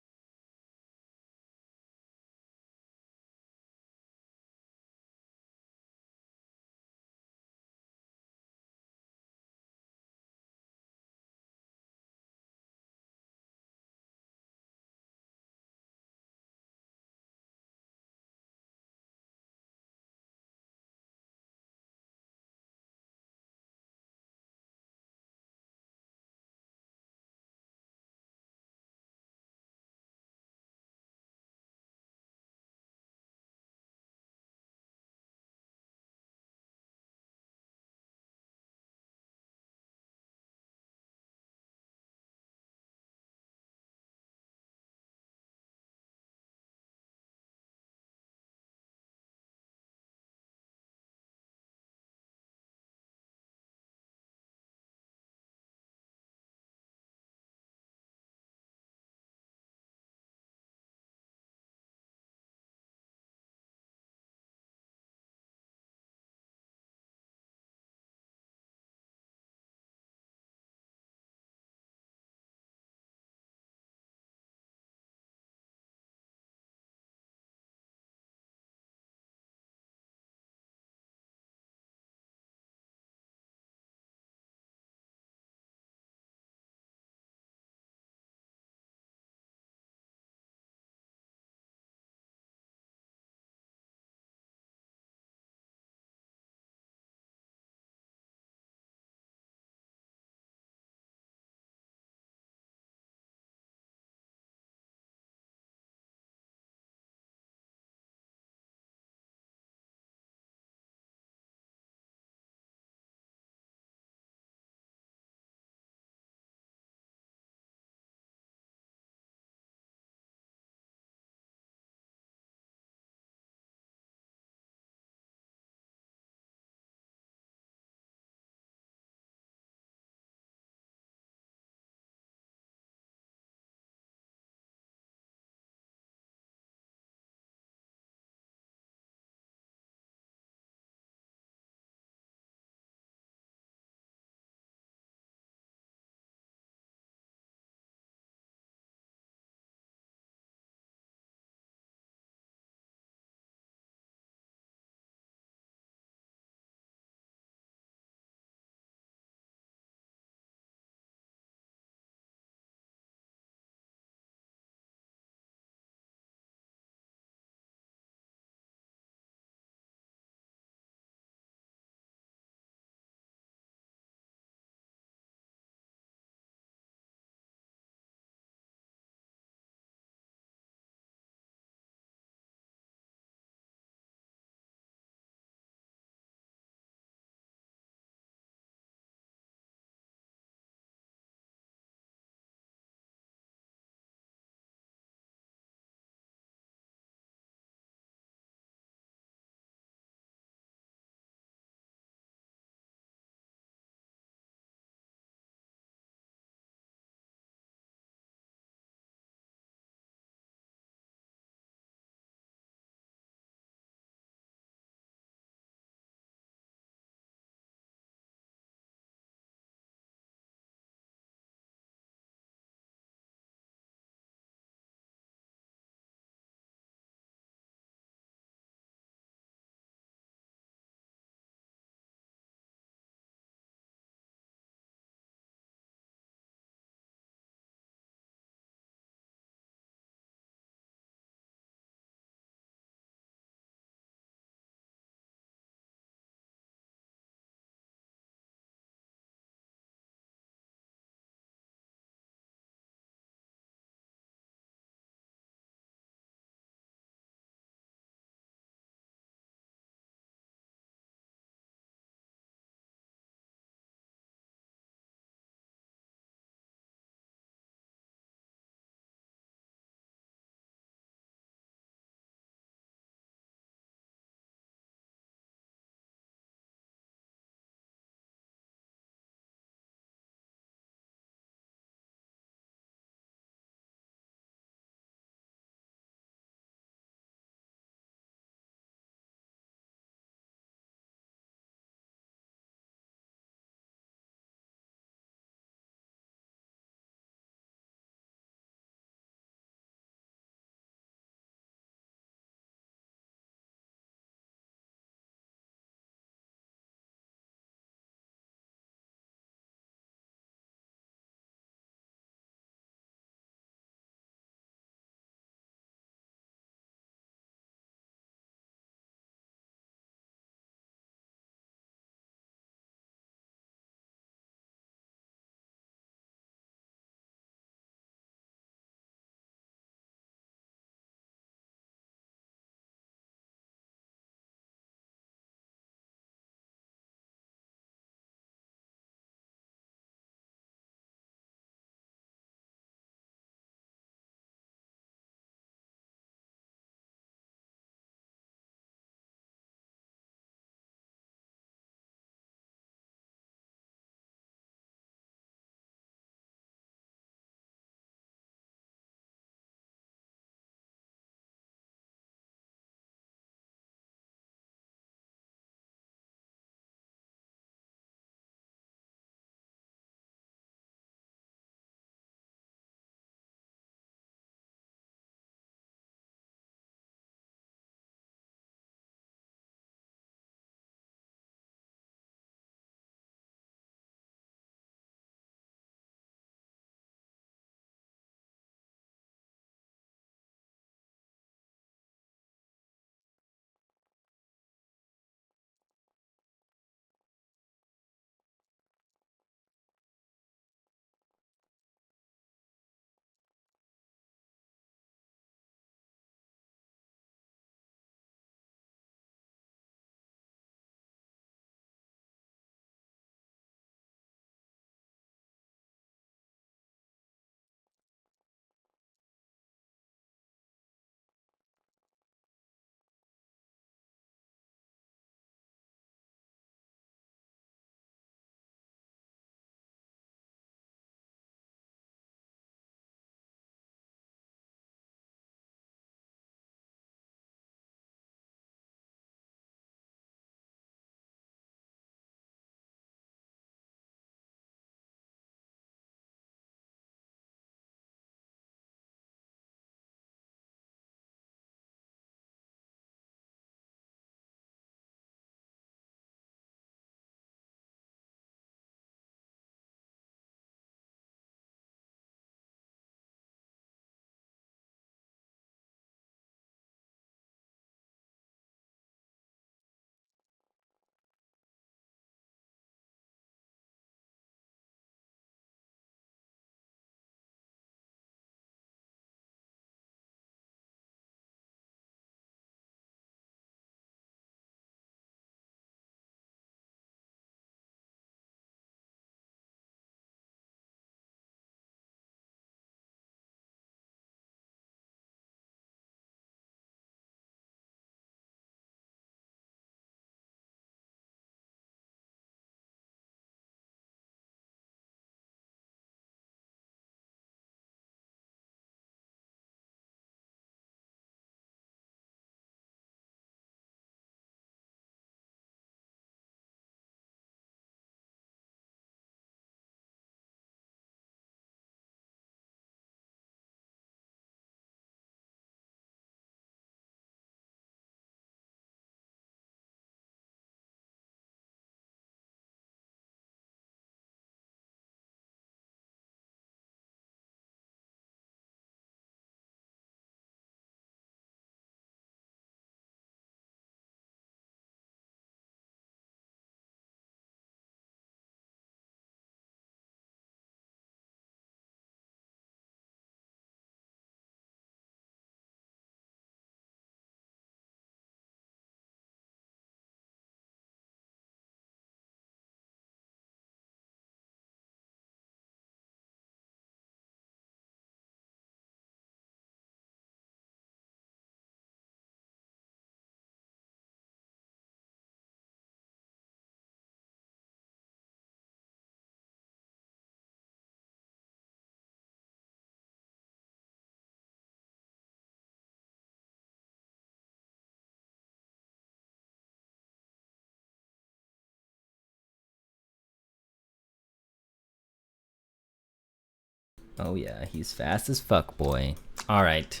Oh yeah, he's fast as fuck, boy. All right.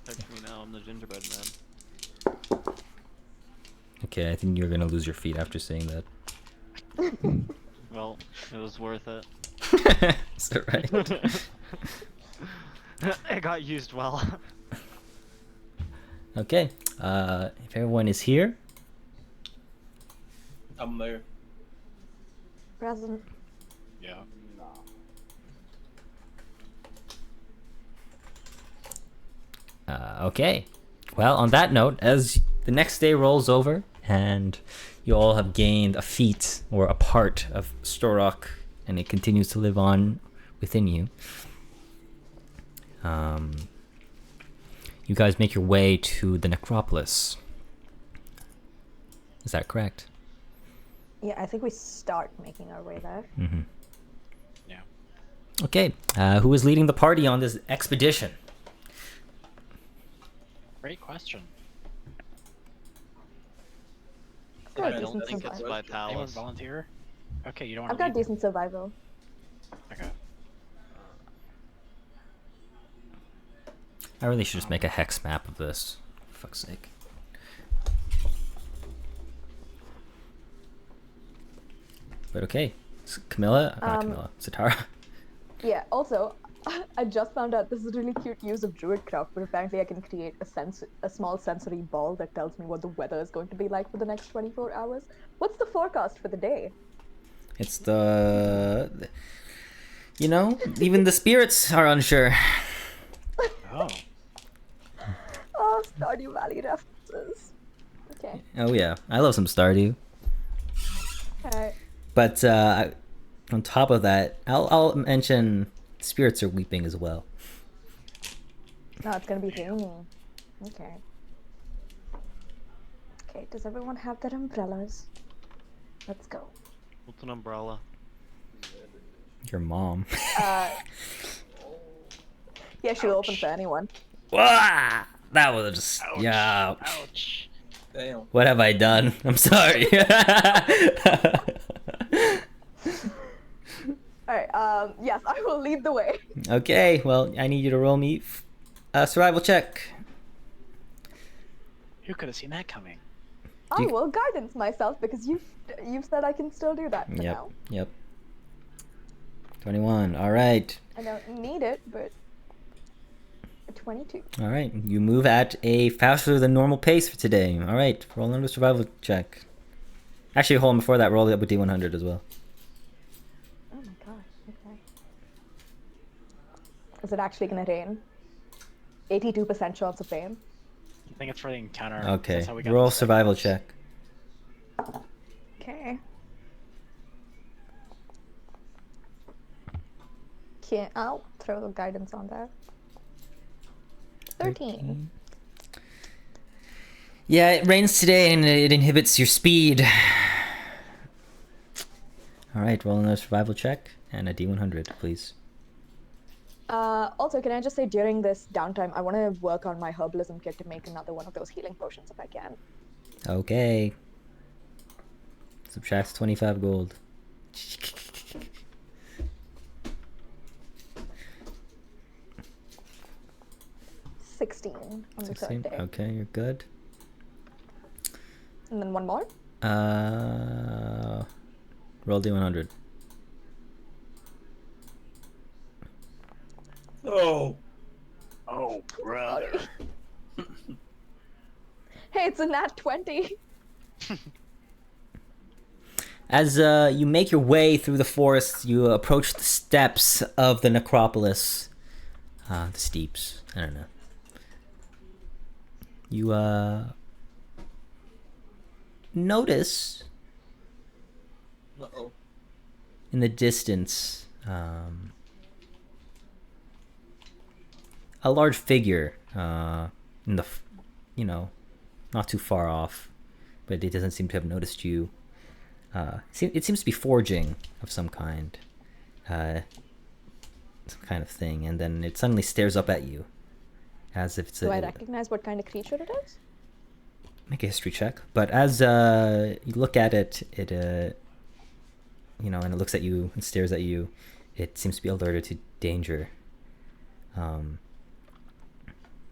Touch me now, I'm the gingerbread man. Okay, I think you're gonna lose your feet after saying that. Well, it was worth it. Is that right? It got used well. Okay. If everyone is here, I'm there. Present. Yeah. okay. Well, on that note, as the next day rolls over and you all have gained a feat or a part of Storok and it continues to live on within you, you guys make your way to the necropolis. Is that correct? Yeah, I think we start making our way there. Mm-hmm. Yeah. Okay. Who is leading the party on this expedition? Great question. I've got I a don't decent think it's survival. Anyone Vitalis. volunteer? Okay, you don't want I've to got decent survival. Okay. I really should just make a hex map of this. For fuck's sake. But okay. Camilla? Not Camilla. Satara. Yeah, also, I just found out this is a really cute use of Druidcraft, but apparently I can create a small sensory ball that tells me what the weather is going to be like for the next 24 hours. What's the forecast for the day? It's the... You know, even the spirits are unsure. Oh. Oh, Stardew Valley references. Okay. Oh yeah, I love some Stardew. Alright. But on top of that, I'll mention spirits are weeping as well. No, it's gonna be raining. Okay. Okay, does everyone have their umbrellas? Let's go. What's an umbrella? Your mom. Yeah, she'll open for anyone. Wah! That was just... Yeah. Ouch. Damn. What have I done? I'm sorry. Alright, yes, I will lead the way. Okay, well, I need you to roll me a survival check. Who could have seen that coming? I will guidance myself because you've said I can still do that for Yep, now. yep. 21, alright. I don't need it, but a 22. Alright, you move at a faster than normal pace for today. Alright, roll another survival check. Actually, hold on, before that, roll it up with D100 as well. Oh my gosh, okay. Is it actually gonna rain? 82% chance of rain. I think it's for the encounter. Okay, That's how we got roll the survival signals. check. Okay. Can't, I'll throw the guidance on there. 13. Yeah, it rains today and it inhibits your speed. Alright, roll another survival check and a D100, please. Also, can I just say during this downtime, I want to work on my herbalism kit to make another one of those healing potions if I can. Okay. Subtracts 25 gold. 16 on the 16. third day. Okay, you're good. And then one more. Roll D100. Oh. Oh, brother. Hey, it's a nat 20. As you make your way through the forest, you approach the steps of the necropolis. The steeps. I don't know. You notice Uh-oh. in the distance a large figure in the not too far off, but it doesn't seem to have noticed you. It seems to be foraging of some kind of thing, and then it suddenly stares up at you as if it's Do I recognize what kind of creature it is? Make a history check. But as you look at it, and it looks at you and stares at you, it seems to be alerted to danger Um,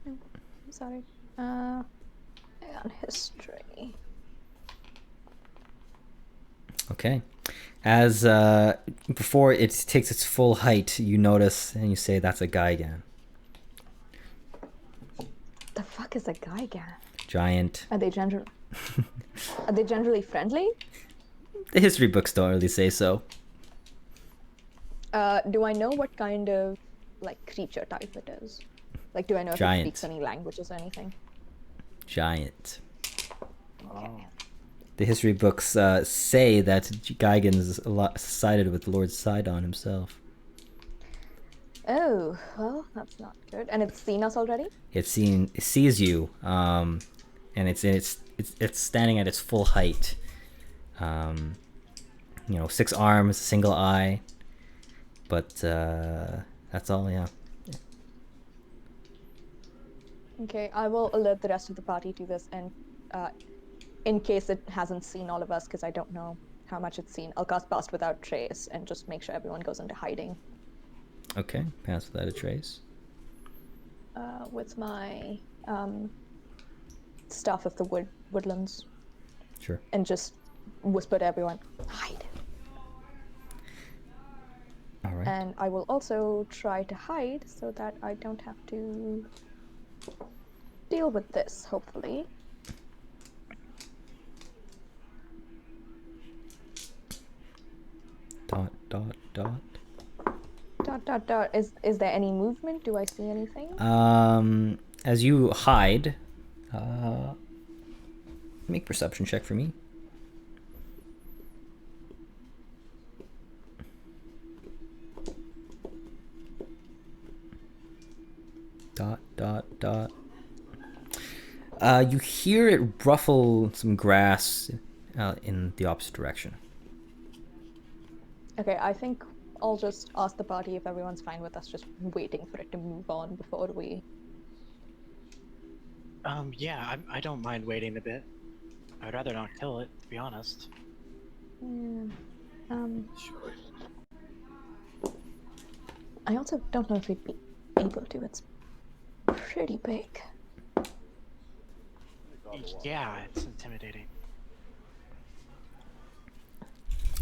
I'm sorry. Hang on, history. okay. As before it takes its full height, you notice and you say that's a Gigan. The fuck is a Gigan? Giant. Are they generally friendly? The history books don't really say so. Do I know what kind of like creature type it is? Like, do I know if Giant. it speaks any languages or anything? Giant. Okay. The history books say that Gigan is sided with Lord Sidon himself. Oh, well, that's not good. And it's seen us already? It sees you, and it's standing at its full height. 6 arms, single eye, but that's all. Yeah. Okay, I will alert the rest of the party to this, and in case it hasn't seen all of us, because I don't know how much it's seen, I'll cast Pass Without Trace and just make sure everyone goes into hiding. Okay, Pass Without a Trace. With my Staff of the Woodlands. Sure. And just whisper to everyone, hide. All right. And I will also try to hide so that I don't have to deal with this, hopefully. Dot, dot, dot. Dot, dot, dot. Is there any movement? Do I see anything? As you hide, make perception check for me. Dot, dot, dot. You hear it ruffle some grass in the opposite direction. Okay, I think I'll just ask the party if everyone's fine with us just waiting for it to move on before we... Yeah, I don't mind waiting a bit. I'd rather not kill it, to be honest. Yeah. Sure. I also don't know if we'd be able to. It's pretty big. Yeah, it's intimidating.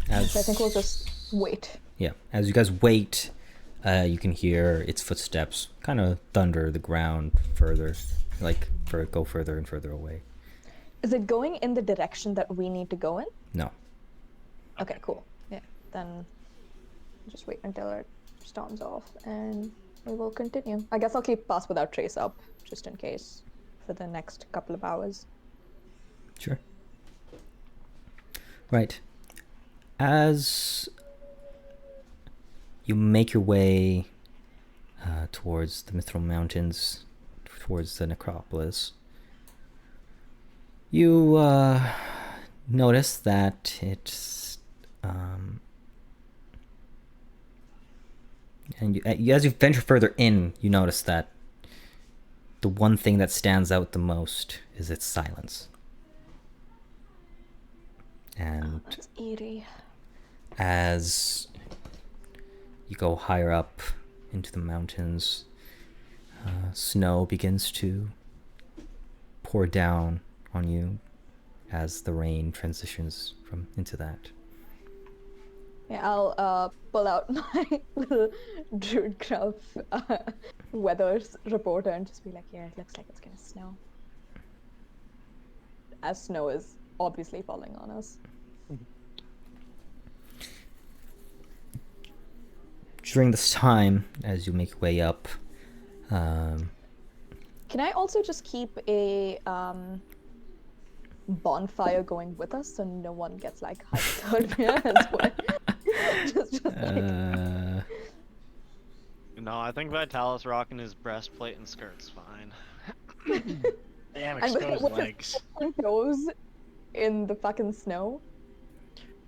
So I think we'll just wait. Yeah, as you guys wait, you can hear its footsteps kind of thunder the ground further, go further and further away. Is it going in the direction that we need to go in? No. Okay, cool. Yeah, then just wait until it storms off and we will continue. I guess I'll keep Pass Without Trace up, just in case, for the next couple of hours. Sure. Right. As you make your way towards the Mithril Mountains, towards the necropolis, you notice that it's as you venture further in, you notice that the one thing that stands out the most is its silence. And That's eerie. as you go higher up into the mountains, snow begins to pour down on you as the rain transitions into that. Yeah, I'll pull out my little Druidcraft weather reporter and just be like, yeah, it looks like it's gonna snow. As snow is obviously falling on us. During this time, as you make your way up, Can I also just keep a bonfire going with us so no one gets like hypothermia as well? just like... No, I think Vitalis rocking his breastplate and skirt's fine. They have And exposed what if legs. someone goes in the fucking snow?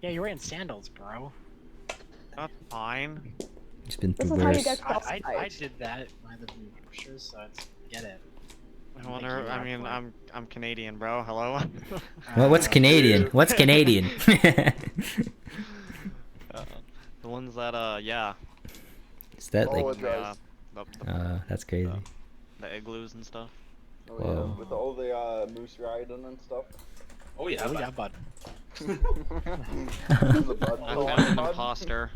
Yeah, you're wearing sandals, bro. That's fine. it's been This through is how you worse. get I frostbite. did that when I lived in New Hampshire, so it's get it. I wonder. I mean, I'm Canadian, bro. Hello. Well, what's Canadian? What's Canadian? The ones that yeah. Is that like Apologize. up the, That's crazy. the igloos and stuff. Oh Whoa. yeah, with all the moose riding and stuff. Oh yeah, Oh yeah, bud. The bud I going, found an bud. imposter.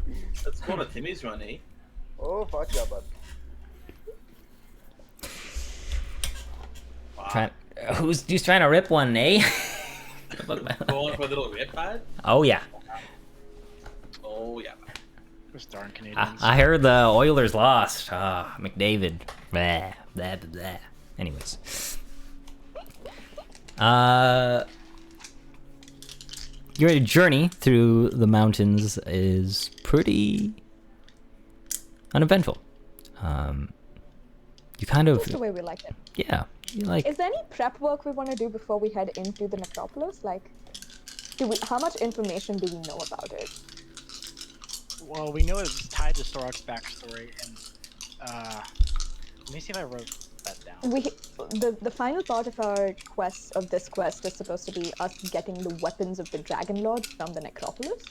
Let's go to Timmy's run, eh? Oh fuck yeah, bud. Wow. Who's trying to rip one, eh? Going for a little rip pad? Oh yeah. Oh yeah. Those darn Canadians. I heard the Oilers lost. Ah, McDavid. Blah, blah, blah, blah. Anyways. Your journey through the mountains is pretty uneventful. You kind of, That's the way we like it. yeah, you like, Is there any prep work we want to do before we head into the necropolis? Like, how much information do we know about it? Well, we know it's tied to Storok's backstory, and let me see if I wrote that down. The final part of our quest, of this quest, is supposed to be us getting the weapons of the Dragonlords from the necropolis.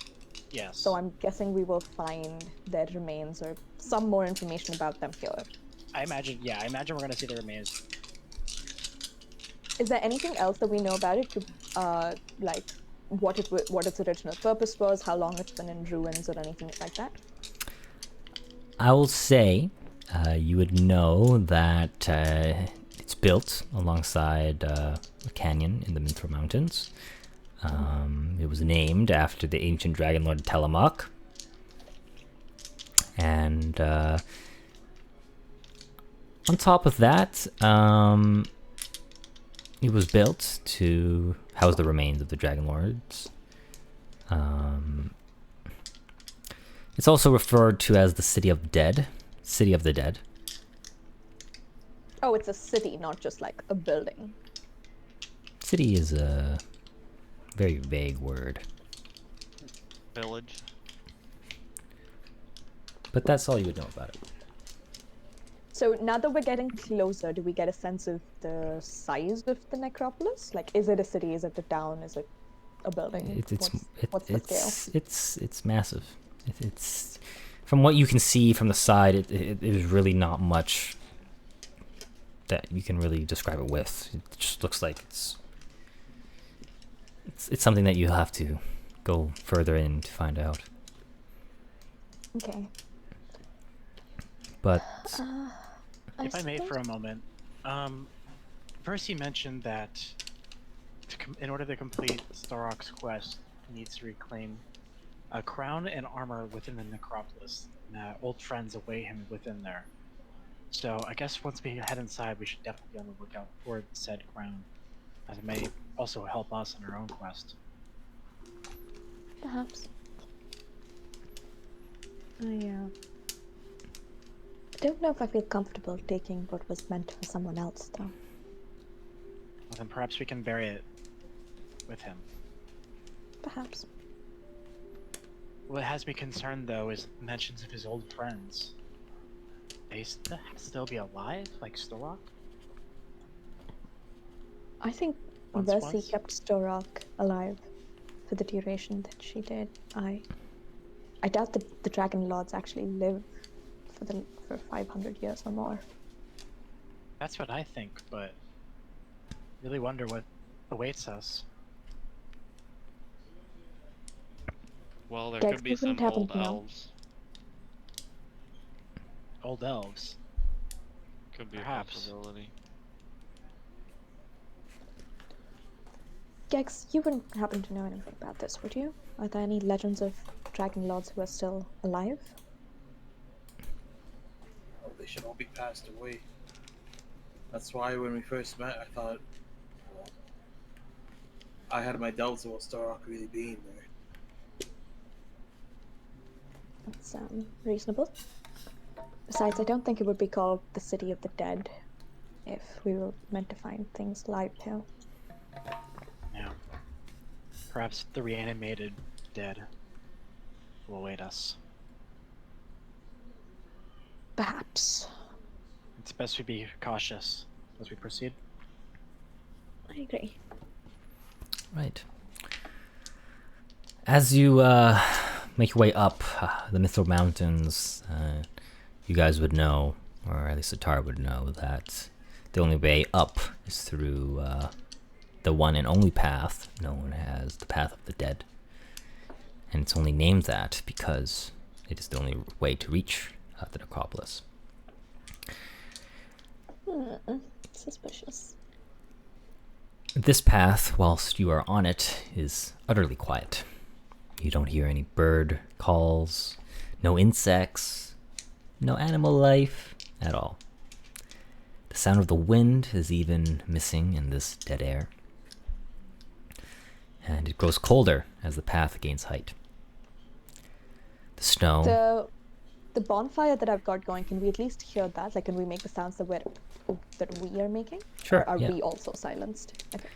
Yes. So I'm guessing we will find their remains or some more information about them here. I imagine we're gonna see the remains. Is there anything else that we know about it? Like what its original purpose was, how long it's been in ruins, or anything like that? I will say, you would know that it's built alongside a canyon in the Minthra Mountains. It was named after the ancient Dragonlord Telemach. And on top of that, it was built to house the remains of the Dragonlords. It's also referred to as the City of the Dead. City of the Dead. Oh, it's a city, not just like a building. City is a very vague word. Village. But that's all you would know about it. So now that we're getting closer, do we get a sense of the size of the necropolis? Like, is it a city? Is it a town? Is it a building? What's the scale? It's massive. It's from what you can see from the side, it is really not much that you can really describe it with. It just looks like it's something that you have to go further in to find out. Okay. But If I may for a moment, first you mentioned that in order to complete Storok's quest, he needs to reclaim a crown and armor within the necropolis, and old friends await him within there. So I guess once we head inside, we should definitely be on the lookout for said crown, as it may also help us in our own quest. Perhaps. I don't know if I feel comfortable taking what was meant for someone else, though. Well, then perhaps we can bury it with him. Perhaps. What has me concerned, though, is mentions of his old friends. They still be alive, like Storok? I think Mercy kept Storok alive for the duration that she did. I doubt that the Dragonlords actually live for 500 years or more. That's what I think, but really wonder what awaits us. Well, there Dex, could be we some wouldn't happen old to know. elves. Old elves. Could be Perhaps. a possibility. Gex, you wouldn't happen to know anything about this, would you? Are there any legends of Dragonlords who are still alive? Oh, they should all be passed away. That's why when we first met, I thought, well, I had my doubts about Starrock really being there. That's reasonable. Besides, I don't think it would be called the City of the Dead if we were meant to find things alive here. Yeah. Perhaps the reanimated dead will await us. Perhaps. It's best we be cautious as we proceed. I agree. right. As you make your way up the Mithril Mountains, you guys would know or at least Satara would know, that the only way up is through the one and only path known as the Path of the Dead. And it's only named that because it is the only way to reach the necropolis. Suspicious. This path, whilst you are on it, is utterly quiet. You don't hear any bird calls, no insects, no animal life at all. The sound of the wind is even missing in this dead air. And it grows colder as the path gains height. The snow... The bonfire that I've got going, can we at least hear that? Like, can we make the sounds that we are making? Sure, Or are yeah. we also silenced? Okay.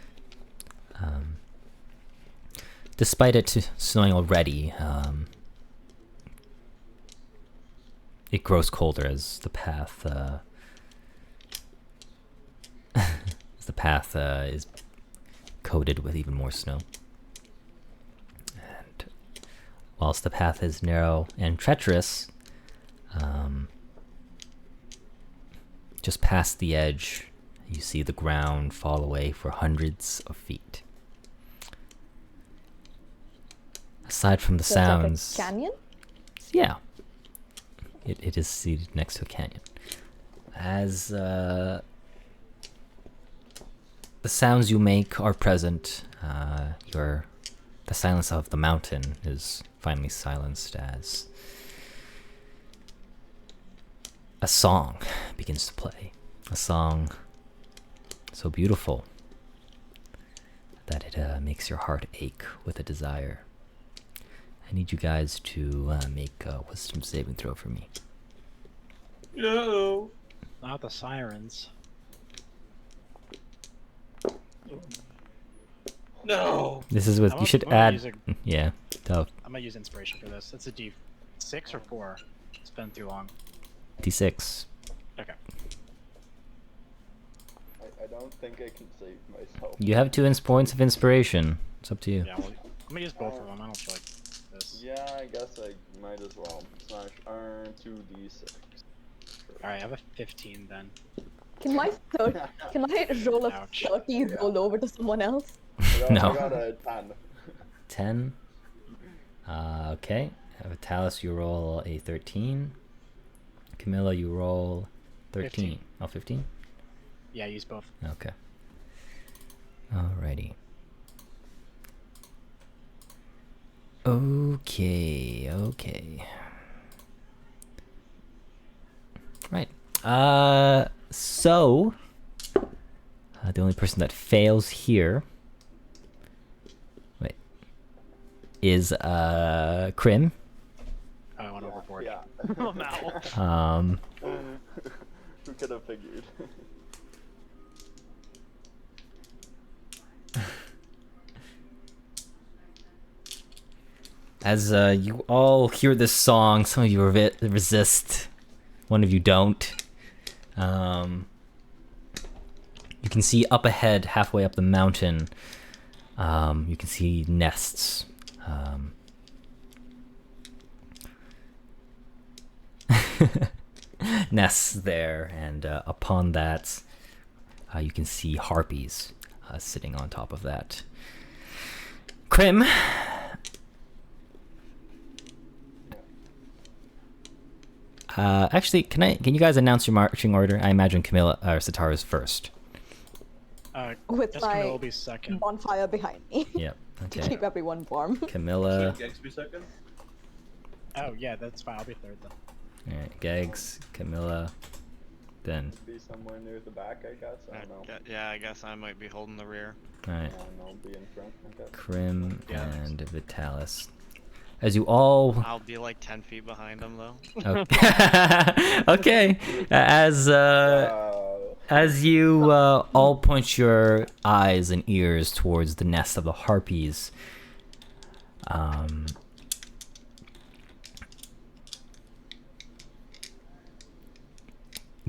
Despite it snowing already, it grows colder as the path is coated with even more snow. And whilst the path is narrow and treacherous, just past the edge, you see the ground fall away for hundreds of feet. Aside from the So it's like a sounds... canyon? Yeah. It is seated next to a canyon. As the sounds you make are present, the silence of the mountain is finally silenced as a song begins to play. A song so beautiful that it makes your heart ache with a desire. I need you guys to make a wisdom saving throw for me. No. Not the sirens. No. This is with I'm you should I'm gonna add. use Yeah, tough. I'm gonna use inspiration for this. It's a D6 or 4. It's been too long. D6. Okay. I don't think I can save myself. You have 2 points of inspiration. It's up to you. Yeah, well, I'm gonna use both of them. I don't feel like this. Yeah, I guess I might as well. Slash earn 2d6. Alright, I have a 15 then. Can my roll a Ouch. 30 roll over to someone else? No. I got a 10. 10. Okay. Vitalis, you roll a 13. Camilla, you roll 13. 15. Oh, 15? Yeah, use both. Okay. Alrighty. Okay. Right. So the only person that fails here is Krim. Oh, I went overboard. Yeah. I'm out. Who could have figured? As you all hear this song, some of you resist, one of you don't. You can see up ahead, halfway up the mountain, you can see nests. Nests there, and upon that, you can see harpies sitting on top of that. Krim. Actually, can you guys announce your marching order? I imagine Camilla or Satara is first. With Guess my Camilla will be second. bonfire behind me Yep. to Okay. keep everyone warm. Camilla. Should Gex be second? Oh yeah, that's fine. I'll be third then. Alright, Gags, Camilla, then. Be somewhere near the back, I guess. I don't know. Yeah, I guess I might be holding the rear. Alright, And I'll be in front, I guess. Krim Yeah. and Vitalis. As you all. I'll be like 10 feet behind him though. Okay. As you all point your eyes and ears towards the nest of the harpies,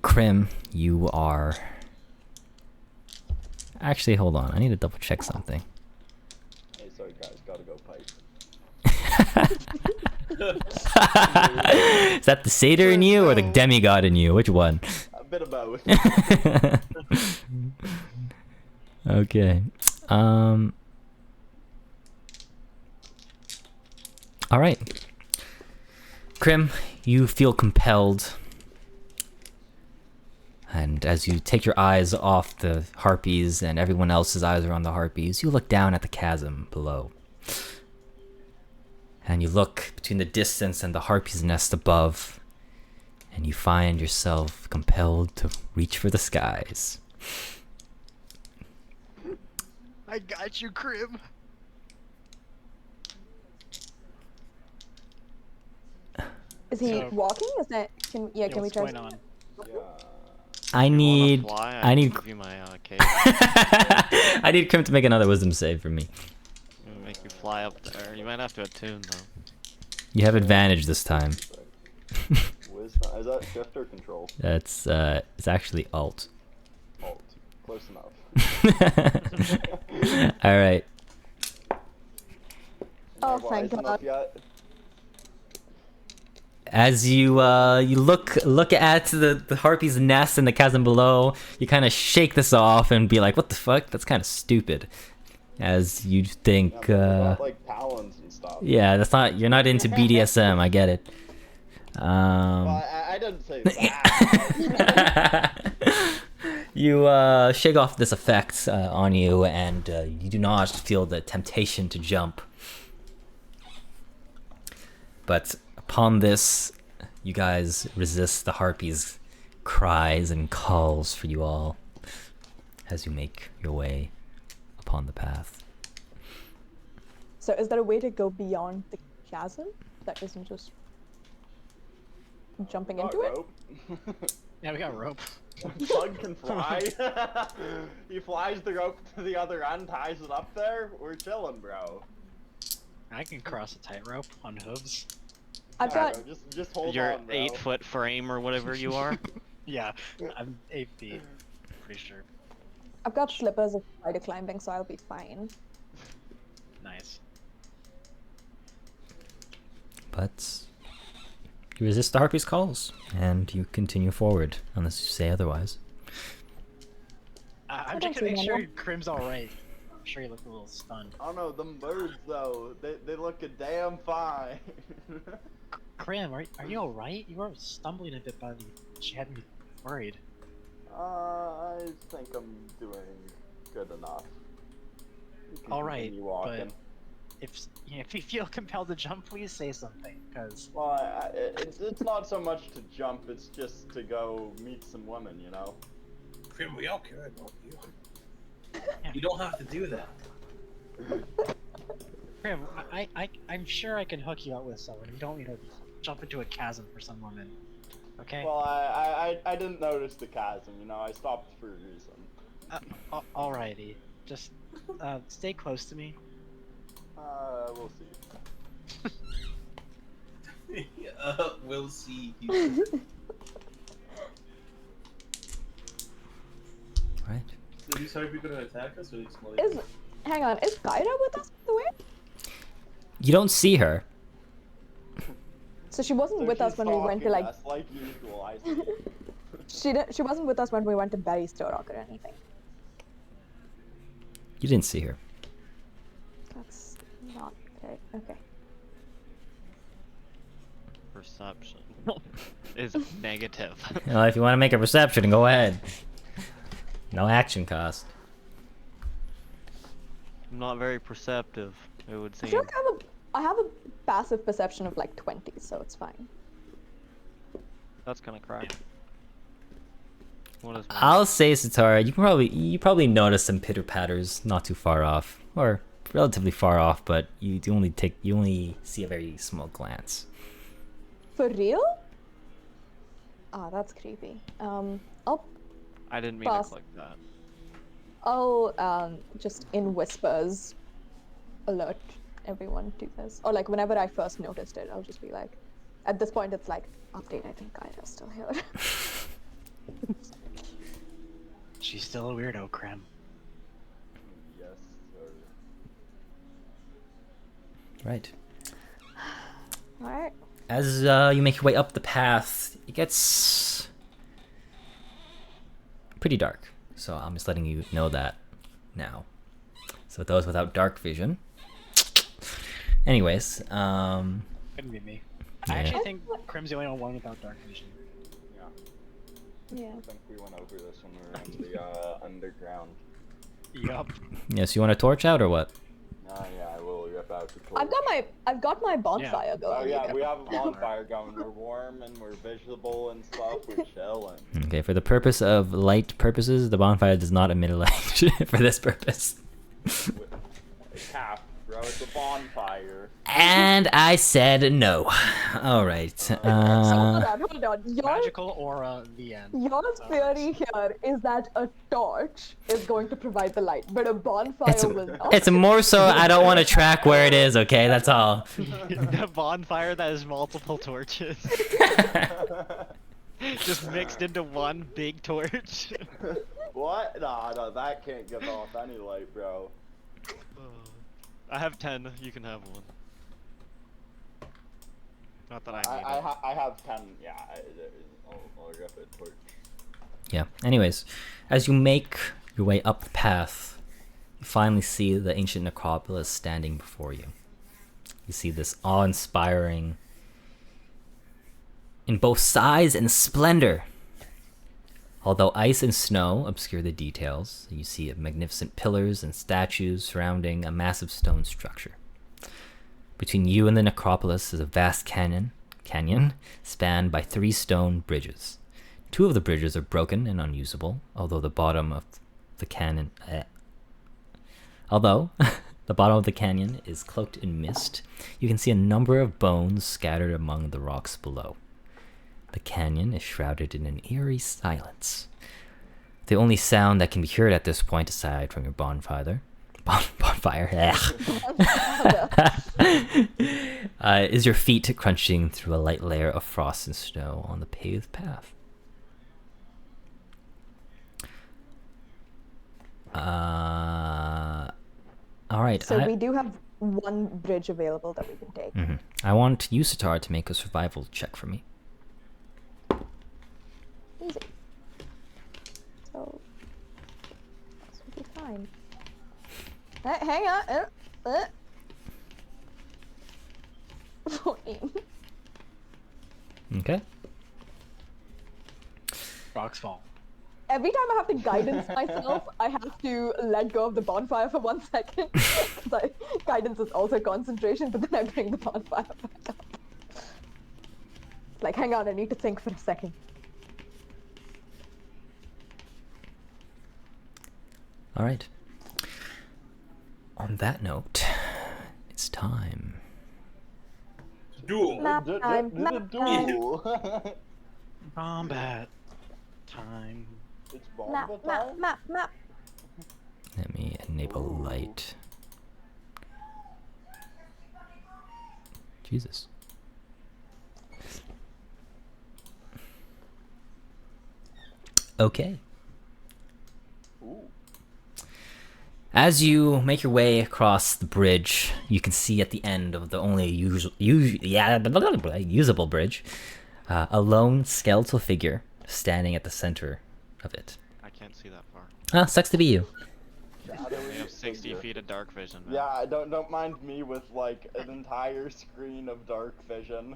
Krim, you are... Actually, hold on. I need to double check something. Hey, sorry guys, gotta go pipe. Is that the satyr in you or the No. demigod in you? Which one? A bit of both. Okay. All right. Krim, you feel compelled. And as you take your eyes off the harpies and everyone else's eyes are on the harpies, you look down at the chasm below. And you look between the distance and the harpy's nest above, and you find yourself compelled to reach for the skies. I got you, Crib. Is he So- walking? Is that? Can Yeah, we what's try? going on? Yeah. I If you wanna need fly, I need can give you my cape. I need Krim to make another wisdom save for me. It'll make you fly up there. You might have to attune though. You have advantage this time. Wisdom. Is that shift or control? That's it's actually alt. Alt. Close enough. All right. Oh, Am I thank wise enough God. yet? As you you look at the harpy's nest in the chasm below, you kind of shake this off and be like, "What the fuck? That's kind of stupid." As you think, Yeah, but they got, like talons and stuff. yeah, that's not you're not into BDSM. I get it. Well, I didn't say that. You shake off this effect on you, and you do not feel the temptation to jump. But upon this, you guys resist the harpy's cries and calls for you all as you make your way upon the path. So is there a way to go beyond the chasm that isn't just jumping Got into it? rope. Yeah, we got rope. Bug can fly. He flies the rope to the other end, ties it up there. We're chilling, bro. I can cross a tightrope on hooves. I've Yeah, got bro, just hold Your on, bro. 8-foot frame or whatever you are. Yeah, I'm 8 feet. Pretty sure. I've got slippers of spider climbing, so I'll be fine. Nice. But you resist the harpy's calls, and you continue forward, unless you say otherwise. I'm don't just gonna see make that sure one. Krim's alright. I'm sure he looked a little stunned. I don't know, them birds though, they look a damn fine. Krim, are you alright? You were stumbling a bit, buddy. She had me worried. I think I'm doing good enough. You can Alright, continue walking. If you feel compelled to jump, please say something, because Well, it's not so much to jump, it's just to go meet some women, you know? Krim, we all care about you. You don't have to do that. Krim, I'm sure I can hook you up with someone. You don't need to jump into a chasm for some woman. Okay? Well, I didn't notice the chasm, you know, I stopped for a reason. Alrighty. Just stay close to me. We'll see. We'll see. Right. So these harpy gonna attack us or these small? Hang on, is Kyra with us, by the way? You don't see her. So she wasn't So with us she's when we went to stalking like. us, like usual, I see. She wasn't with us when we went to Berry Store Rock or anything. You didn't see her. That's not okay. Okay. Perception is negative. Well, if you want to make a perception, go ahead. No action cost. I'm not very perceptive, it would I seem. feel like I have a passive perception of like 20, so it's fine. That's kind of crack. What is mine? I'll say, Satara, you probably notice some pitter patters not too far off, or relatively far off, but you only see a very small glance. For real? Ah, that's creepy. I didn't mean Pass. to click that. I'll just in whispers alert everyone to this. Or like whenever I first noticed it, I'll just be like, at this point it's like, update, I think Kyra's still here. She's still a weirdo, Krim. Yes, sir. Right. Alright. As you make your way up the path, it gets pretty dark. So I'm just letting you know that now. So those without dark vision. Anyways, Couldn't be me. I Yeah. actually think Crim's the only one without dark vision. Yeah. Yeah. I think we went over this when we were in the underground. Yup. yes, you want a torch out or what? Yeah, I will rip out the torch. I've got my bonfire Oh going. yeah, we have a bonfire going. We're warm and we're visible and stuff. We're chilling. Okay, for the purpose of light purposes, the bonfire does not emit a light for this purpose. Cap, bro, it's a bonfire. And I said no. All right. So hold on. Magical aura, the end. Your theory here is that a torch is going to provide the light, but a bonfire will not. It's more so I don't want to track where it is, okay? That's all. The bonfire that has multiple torches. Just mixed into one big torch. What? Nah, that can't give off any light, bro. I have 10, you can have one. Not that I need it. I have 10, yeah, I'll rip a torch. Yeah. Anyways, as you make your way up the path, you finally see the ancient necropolis standing before you. You see this awe-inspiring, in both size and splendor. Although ice and snow obscure the details, you see magnificent pillars and statues surrounding a massive stone structure. Between you and the necropolis is a vast canyon spanned by 3 stone bridges. 2 of the bridges are broken and unusable, although the bottom of the canyon is cloaked in mist. You can see a number of bones scattered among the rocks below. The canyon is shrouded in an eerie silence. The only sound that can be heard at this point, aside from your bonfire, is your feet crunching through a light layer of frost and snow on the paved path. All right. So we do have one bridge available that we can take. I want you, Satar, to make a survival check for me. Easy. So this will be fine. Hang on. 14. Okay. Rocks fall. Every time I have to guidance myself, I have to let go of the bonfire for 1 second. Because guidance is also concentration, but then I bring the bonfire back up. Like, hang on, I need to think for a second. All right. On that note, it's time. Duel. Map time, map time. Combat time. It's Map, bomba map, time? map. Let me enable light. Jesus. Okay. Ooh. As you make your way across the bridge, you can see at the end of the only usable bridge, a lone skeletal figure standing at the center of it. I can't see that far. Sucks to be you. We have 60 feet of dark vision. Man. Yeah, don't mind me with like an entire screen of dark vision.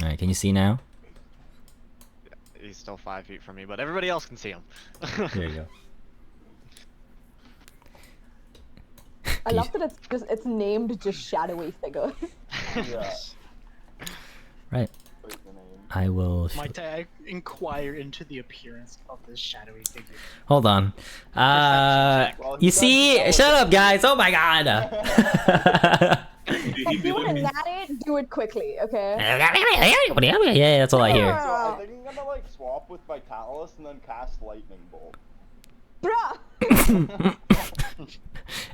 Alright, can you see now? He's still 5 feet from me, but everybody else can see him. There you go. I love that it's named just shadowy figure. Yeah. Right. What's the name? I will... Might I inquire into the appearance of this shadowy figure? Hold on. Well, You he see... does Shut up, guys! Oh my god! If you want to narrate, do it quickly, okay? Yeah, that's all I hear. So I think I'm gonna like swap with Vitalis and then cast Lightning Bolt. Bruh!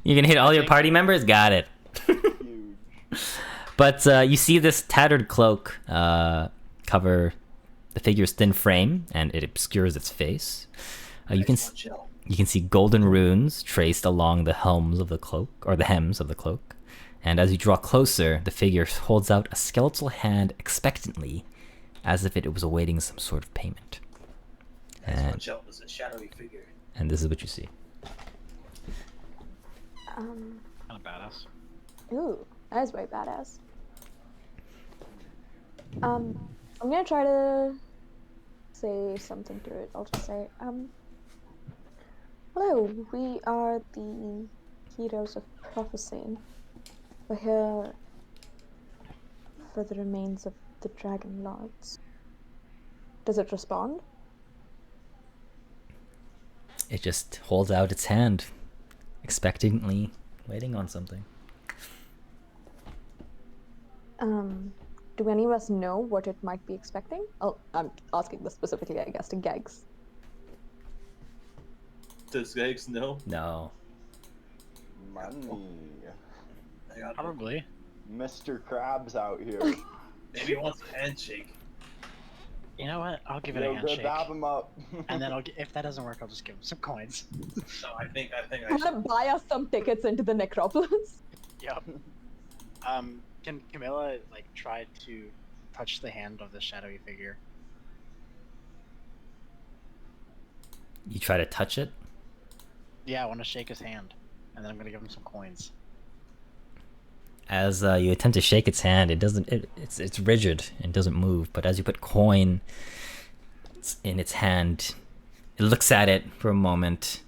You can hit all your party members? Got it. Huge. But you see this tattered cloak cover the figure's thin frame, and it obscures its face. You can see golden runes traced along the hems of the cloak, And as you draw closer, the figure holds out a skeletal hand expectantly, as if it was awaiting some sort of payment. Watch out, there's a shadowy figure. And this is what you see. Kind of badass. Ooh, that is very badass. I'm gonna try to say something to it. I'll just say, hello, we are the heroes of prophecy. We're here for the remains of the Dragonlords. Does it respond? It just holds out its hand, expectantly waiting on something. Do any of us know what it might be expecting? Oh, I'm asking this specifically, I guess, to Gegs. Does Gegs know? No. Money. I got Probably. Mr. Krabs out here. Maybe he wants a handshake. You know what? I'll give it a Yo, go handshake. dab him up. And then if that doesn't work, I'll just give him some coins. No, I think I I'm gonna buy us some tickets into the necropolis. Yep. Can Camilla like try to touch the hand of the shadowy figure? You try to touch it? Yeah, I want to shake his hand, and then I'm gonna give him some coins. As you attempt to shake its hand, it doesn't. It's rigid and doesn't move. But as you put coin in its hand, it looks at it for a moment,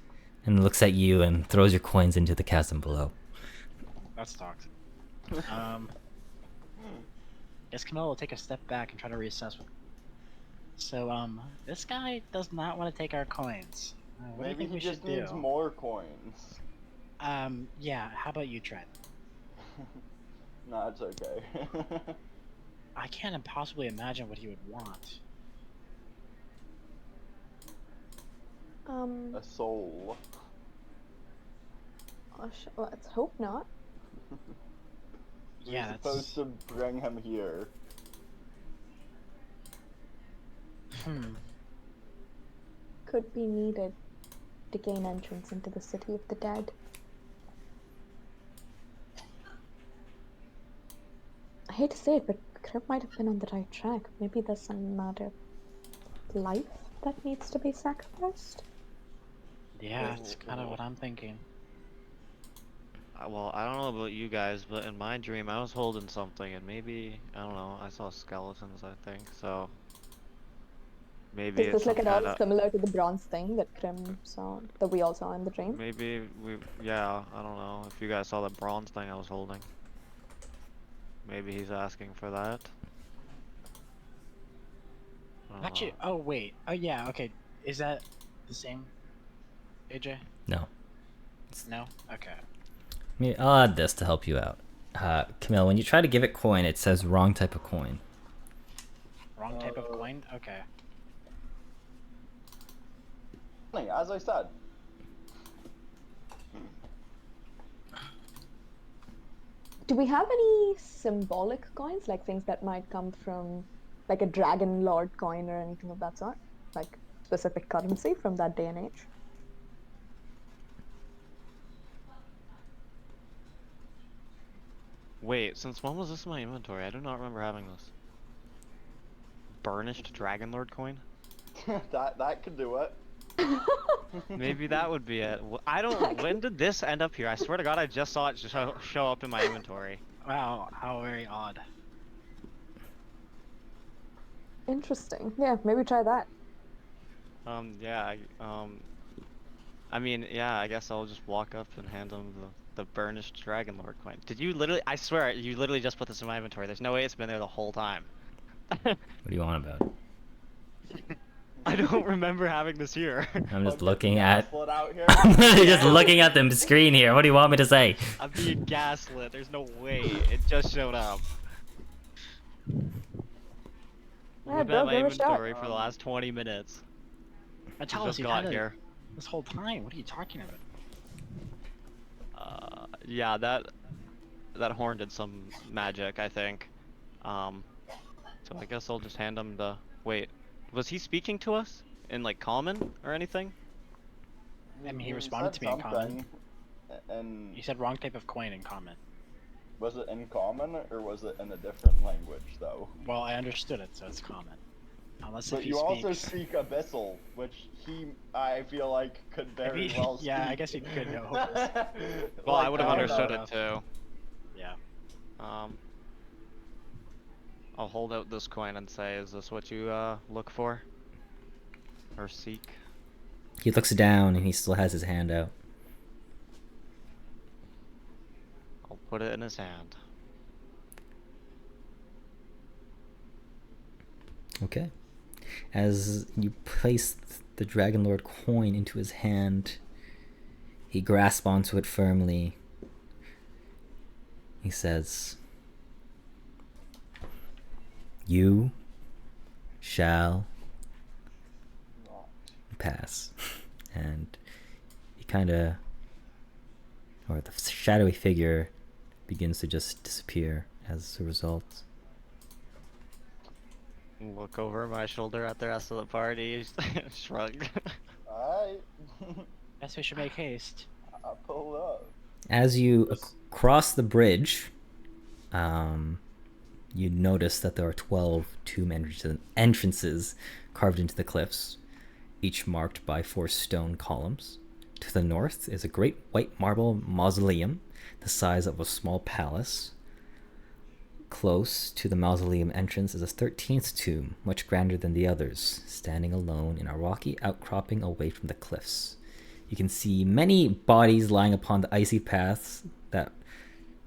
and looks at you and throws your coins into the chasm below. That's toxic. Guess Camilla will take a step back and try to reassess. So this guy does not want to take our coins. What do you Maybe think he we just should needs do? more coins. Yeah. How about you try? No, it's okay. I can't impossibly imagine what he would want. A soul. Let's hope not. Yeah, We're that's. supposed to bring him here. Could be needed to gain entrance into the city of the dead. I hate to say it, but Krip might have been on the right track. Maybe there's some other life that needs to be sacrificed. Yeah, that's kind of what I'm thinking. Well, I don't know about you guys, but in my dream I was holding something, and maybe, I don't know, I saw skeletons, I think, so maybe Does it's this look some at all kind of, similar to the bronze thing that Krim saw, that we all saw in the dream? maybe yeah, I don't know, if you guys saw the bronze thing I was holding. Maybe he's asking for that. I don't Actually, know. oh wait. Oh yeah, okay. Is that the same, AJ? No. No? Okay. I'll add this to help you out. Camille, when you try to give it coin, it says wrong type of coin. Wrong type of coin? Okay. As I said. Do we have any symbolic coins, like things that might come from, like a Dragon Lord coin or anything of that sort? Like specific currency from that day and age? Wait, since when was this in my inventory? I do not remember having this. Burnished Dragonlord coin? that could do it. Maybe that would be it. I don't. When did this end up here? I swear to God, I just saw it show up in my inventory. Wow, how very odd. Interesting. Yeah, maybe try that. Yeah. I mean, yeah. I guess I'll just walk up and hand him the burnished Dragonlord coin. Did you literally? I swear, you literally just put this in my inventory. There's no way it's been there the whole time. What do you want about it? I don't remember having this here. I'm just Fucking looking at. gaslit out here. I'm literally just looking at the screen here. What do you want me to say? I'm being gaslit. There's no way. It just showed up. Yeah, I've bro, had my give it a shot. inventory for the last 20 minutes. But It tell us, just you got had it here. this whole time. What are you talking about? Yeah, that horn did some magic, I think. So I guess I'll just hand him the. Wait, was he speaking to us in like common or anything? I mean, he responded said to me in common. something, and You said wrong type of coin in comment. Was it in common or was it in a different language though? Well, I understood it, so it's common. Unless But if he you also speaks. speak Abyssal, which I feel like could very well speak. Yeah, I guess he could know. Well, I Like, would have don't understood know. it too. Yeah. I'll hold out this coin and say, is this what you look for? Or seek? He looks down and he still has his hand out. I'll put it in his hand. Okay. As you place the Dragonlord coin into his hand, he grasps onto it firmly. He says, "You shall pass." And he kind of, or the shadowy figure begins to just disappear as a result. Look over my shoulder at the rest of the party. Shrug. Alright. Guess we should make haste. I pull up. As you Yes. cross the bridge, you notice that there are 12 tomb entrances carved into the cliffs, each marked by 4 stone columns. To the north is a great white marble mausoleum, the size of a small palace. Close to the mausoleum entrance is a 13th tomb, much grander than the others, standing alone in a rocky outcropping away from the cliffs. You can see many bodies lying upon the icy paths that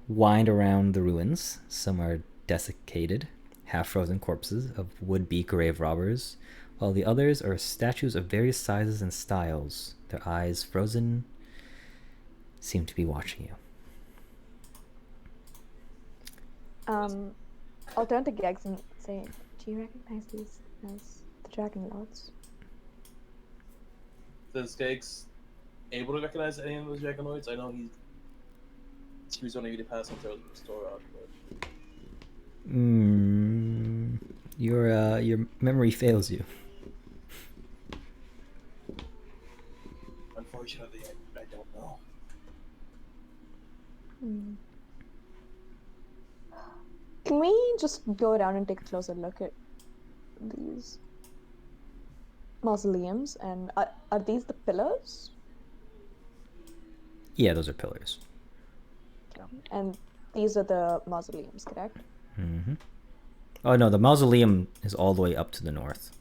wind around the ruins. Some are desiccated, half-frozen corpses of would-be grave robbers, while the others are statues of various sizes and styles. Their eyes, frozen, seem to be watching you. I'll turn to Gegs and say, do you recognize these as the Dragonlords? Is Skeggs able to recognize any of those Dragonlords? I know he was only really passing through the store out, but Your memory fails you. unfortunately, I don't know. Can we just go around and take a closer look at these mausoleums? And are these the pillars? Yeah, those are pillars. And these are the mausoleums, correct? Mm-hmm. Oh no, the mausoleum is all the way up to the north.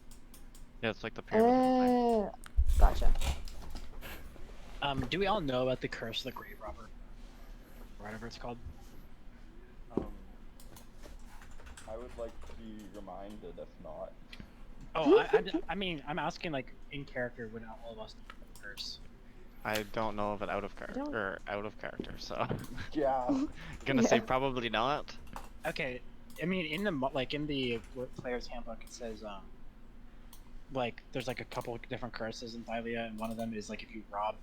Yeah, it's like the pyramid. Gotcha. Do we all know about the curse of the grave robber? Or whatever it's called. I would like to be reminded if not. Oh, I mean, I'm asking like in character would all of us know the curse. I don't know of it out of character, don't- or out of character, so Yeah. gonna say Yeah. probably not. Okay, I mean in the player's handbook it says like there's like a couple of different curses in Thylia, and one of them is like if you rob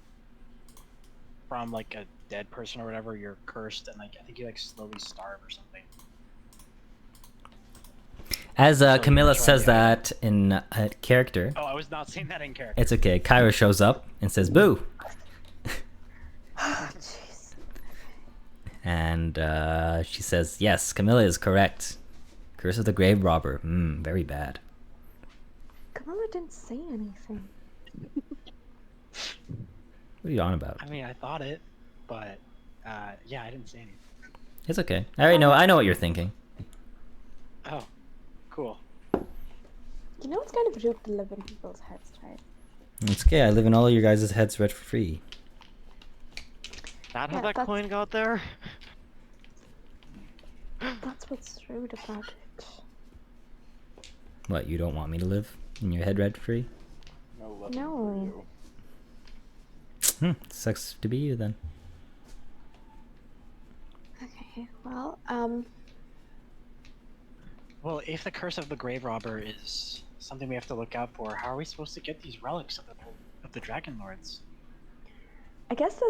from like a dead person or whatever, you're cursed, and like I think you like slowly starve or something. As So Camilla which one says do you have? that in character, Oh, I was not saying that in character. it's okay. Kyra shows up and says, "Boo!" Jeez. And she says, "Yes, Camilla is correct. Curse of the Grave Robber. Very bad." Camilla didn't say anything. What are you on about? I mean, I thought it, but yeah, I didn't say anything. It's okay. I already know. I know what you're thinking. Oh, cool. You know it's kind of rude to live in people's heads, right? It's okay. I live in all your guys' heads rent free. That how Yeah, that that's- coin got there? That's what's rude about it. What? You don't want me to live in your head rent free? No living No. for you. Sucks to be you then. Okay, well, Well, if the curse of the grave robber is something we have to look out for, how are we supposed to get these relics of the Dragonlords? I guess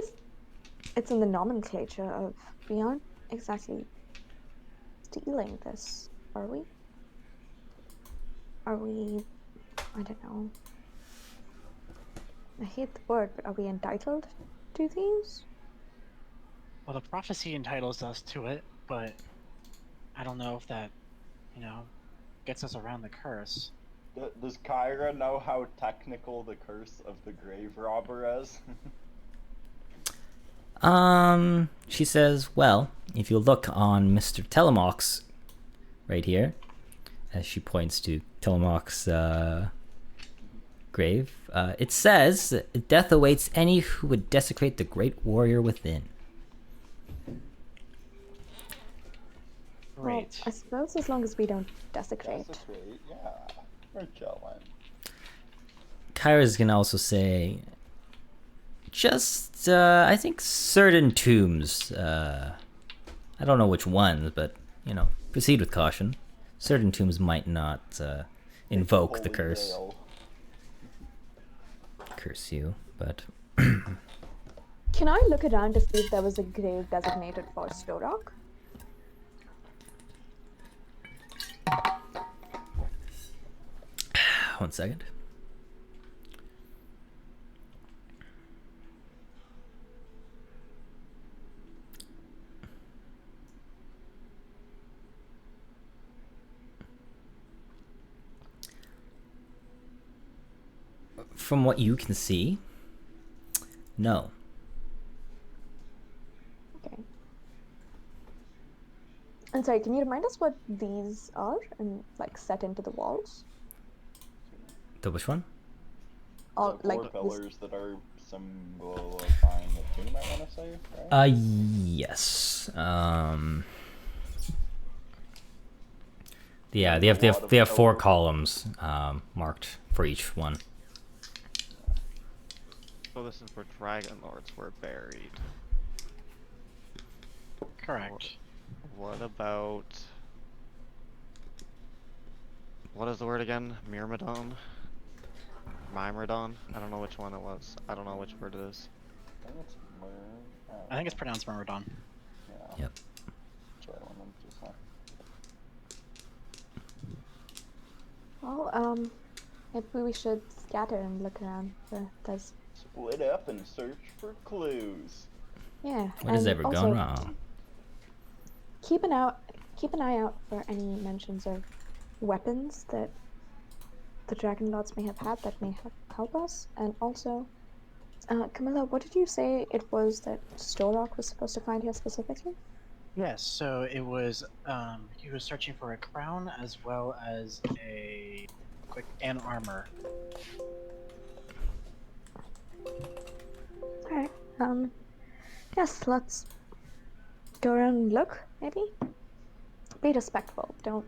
it's in the nomenclature of we aren't exactly stealing this, are we? Are we? I don't know. I hate the word, but are we entitled to these? Well, the prophecy entitles us to it. but I don't know if that, gets us around the curse. Does Kyra know how technical the curse of the grave robber is? She says, well, if you look on Mr. Telemach's right here, as she points to Telemach's grave, it says, death awaits any who would desecrate the great warrior within. Well, Great. I suppose as long as we don't desecrate. Desecrate, yeah. We're chilling. Kyra's gonna also say, just, I think certain tombs, I don't know which ones, but, proceed with caution. Certain tombs might not invoke the Holy curse. Grail. Curse you, but... Can I look around to see if there was a grave designated for Storok? One second. From what you can see, no. Okay. And sorry, can you remind us what these are and like set into the walls? The which one? All The like four this- pillars that are symbolifying the tomb, I want to say, right? Yes. Yeah, they have 4 columns marked for each one. So this is where Dragonlords were buried. Correct. What about... What is the word again? Myrmidon? Myrmidon? I don't know which one it was. I don't know which word it is. I think it's I think it's pronounced Myrmidon. Yeah. Yep. Sorry, one of them just went. Well, maybe we should scatter and look around for those. Split up and search for clues. Yeah. What has and ever also gone wrong? Keep an eye out for any mentions of weapons that the Dragonlords may have had that may help us. And also, Camilla, what did you say it was that Storok was supposed to find here specifically? Yes, so it was, he was searching for a crown as well as and armor. Alright, yes, let's go around and look, maybe? Be respectful, don't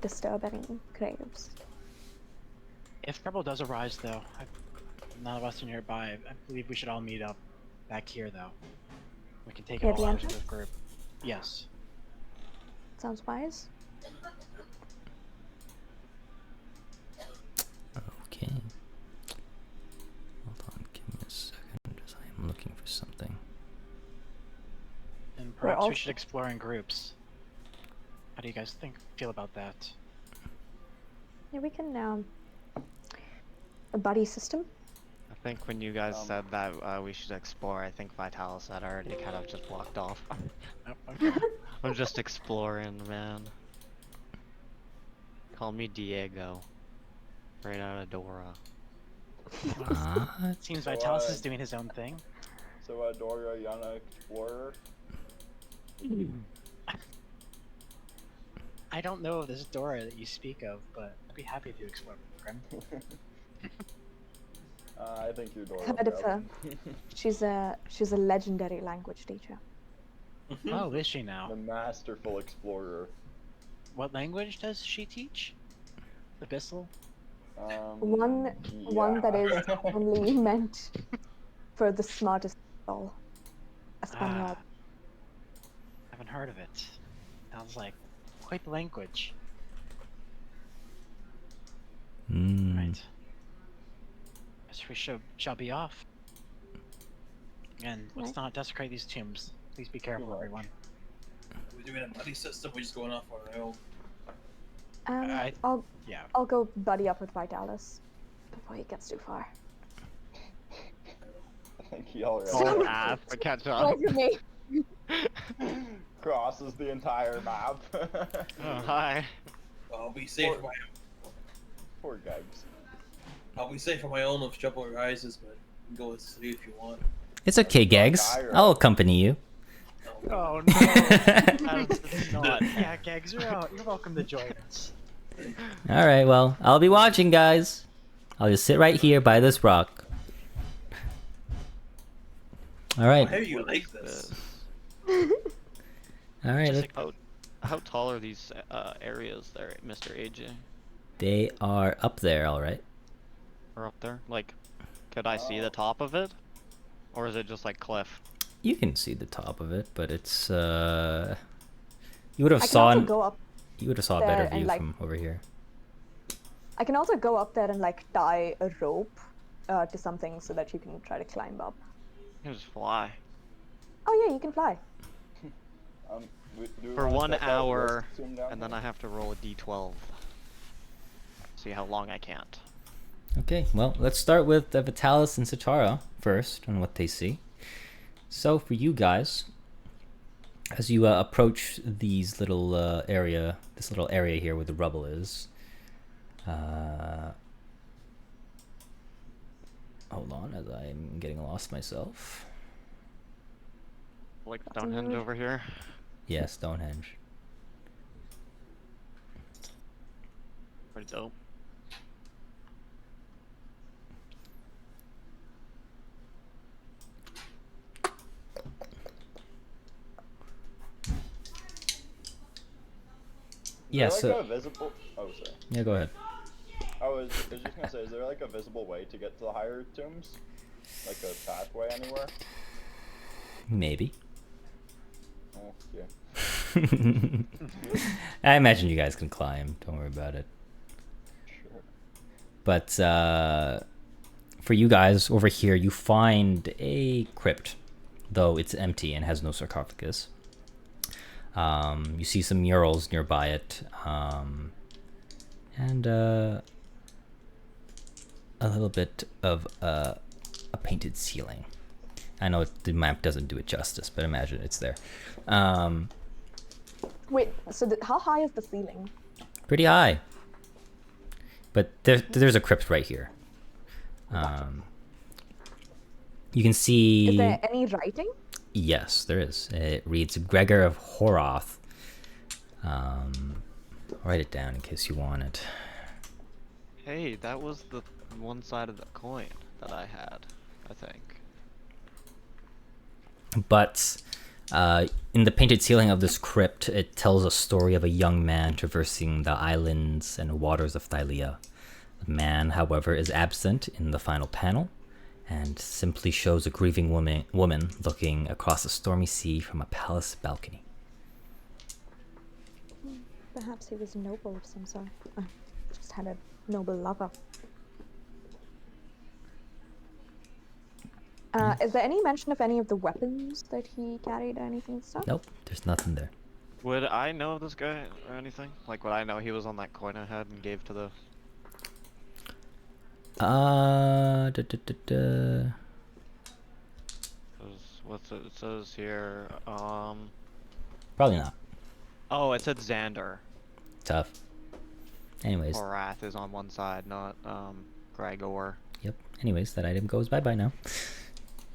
disturb any graves. If trouble does arise, though, none of us are nearby. I believe we should all meet up back here, though. We can take Here it at all the out as a entrance? group. Yes. Sounds wise. Okay. Hold on, give me a second, as I am looking for something. And We're perhaps all- we should explore in groups. How do you guys feel about that? Yeah, we can, a buddy system. I think when you guys Um, said that we should explore, I think Vitalis had already kind of just walked off. Oh, okay. I'm just exploring, man. Call me Diego. Right out of Dora. What? Seems So, Vitalis is doing his own thing. So, Dora, you wanna explorer? I don't know this Dora that you speak of, but I'd be happy to explore Grim. I think you're Dora. Heard of her. She's a legendary language teacher. Oh, is she now? The masterful explorer. What language does she teach? Abyssal? One that yeah. is only meant for the smartest people. Espanol. Haven't heard of it. Sounds like quite the language. Mm. Right. Guess we shall be off. And let's Right. not desecrate these tombs. Please be careful, much. everyone. Are we doing a buddy system? We're just going off on our own. I- Yeah. I'll go buddy up with Vitalis before he gets too far. I think he already. Stop. Ass for catch Go up. for me. crosses the entire map. Oh, hi. I'll be safe for my Poor Gags. I'll be safe on my own if trouble arises, but you can go with sleep if you want. It's okay, Gags. I'll accompany you. Oh no! That's not. Yeah, Gags, you're out. You're welcome to join us. All right, well, I'll be watching, guys. I'll just sit right here by this rock. All right. Why are you like this? All right. Just like, how tall are these areas there, Mr. AJ? They are up there, all right. Or up there? Like, could I see the top of it? Or is it just like cliff? You can see the top of it, but it's you would have I can saw also go up you would have saw a there better and, view like- from over here. I can also go up there and like tie a rope to something so that you can try to climb up. You can just fly. Oh yeah, you can fly. Do we For wanna 1 check out hour, this tomb down and then here? I have to roll a d12. See how long I can't. Okay, well, let's start with Vitalis and Satara first on what they see. So for you guys, as you approach these little this little area here where the rubble is, hold on as I'm getting lost myself. Like Stonehenge over here. Yeah, Stonehenge. Pretty dope. Yeah, Is there, so like, a visible... Oh, sorry. yeah, go ahead. I was just gonna say, is there like a visible way to get to the higher tombs? Like a pathway anywhere? Maybe. Oh, yeah. I imagine you guys can climb. Don't worry about it. Sure. But for you guys over here, you find a crypt, though it's empty and has no sarcophagus. You see some murals nearby it, and a little bit of a painted ceiling. I know the map doesn't do it justice, but imagine it's there. Wait, so how high is the ceiling? Pretty high. But there's a crypt right here. You can see... Is there any writing? Yes, there is. It reads Gregor of Horoth. I'll write it down in case you want it. Hey, that was the one side of the coin that I had, I think. But in the painted ceiling of this crypt, it tells a story of a young man traversing the islands and waters of Thylea. The man, however, is absent in the final panel and simply shows a grieving woman looking across a stormy sea from a palace balcony. Perhaps he was noble of some sort. Just had a noble lover. Is there any mention of any of the weapons that he carried or anything and stuff? Nope, there's nothing there. Would I know this guy or anything? Like, would I know he was on that coin I had and gave to the... What's it says here? Probably not. Oh, it said Xander. Tough. Anyways, Horath is on one side, not Gregor. yep. Anyways, that item goes bye-bye now.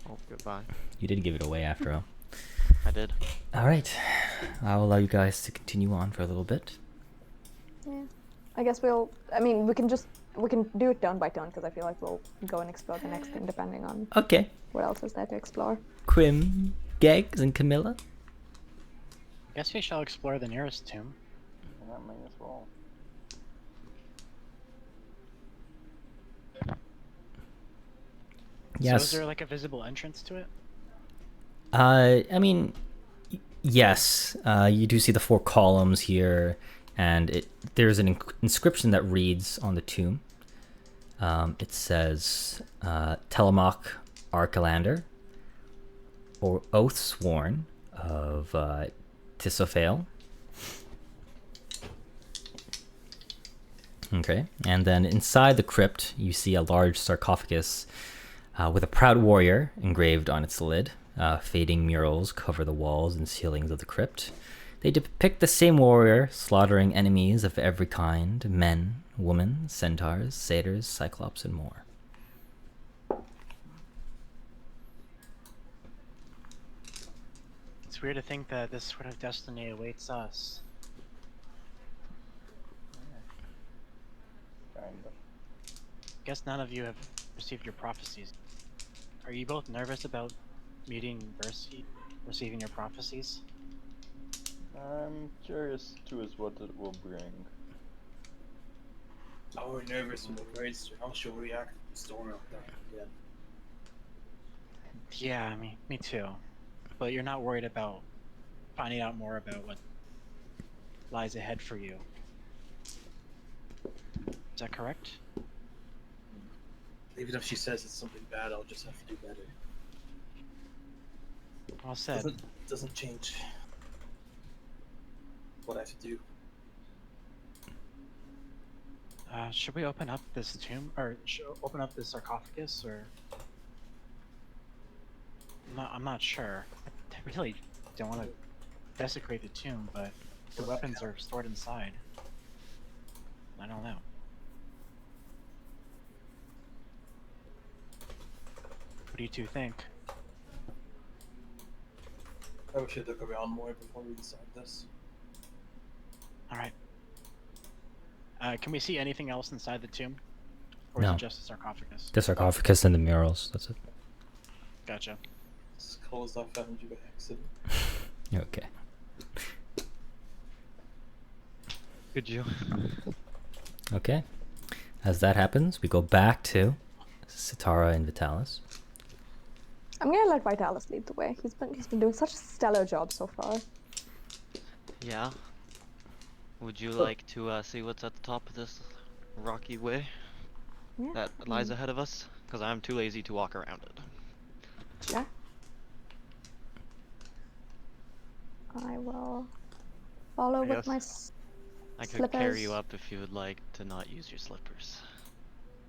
Oh, goodbye. You did give it away after all. I did. All right. I'll allow you guys to continue on for a little bit. Yeah. I guess we'll. I mean, we can do it turn by turn because I feel like we'll go and explore the next thing depending on Okay. what else is there to explore. Quim, Gags, and Camilla. Guess we shall explore the nearest tomb. That may as well. Yes. So is there like a visible entrance to it? I mean, yes. You do see the 4 columns here, and there's an inscription that reads on the tomb. It says, Telemach Archelander, or oath sworn of Tisophael. Okay, and then inside the crypt, you see a large sarcophagus with a proud warrior engraved on its lid, Fading murals cover the walls and ceilings of the crypt. They depict the same warrior slaughtering enemies of every kind: men, women, centaurs, satyrs, cyclops, and more. It's weird to think that this sort of destiny awaits us. Kind of. Guess none of you have received your prophecies. Are you both nervous about meeting Versi, receiving your prophecies? I'm curious too as what it will bring. I was nervous when the grades. How she'll react to the story of that again. Yeah, I mean, me too. But you're not worried about finding out more about what lies ahead for you. Is that correct? Even if she says it's something bad, I'll just have to do better. Well said. Doesn't change what I have to do. Should we open up this tomb, or open up this sarcophagus, or? I'm not sure. I really don't want to desecrate the tomb, but the weapons are stored inside. I don't know. What do you two think? I should look around more before we decide this. Alright. Can we see anything else inside the tomb? Or No. is it just a sarcophagus? The sarcophagus and the murals, that's it. Gotcha. Skulls I found you by accident. Okay. Could you? Okay. As that happens, we go back to Sitara and Vitalis. I'm gonna let Vitalis lead the way. He's been doing such a stellar job so far. Yeah. Would you like to see what's at the top of this rocky way Yeah. that lies ahead of us? Because I'm too lazy to walk around it. Sure. I will follow I with guess my I could slippers. carry you up if you would like to not use your slippers.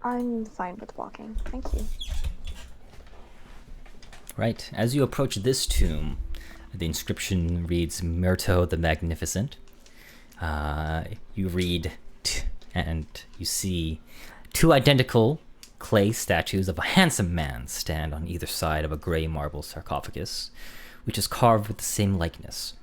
I'm fine with walking. Thank you. Right. As you approach this tomb, the inscription reads Myrto the Magnificent. You read and you see two identical clay statues of a handsome man stand on either side of a gray marble sarcophagus, which is carved with the same likeness.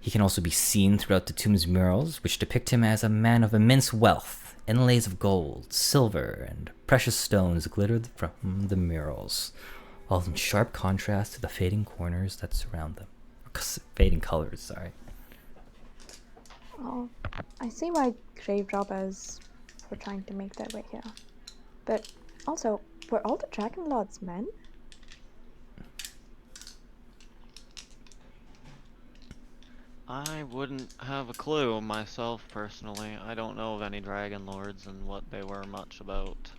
He can also be seen throughout the tomb's murals, which depict him as a man of immense wealth. Inlays of gold, silver, and precious stones glittered from the murals, all in sharp contrast to the fading corners that surround them. Fading colors, sorry. Oh, I see why grave robbers were trying to make their way here. But also, were all the Dragonlords men? I wouldn't have a clue myself personally. I don't know of any Dragonlords and what they were much about.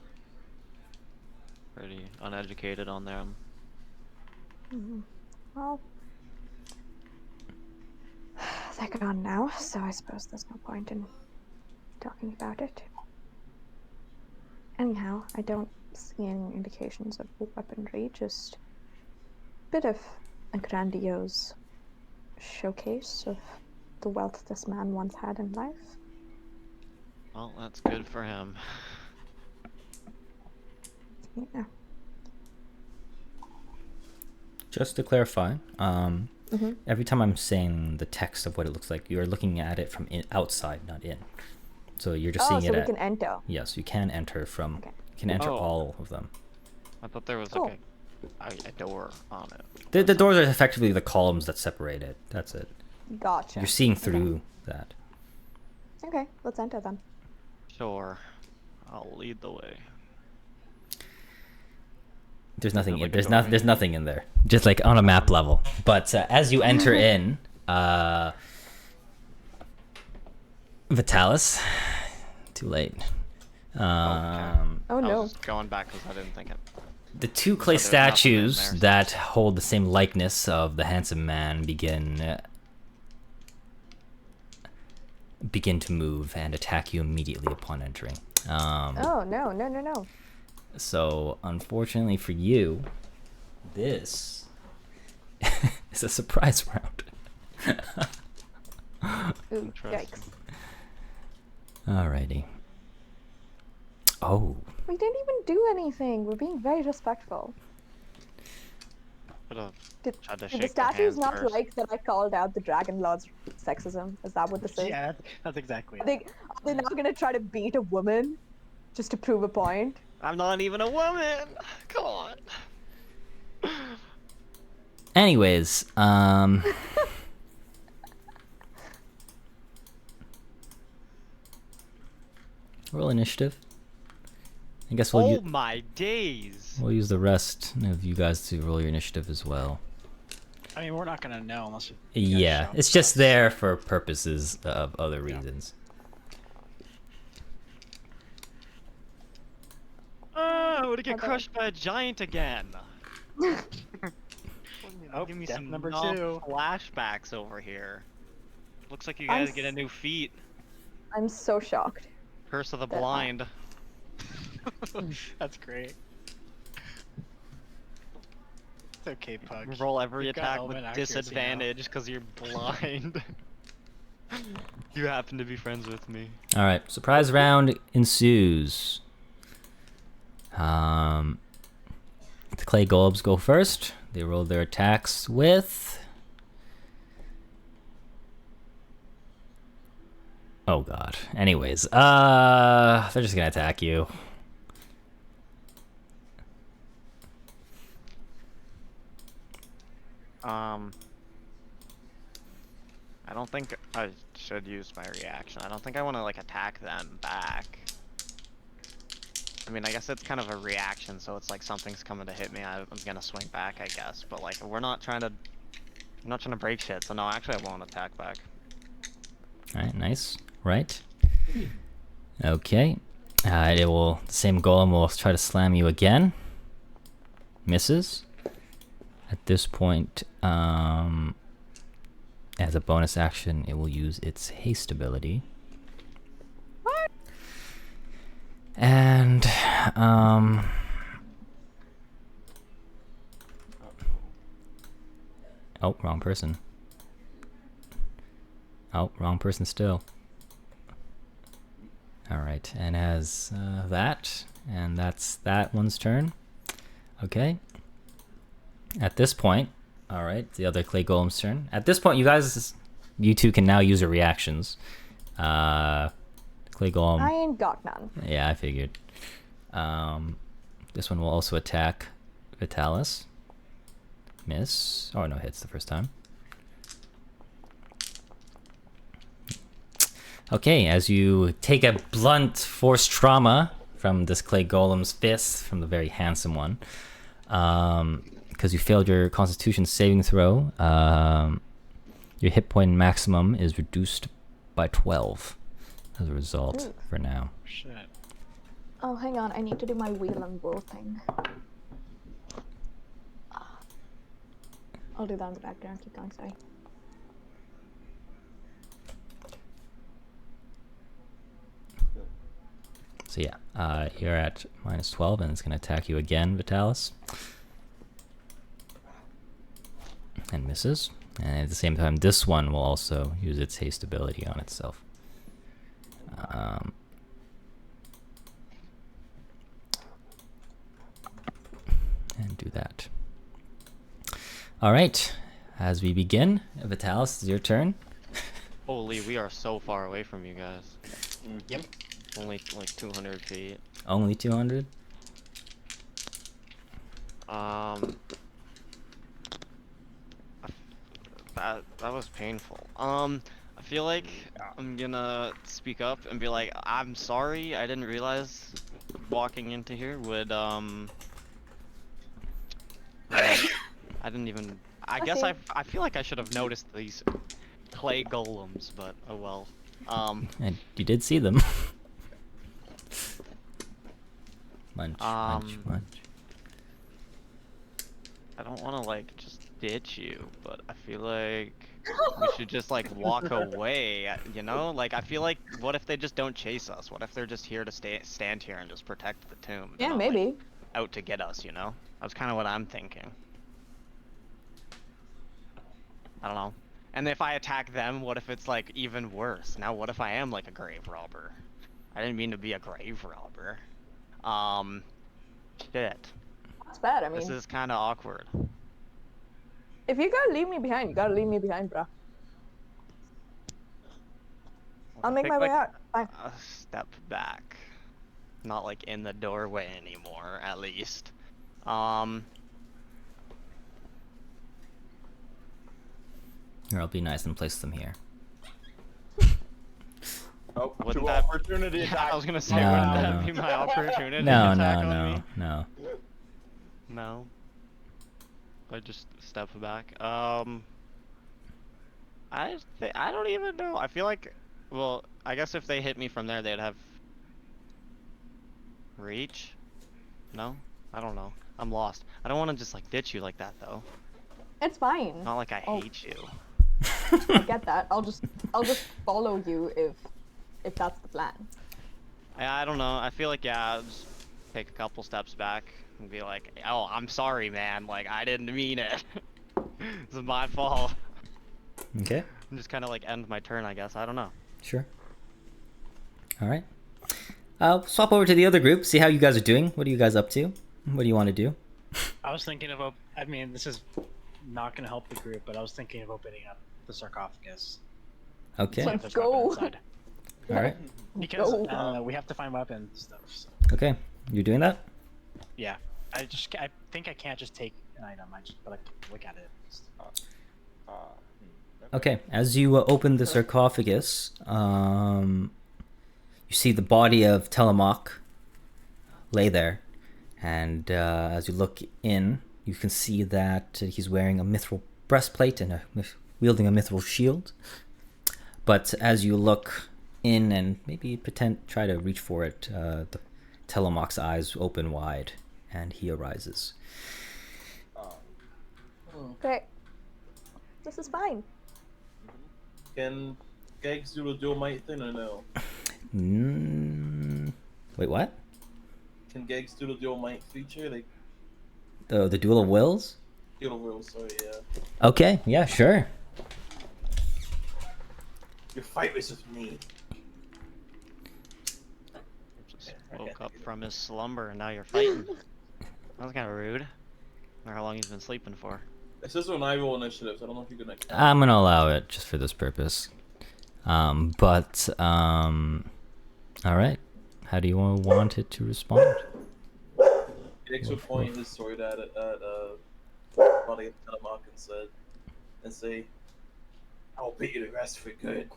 Pretty uneducated on them. Well, they're gone now, so I suppose there's no point in talking about it. Anyhow, I don't see any indications of weaponry, just a bit of a grandiose showcase of the wealth this man once had in life. Well, that's good for him. Yeah. Just to clarify, every time I'm saying the text of what it looks like, you're looking at it from outside, not in. So you're just seeing so it we at... can enter. Yes, you can enter from... Okay. You can enter Oh. all of them. I thought there was Cool. like a door on it. The doors are effectively the columns that separate it. That's it. Gotcha. You're seeing through that. Okay, let's enter then. Sure. I'll lead the way. There's nothing. like a There's doorway? There's nothing in there. Just like on a map level. But as you enter in, Vitalis. Too late. Oh I no. was just going back because I didn't think it. The two clay So there's nothing in statues there. that hold the same likeness of the handsome man begin to move and attack you immediately upon entering. Oh no. So unfortunately for you, this is a surprise round. Ooh, Interesting. yikes. Alrighty. Oh, We didn't even do anything. We're being very respectful. Could've Did, tried to did the shake their statues hands not first. like that I called out the Dragonlords sexism? Is that what this is? Yeah, that's exactly Are it. they now gonna try to beat a woman just to prove a point? I'm not even a woman. Come on. anyways, roll initiative. I guess Oh my days. we'll use the rest of you guys to roll your initiative as well. I mean, we're not gonna know unless you guys Yeah, show it's just us. there for purposes of other reasons. Oh, I would get Okay. crushed by a giant again. Oh, Give me death some number numb 2. flashbacks over here. Looks like you I'm guys get a new feat. I'm so shocked. Curse of the That I- blind. That's great. It's okay, Pug. Roll every You've got attack with element accuracy now. disadvantage because you're blind. You happen to be friends with me. All right, surprise round ensues. The clay golems go first. They roll their attacks with. Oh god. Anyways, they're just gonna attack you. I don't think I should use my reaction. I don't think I want to like attack them back. I mean, I guess it's kind of a reaction, so it's like something's coming to hit me. I'm gonna swing back, I guess. But like, I'm not trying to break shit. So no, actually, I won't attack back. All right, nice. Right. Okay. It will. The same golem will try to slam you again. Misses. At this point, as a bonus action, it will use its haste ability. And oh, wrong person. Oh, wrong person still. Alright, and as that, and that's that one's turn. Okay. At this point, alright, the other clay golem's turn. At this point, you two can now use your reactions. Clay golem. I ain't got none. Yeah, I figured. This one will also attack Vitalis. Miss. Oh no, hits the first time. Okay, as you take a blunt force trauma from this clay golem's fist, from the very handsome one, because you failed your Constitution saving throw, your hit point maximum is reduced by 12 as a result. Ooh. For now. Shit. Oh, hang on. I need to do my wheel and wool thing. I'll do that in the background. Keep going, sorry. So yeah, you're at minus 12, and it's going to attack you again, Vitalis. And misses. And at the same time, this one will also use its haste ability on itself. And do that. All right, as we begin, Vitalis, it's your turn. Holy, we are so far away from you guys. Yep. Only like 200 feet. Only 200? That was painful. I feel like I'm gonna speak up and be like, I'm sorry, I didn't realize walking into here would I didn't even. I guess see. I feel like I should have noticed these clay golems, but oh well. And you did see them. Munch, munch, munch. I don't want to like just ditch you, but I feel like we should just like walk away. You know, like I feel like what if they just don't chase us? What if they're just here to stand here and just protect the tomb? They're Yeah, not, like, maybe. out to get us, you know? That's kind of what I'm thinking. I don't know. And if I attack them, what if it's like even worse? Now what if I am like a grave robber? I didn't mean to be a grave robber. Shit. That's bad. I This mean, is kind of awkward. if you gotta leave me behind, you gotta leave me behind, bro. I'll make Take, my way like, out. Fine. a step back. Not like in the doorway anymore, at least. Here, I'll be nice and place them here. Oh, Wouldn't two that- opportunity Yeah, attacks. I was gonna say, No, wouldn't that no. be my opportunity No, attack no, on no, me? no. No. I just step back. I don't even know. I feel like, well, I guess if they hit me from there, they'd have reach. No, I don't know. I'm lost. I don't want to just like ditch you like that though. It's fine. Not like I Oh. hate you. I get that. I'll just follow you if that's the plan. I don't know. I feel like, yeah, I'll just take a couple steps back and be like, oh, I'm sorry, man. Like, I didn't mean it. This is my fault. Okay, And just kind of like end my turn, I guess. I don't know. sure. All right. Swap over to the other group. See how you guys are doing. What are you guys up to? What do you want to do? I was thinking of I mean, this is not going to help the group, but I was thinking of opening up the sarcophagus. Okay. See All if Let's there's weapon go. inside. right. Because Go. we have to find weapons and stuff. So. Okay. You're doing that? Yeah, I think I can't just take an item. But I can look at it. Okay. As you open the sarcophagus, you see the body of Telemach lay there, and as you look in, you can see that he's wearing a mithril breastplate and wielding a mithril shield. But as you look in and maybe try to reach for it, the Telemach's eyes open wide, and he arises. Okay. This is fine. Can Gags do the dual might thing or no? Wait, what? Can Gags do the dual might feature? Like, The Duel of Wills? dual will, sorry, yeah. Okay, yeah, sure. Your fight was with me. Just woke up from his slumber and now you're fighting. That was kind of rude. I wonder how long he's been sleeping for. This is when I roll initiatives. I don't know if you're gonna. I'm gonna allow it just for this purpose. All right. How do you want it to respond? Gags would point his sword at body of Telemach and say, "I'll beat you to rest for good.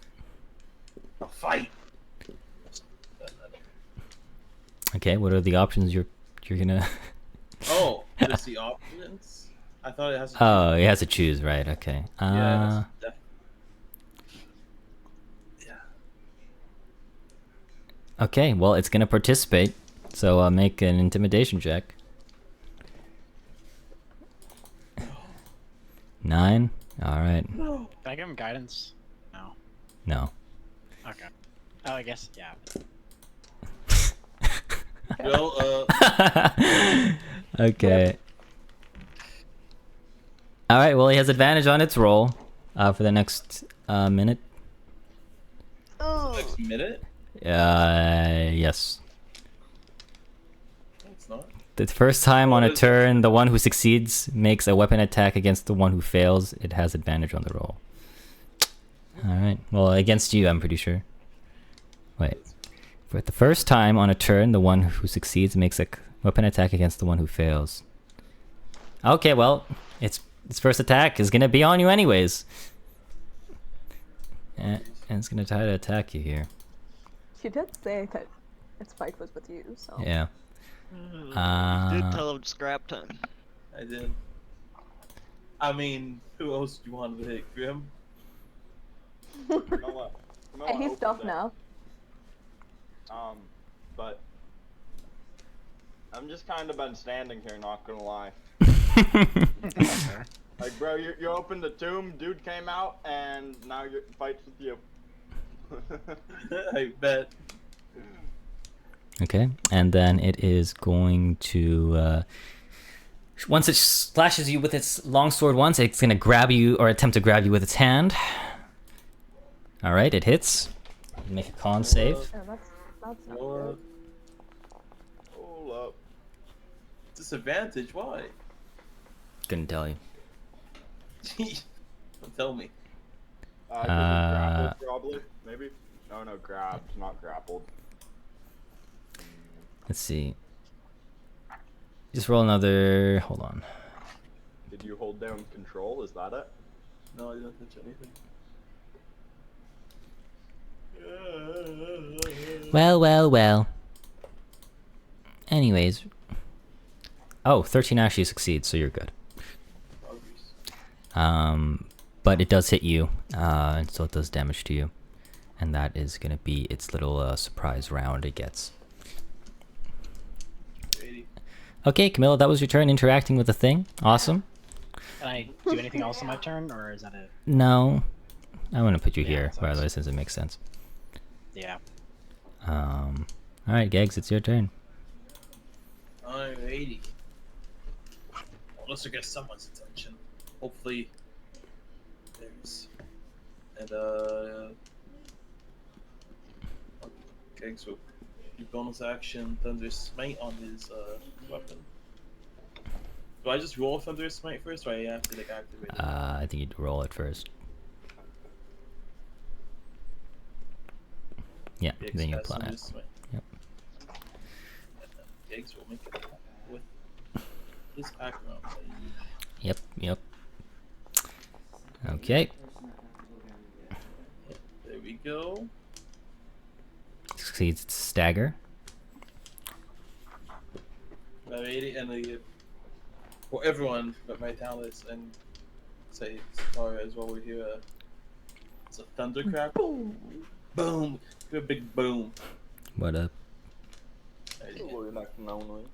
I'll fight." Okay, what are the options you're gonna? Oh, there's the options. I thought it has. To Oh, he has to choose, right? Okay. Yeah. Okay. Well, it's gonna participate, so make an intimidation check. 9. All right. Can I give him guidance? No. No. Okay. Oh, I guess yeah. Well, Okay. All right. Well, he has advantage on its roll for the next minute. next minute. Yes. No, it's not. The first time on a turn, the one who succeeds makes a weapon attack against the one who fails. It has advantage on the roll. All right. Well, against you, I'm pretty sure. Wait. For the first time on a turn, the one who succeeds makes a weapon attack against the one who fails. Okay, well, its first attack is gonna be on you anyways. And it's gonna try to attack you here. You did say that its fight was with you, so. Yeah. Did tell him scrap time. I did. I mean, who else do you want to hit, Grim? Noah And he's opened tough it. now. But I'm just kind of been standing here, not gonna lie. Like, bro, you opened the tomb, dude came out, and now your fights with you. I bet. Okay, and then it is going to Once it slashes you with its longsword once, it's going to grab you or attempt to grab you with its hand. All right, it hits. Make a con save. Oh, that's not What? good. Hold up. Disadvantage? Why? Couldn't tell you. Don't tell me. 'Cause it's grappled, probably. Maybe. No, grabbed, not grappled. Let's see. Just roll another. Hold on. Did you hold down control? Is that it? No, I didn't touch anything. Well. Anyways. Oh, 13 actually succeeds, so you're good. But it does hit you, and so it does damage to you. And that is going to be its little surprise round it gets. 80. Okay, Camilla, that was your turn interacting with the thing. Awesome. Can I do anything else on my turn, or is that it? No, I want to put you Yeah, here, that's by the way, awesome. since it makes sense. Yeah. Alright, Gags, it's your turn. I'm 80. Unless I get someone's attention. Hopefully, there's. And, okay, so your bonus action, Thunder Smite on his, weapon. Do I just roll Thunder Smite first, or I have to, like, activate it? I think you'd roll it first. Yeah, Giggs then you has apply Thunder it. Smite. Yep. And then Giggs will make it with his background. Yep. Okay. There we go. Succeeds its stagger. I'm 80, and for everyone but my talents and say Satara as well, we hear it's a thundercrack. Boom! Boom! Hear a big boom. What up? Hello, McNally.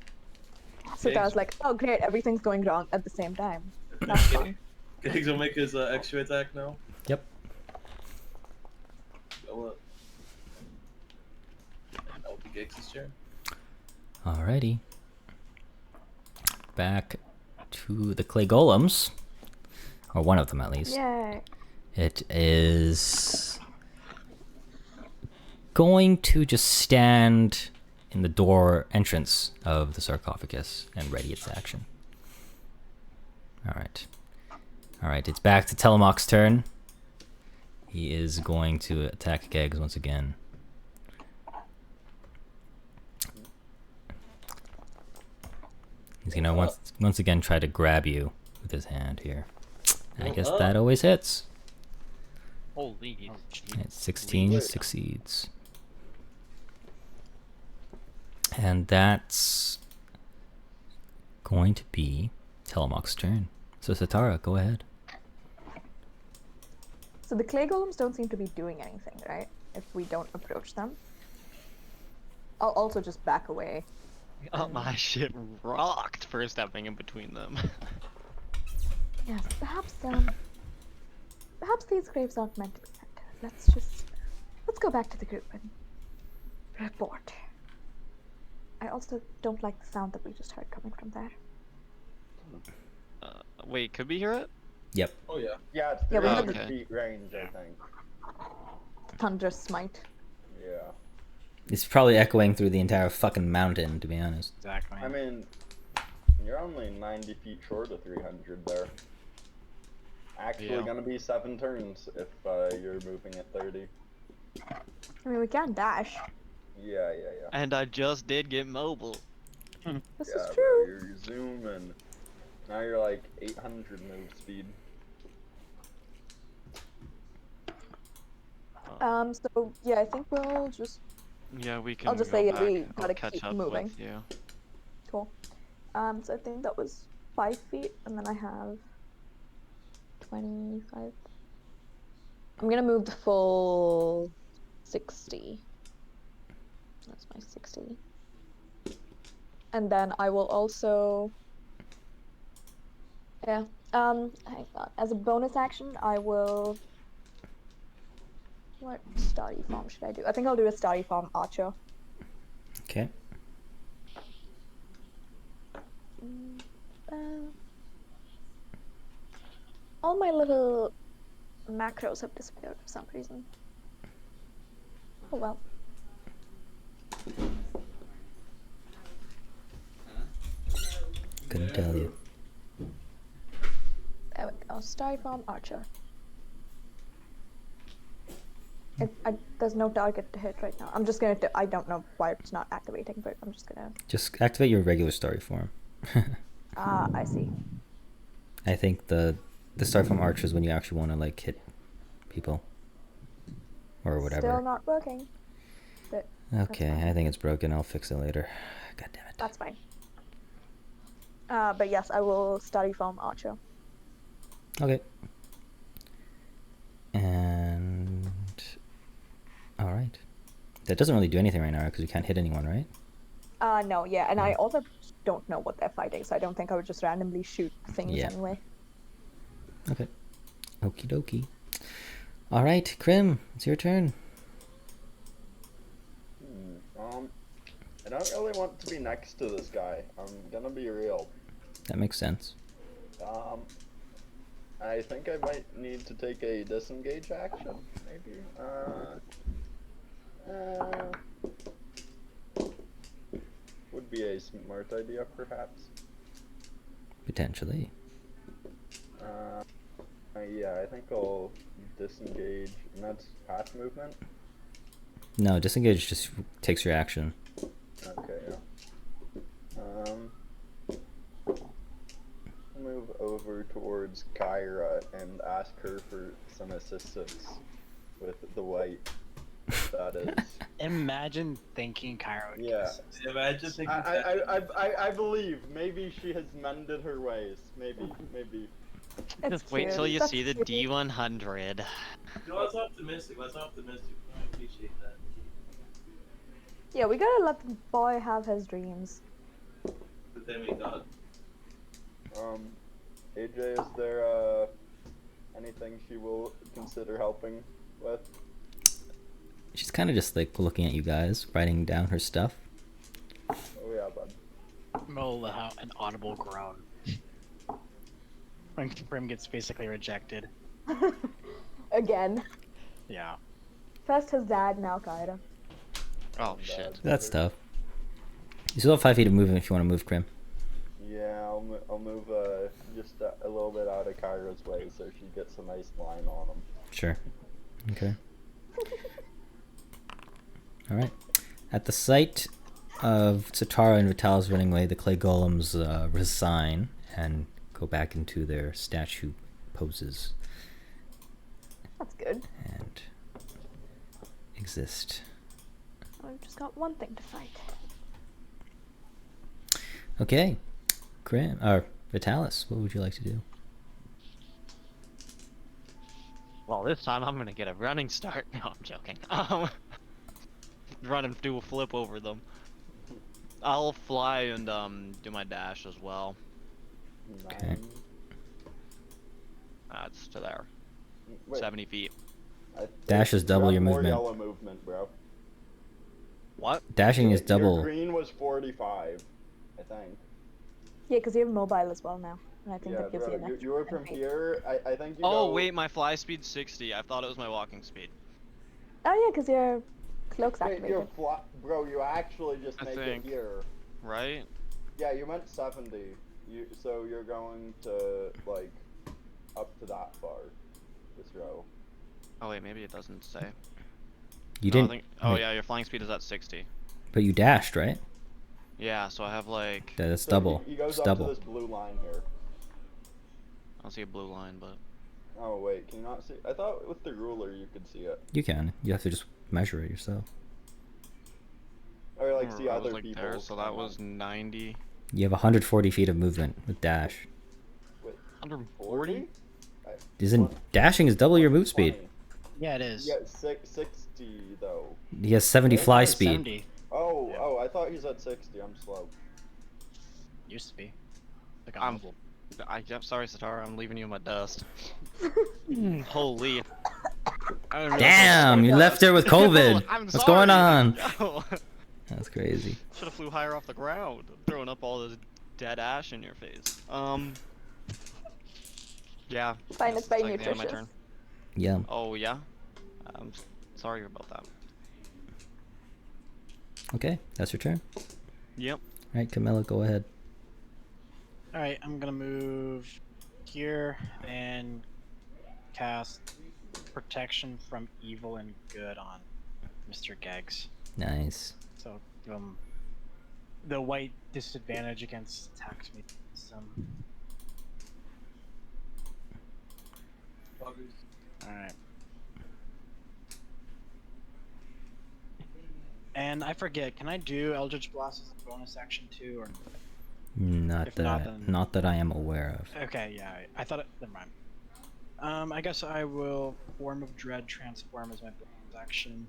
So I was like, oh great, everything's going wrong at the same time. That's fun. Giggs will make his extra attack now. Yep. Go up. And that'll be Giggs' turn. Alrighty. Back to the clay golems. Or one of them, at least. Yay. It is going to just stand in the door entrance of the sarcophagus and ready its action. Alright, it's back to Telemach's turn. He is going to attack Gags once again. He's gonna once again try to grab you with his hand here. I guess that always hits. Holy. It's 16 succeeds. And that's going to be Telemach's turn. So Satara, go ahead. So the clay golems don't seem to be doing anything, right? If we don't approach them. I'll also just back away. Oh, my shit rocked for stepping in between them. Yes, perhaps these graves aren't meant to be entered. Let's go back to the group and report. I also don't like the sound that we just heard coming from there. Wait, could we hear it? Yep. Oh yeah. Yeah, it's Yeah, we 300 have- feet range, I think. Thunderous smite. Yeah. It's probably echoing through the entire fucking mountain, to be honest. Exactly. I mean, you're only 90 feet short of 300 there. Actually Yeah. gonna be 7 turns if you're moving at 30. I mean, we can dash. Yeah. And I just did get mobile. This Yeah, is bro, true. you're zooming. Now you're like 800 move speed. So yeah, I think we'll just Yeah, we can. I'll just go say back. we I'll gotta catch keep up moving. with you. cool. So I think that was 5 feet, and then I have 25. I'm gonna move the full 60. That's my 60. And then I will also, hang on. As a bonus action, I will. What starry form should I do? I think I'll do a starry form archer. Okay. All my little macros have disappeared for some reason. Oh well. Couldn't tell you. There we go. Styrofoam archer. There's no target to hit right now. I'm just gonna. I don't know why it's not activating, but I'm just gonna. Just activate your regular story form. Ah, I see. I think the start from archer is when you actually want to like hit people or whatever. Still not working. But Okay, fine. I think it's broken. I'll fix it later. God damn it. that's fine. But yes, I will Styrofoam archer. Okay. And all right. That doesn't really do anything right now because you can't hit anyone, right? No, yeah, and I also don't know what they're fighting, so I don't think I would just randomly shoot things Yeah. anyway. Okay. Okie dokie. All right, Krim, it's your turn. I don't really want to be next to this guy. I'm gonna be real. That makes sense. I think I might need to take a disengage action, maybe. Would be a smart idea, perhaps. Potentially. Yeah, I think I'll disengage, and that's half movement. No, disengage just takes your action. Okay, yeah. Move over towards Kyra and ask her for some assistance with the white. That is. Imagine thinking Cairo. Yeah. Imagine thinking I believe maybe she has mended her ways. Maybe. Just wait till you see the D100. No, that's optimistic. That's optimistic. I appreciate that. Yeah, we gotta let the boy have his dreams. But then we got. AJ, is there anything she will consider helping with? She's kind of just like looking at you guys, writing down her stuff. Oh yeah, bud. Roll let out an audible groan. When Prim gets basically rejected. Again. Yeah. First his dad, now Kyra. Oh shit. That's tough. You still have 5 feet of movement if you want to move, Krim. Yeah, I'll move just a little bit out of Kyra's way so she gets a nice line on him. Sure. Okay. All right. At the sight of Satara and Vitalis running away, the clay golems resign and go back into their statue poses That's good. and exist. I've just got one thing to fight. Okay. Krim, or Vitalis, what would you like to do? Well, this time I'm gonna get a running start. No, I'm joking. Run and do a flip over them. I'll fly and do my dash as well. Okay. That's to there. Wait, 70 feet. I think Dash is you double have your more movement. Yellow movement, bro. What? Dashing is Your double. green was 45, I think. Yeah, because you have mobile as well now. And I think Yeah, that gives bro, you an extra you were from 10 feet. here. I think you Oh go... wait, my fly speed's 60. I thought it was my walking speed. Oh yeah, because your cloak's Wait, activated. you're bro, you actually just I make think. it here. Right? Yeah, you meant 70. So you're going to, like, up to that far. This row. Oh wait, maybe it doesn't say. You No, I didn't. think- oh wait, yeah, your flying speed is at 60. But you dashed, right? Yeah, so I have like... That's So double. He goes It's up double. to this blue line here. I don't see a blue line, but... Oh wait, can you not see? I thought with the ruler you could see it. You can. You have to just measure it yourself. Or like see I was other like people. there, so that was 90. You have 140 feet of movement with dash. Wait, 140? Isn't dashing is double your move speed? 20. Yeah, it is. Yeah, 60 though. He has 70 Yeah, fly It's speed. 70. Oh, Yeah. oh, I thought he said 60. I'm slow. Used to be. Like I'm- audible. I'm sorry, Satara, I'm leaving you in my dust. Holy. I didn't realize Damn, I was you left there with COVID. I'm What's going sorry. on? Yo. That's crazy. Should have flew higher off the ground. I'm throwing up all this dead ash in your face. Yeah. Fine, guess it's very like the end of my nutritious. turn. Yeah. Oh yeah. I'm sorry about that. Okay, that's your turn. Yep. All right, Camilla, go ahead. All right, I'm gonna move here and cast protection from evil and good on Mr. Gags. Nice. So give him the white disadvantage against attacks made against him. Alright. And I forget, can I do Eldritch Blast as a bonus action too, or Not If that not, I, then- not that I am aware of. okay, yeah, I thought it. Never mind. I guess I will Form of Dread transform as my bonus action.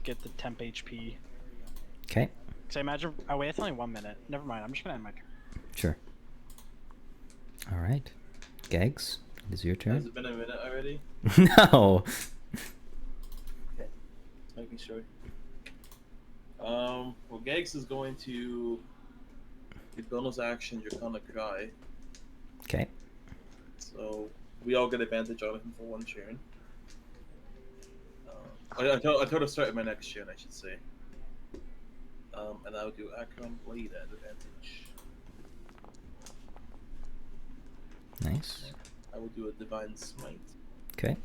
Get the temp HP. Okay, Cause I imagine. Oh wait, it's only 1 minute. Never mind. I'm just gonna end my turn. sure. All right, Gags, it is your Has turn. it been a minute already? No. Just making sure. Well, Gags is going to the bonus action Draconic Cry. Okay. So we all get advantage on him for one turn. I told to start my next turn, I should say. And I'll do Akron Blade at advantage. Nice. I will do a Divine Smite. Okay.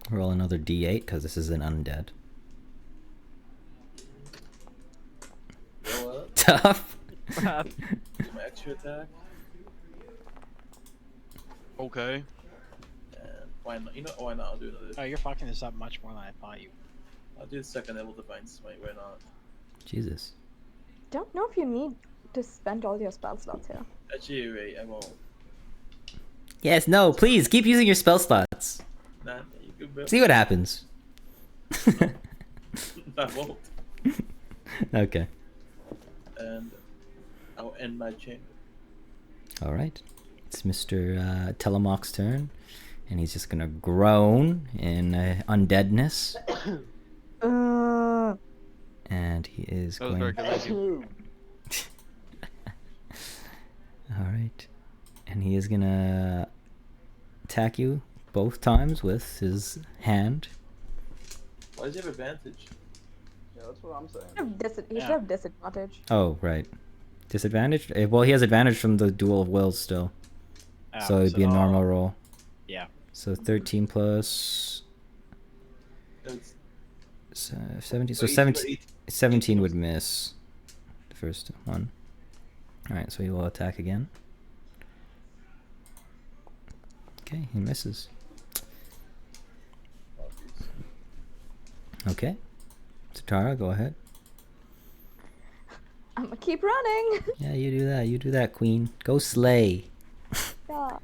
Roll another d8 because this is an undead. Roll up. Tough. Do my extra attack. Okay. And why not? You know, why not? I'll do another. Oh, you're fucking this up much more than I thought you. I'll do the second level Divine Smite. Why not? Jesus. Don't know if you need to spend all your spell slots here. Actually, you're right. I won't. Yes, no, please keep using your spell slots. Nah, you can build. See what happens. I won't. Okay. And I'll end my chain. All right. It's Mr. Telemach's turn, and he's just gonna groan in undeadness, and he is That was very going. good. Thank you. All right, and he is gonna attack you both times with his hand. Why does he have advantage? Yeah, that's what I'm saying. He should Yeah. have disadvantage. Oh, right. Disadvantage? Well, he has advantage from the duel of wills still, Oh, so it'd be a normal roll. Yeah. So 13 plus It's 17. So 18, 17. 18. 17 would miss the first one. Alright, so he will attack again. Okay, he misses. Okay. Satara, go ahead. I'm gonna keep running. Yeah, you do that. You do that, queen. Go slay. Yes.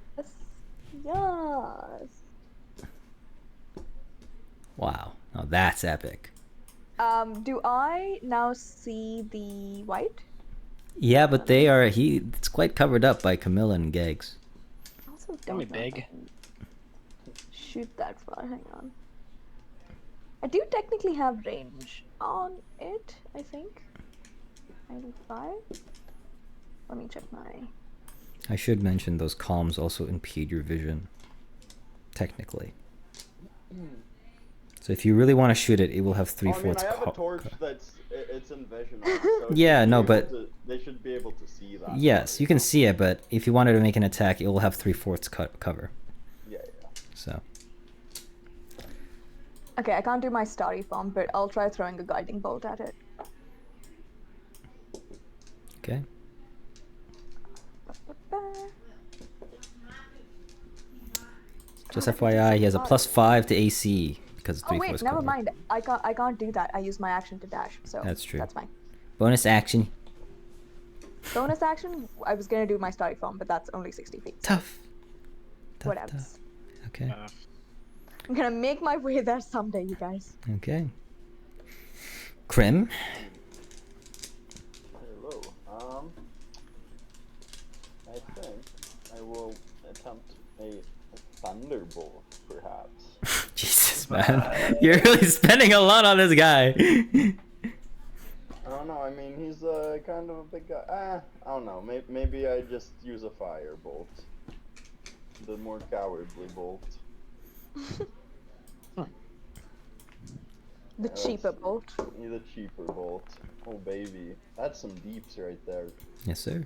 Yes. Wow. Now that's epic. Do I now see the white? Yeah, but it's quite covered up by Camilla and Gags. I also Really don't know if big. I can shoot that far. Hang on. I do technically have range on it, I think. 95? Let me check my... I should mention those columns also impede your vision. Technically. So if you really want to shoot it, it will have I mean, 3/4 I have a torch it's in vision. So it Yeah, should no, be but- able they should be able to see that. Yes, you can see it, but if you wanted to make an attack, it will have 3/4 cover. Yeah, yeah. So Okay, I can't do my starry form, but I'll try throwing a guiding bolt at it. okay. Just FYI, he has a +5 to AC because Oh 3/4 wait, never mind. I can't do that. I use my action to dash, so That's true. That's fine. Bonus action. Bonus action, I was gonna do my starry form, but that's only 60 feet. Tough. Whatever. Tough. Okay. I'm gonna make my way there someday, you guys. Okay. Krim. Hello. I think I will attempt a thunderbolt, perhaps. Jesus, man. You're really spending a lot on this guy. I mean, he's kind of a big guy. I don't know. Maybe I just use a fire bolt. The more cowardly bolt. The cheaper bolt. Yeah, the cheaper bolt. Oh baby, that's some deeps right there. Yes, sir.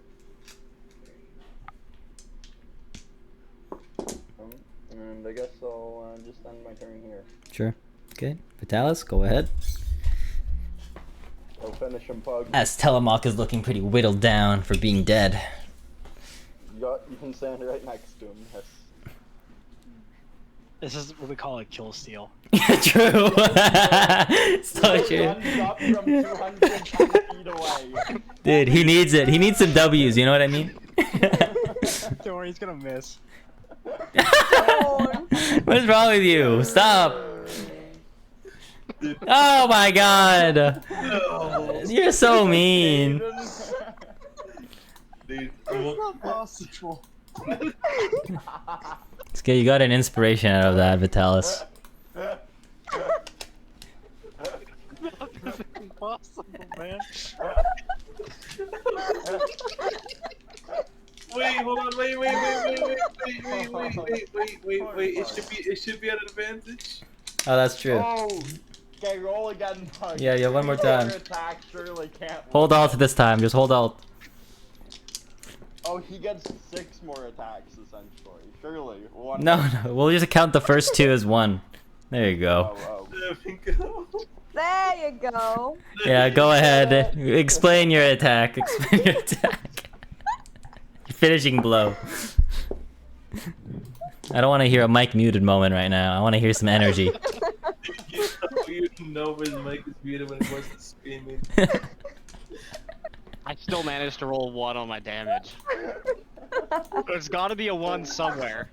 And I guess I'll just end my turn here. Sure. Okay. Vitalis, go ahead. I'll finish him, Pug. As Telemach is looking pretty whittled down for being dead. You can stand right next to him. Yes. This is what we call a kill steal. True. So true. Runs up from 210 feet away. Dude, he needs it. He needs some W's, you know what I mean? Don't worry, he's gonna miss. What's wrong with you? Stop. Oh my god. You're so mean. Dude, not possible. It's okay, you got an inspiration out of that, Vitalis. That's impossible, man. wait, hold on, wait. It should be at an advantage. Oh, that's true. Oh, okay, roll again, Pug. Yeah, one more time. Your attack surely can't. Hold alt this time, just hold alt. Oh, he gets 6 more attacks essentially. Surely. One. No, we'll just count the first 2 as 1. There you go. Oh. There we go. There you go. Yeah, go ahead. Explain your attack. Explain your attack. Your finishing blow. I don't want to hear a mic muted moment right now. I want to hear some energy. You know his mic is muted when he wants to screaming. I still managed to roll 1 on my damage. There's gotta be a 1 somewhere.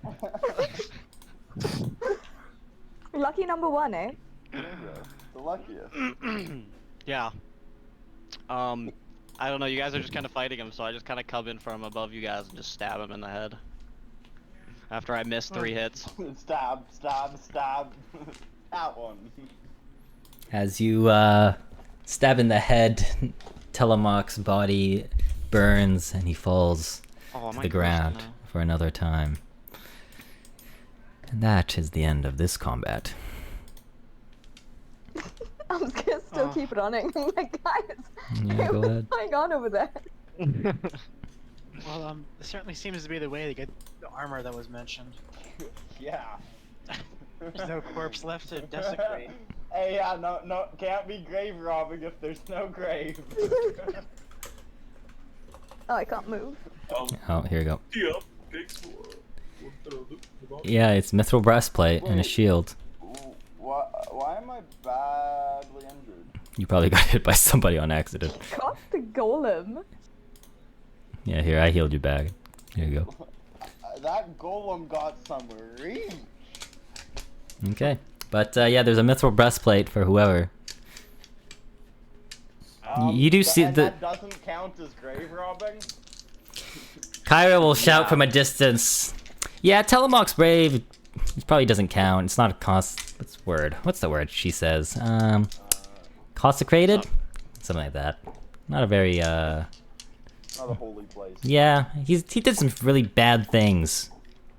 Lucky number 1, eh? The luckiest. Yeah. I don't know, you guys are just kind of fighting him, so I just kind of come in from above you guys and just stab him in the head. After I miss 3 hits. Stab. That one. As you stab in the head, Telemach's body burns and he falls Oh, to the ground for another time. And that is the end of this combat. I'm just gonna still keep running. I'm like, guys, Yeah, go ahead. what's going on over there? Well, this certainly seems to be the way to get the armor that was mentioned. Yeah. There's no corpse left to desecrate. Hey, yeah, no, can't be grave robbing if there's no grave. Oh, I can't move. Oh, here we go. Yeah, thanks for Yeah, it's mithril breastplate and a shield. Why am I badly injured? You probably got hit by somebody on accident. Got the golem. Yeah, here, I healed you back. Here you go. That golem got some reach. Okay. But yeah, there's a mithril breastplate for whoever. You do see the... That doesn't count as grave robbing? Kyra will shout from a distance. Yeah, Telemach's brave. It probably doesn't count. It's not a cost... What's the word she says? Consecrated? Something like that. Not a very, Not a holy place. Yeah, he did some really bad things.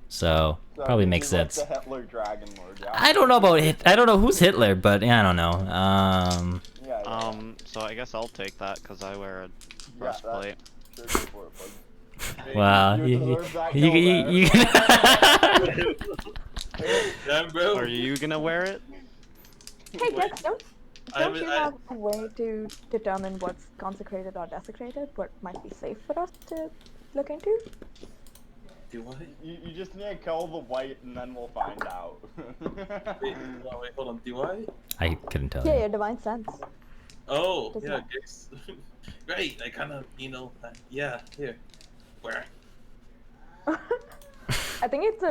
So, probably makes He's like sense. the Hitler Dragonlord, yeah. I don't know about I don't know who's Hitler, but yeah, I don't know. Yeah. So I guess I'll take that because I wear a breastplate. Sure, go for it, bud. Wow. You deserve that kill Damn, bro. Are you gonna wear it? Hey, Dex, don't I'm- you have a way to determine what's consecrated or desecrated? What might be safe for us to look into? Do I? You just need to kill the white and then we'll find out. Wait, hold on. Do I? I couldn't tell Yeah, you. your divine sense. Oh, Does yeah, not. guess. Right, I kind of, yeah, here. Where? I think it's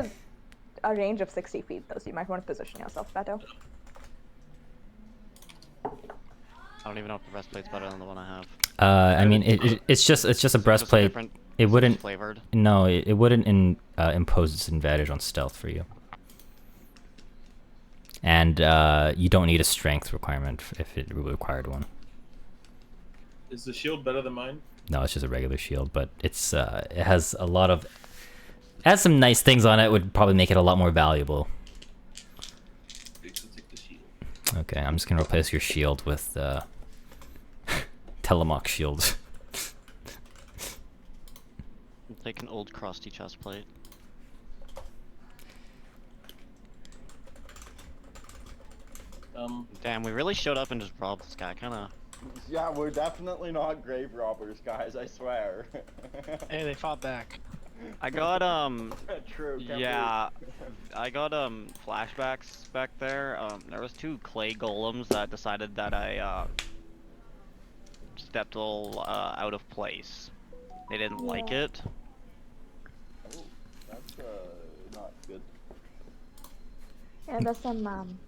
a range of 60 feet, though, so you might want to position yourself better. I don't even know if the breastplate's better than the one I have. I mean, it's just a Just breastplate. different- It it's wouldn't. flavored. No, it wouldn't impose its advantage on stealth for you. And you don't need a strength requirement if it required one. Is the shield better than mine? No, it's just a regular shield, but it's it has a lot of, it has some nice things on it. Would probably make it a lot more valuable. Okay, so take the shield. Okay, I'm just gonna replace your shield with Telemach shield. Take an old crusty chest plate. Damn, we really showed up and just robbed this guy. Kinda. Yeah, we're definitely not grave robbers, guys. I swear. Hey, they fought back. I got True. can't yeah, I got flashbacks back there. There was 2 clay golems that decided that I stepped all out of place. They didn't like Yeah. it. believe- That's not good. Yeah, there's some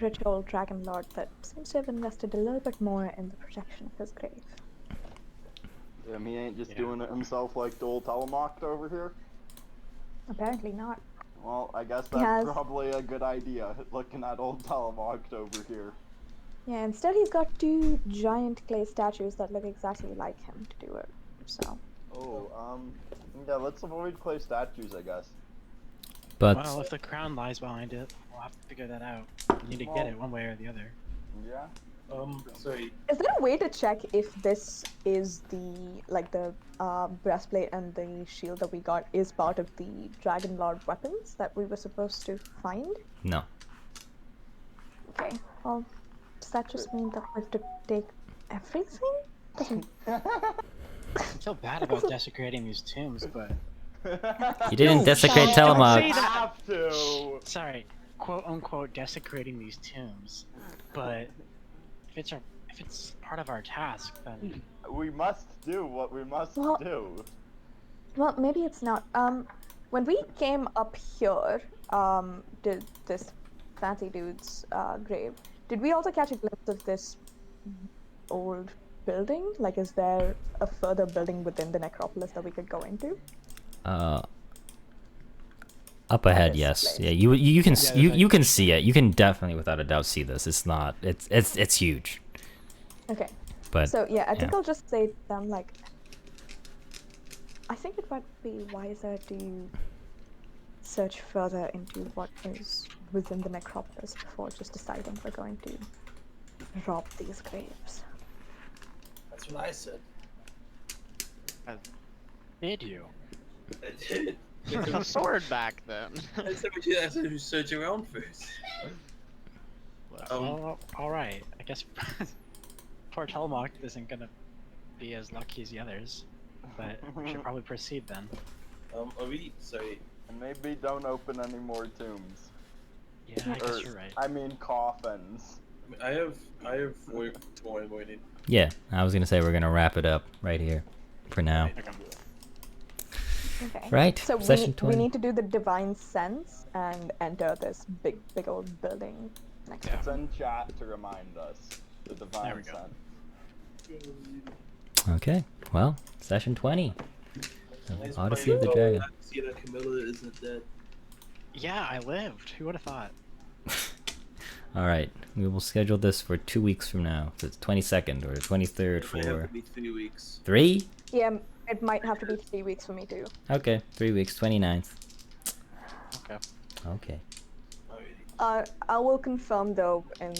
rich old dragon lord that seems to have invested a little bit more in the protection of his grave. He ain't just Yeah. doing it himself like the old Telemoct over here. Apparently not. Well, I guess He that's has- probably a good idea, looking at old Telemoct over here. Yeah, instead he's got 2 giant clay statues that look exactly like him to do it. So, Oh, yeah, let's avoid clay statues, I guess. But Well, if the crown lies behind it, we'll have to figure that out. We need to get it one way or the other. Yeah? Sorry. is there a way to check if this is the breastplate and the shield that we got is part of the Dragon Lord weapons that we were supposed to find? no. Okay, well, does that just mean that we have to take everything? Doesn't... I feel bad about desecrating these tombs, but You didn't desecrate don't Telemach. I have to! sorry, quote unquote desecrating these tombs. But if it's part of our task, then We must do what we must Well- do. Well, maybe it's not. When we came up here, to this fancy dude's grave, did we also catch a glimpse of this old building? Like, is there a further building within the necropolis that we could go into? Up ahead, This yes. place. Yeah, you can Yeah, you can see it. You can definitely, without a doubt, see this. It's not. It's huge. Okay. But So yeah, I think yeah. I'll just say to them like, I think it might be wiser to search further into what is within the necropolis before just deciding we're going to rob these graves. That's what I said. did you? I did. Put the sword back then. I said we search around first. Well, all right. I guess poor Telemach isn't gonna be as lucky as the others, but we should probably proceed then. Are we? Sorry. And maybe don't open any more tombs. Yeah, I guess you're right. I mean coffins. I have work tomorrow morning. yeah, I was gonna say we're gonna wrap it up right here, for now. Okay. Right. So Session we 20. need to do the divine sense and enter this big old building next to It's in chat to remind us. The There divine we go. sense. Okay. Well, session 20. Nice Odyssey of the point. Dragon. I see that Camilla isn't dead. Yeah, I lived. Who would have thought? All right. We will schedule this for 2 weeks from now. So it's 22nd or 23rd It might have for to be 3 weeks. 3. Yeah, it might have to be 3 weeks for me too. Okay, 3 weeks. 29th. Okay. Okay. Alrighty. I will confirm though in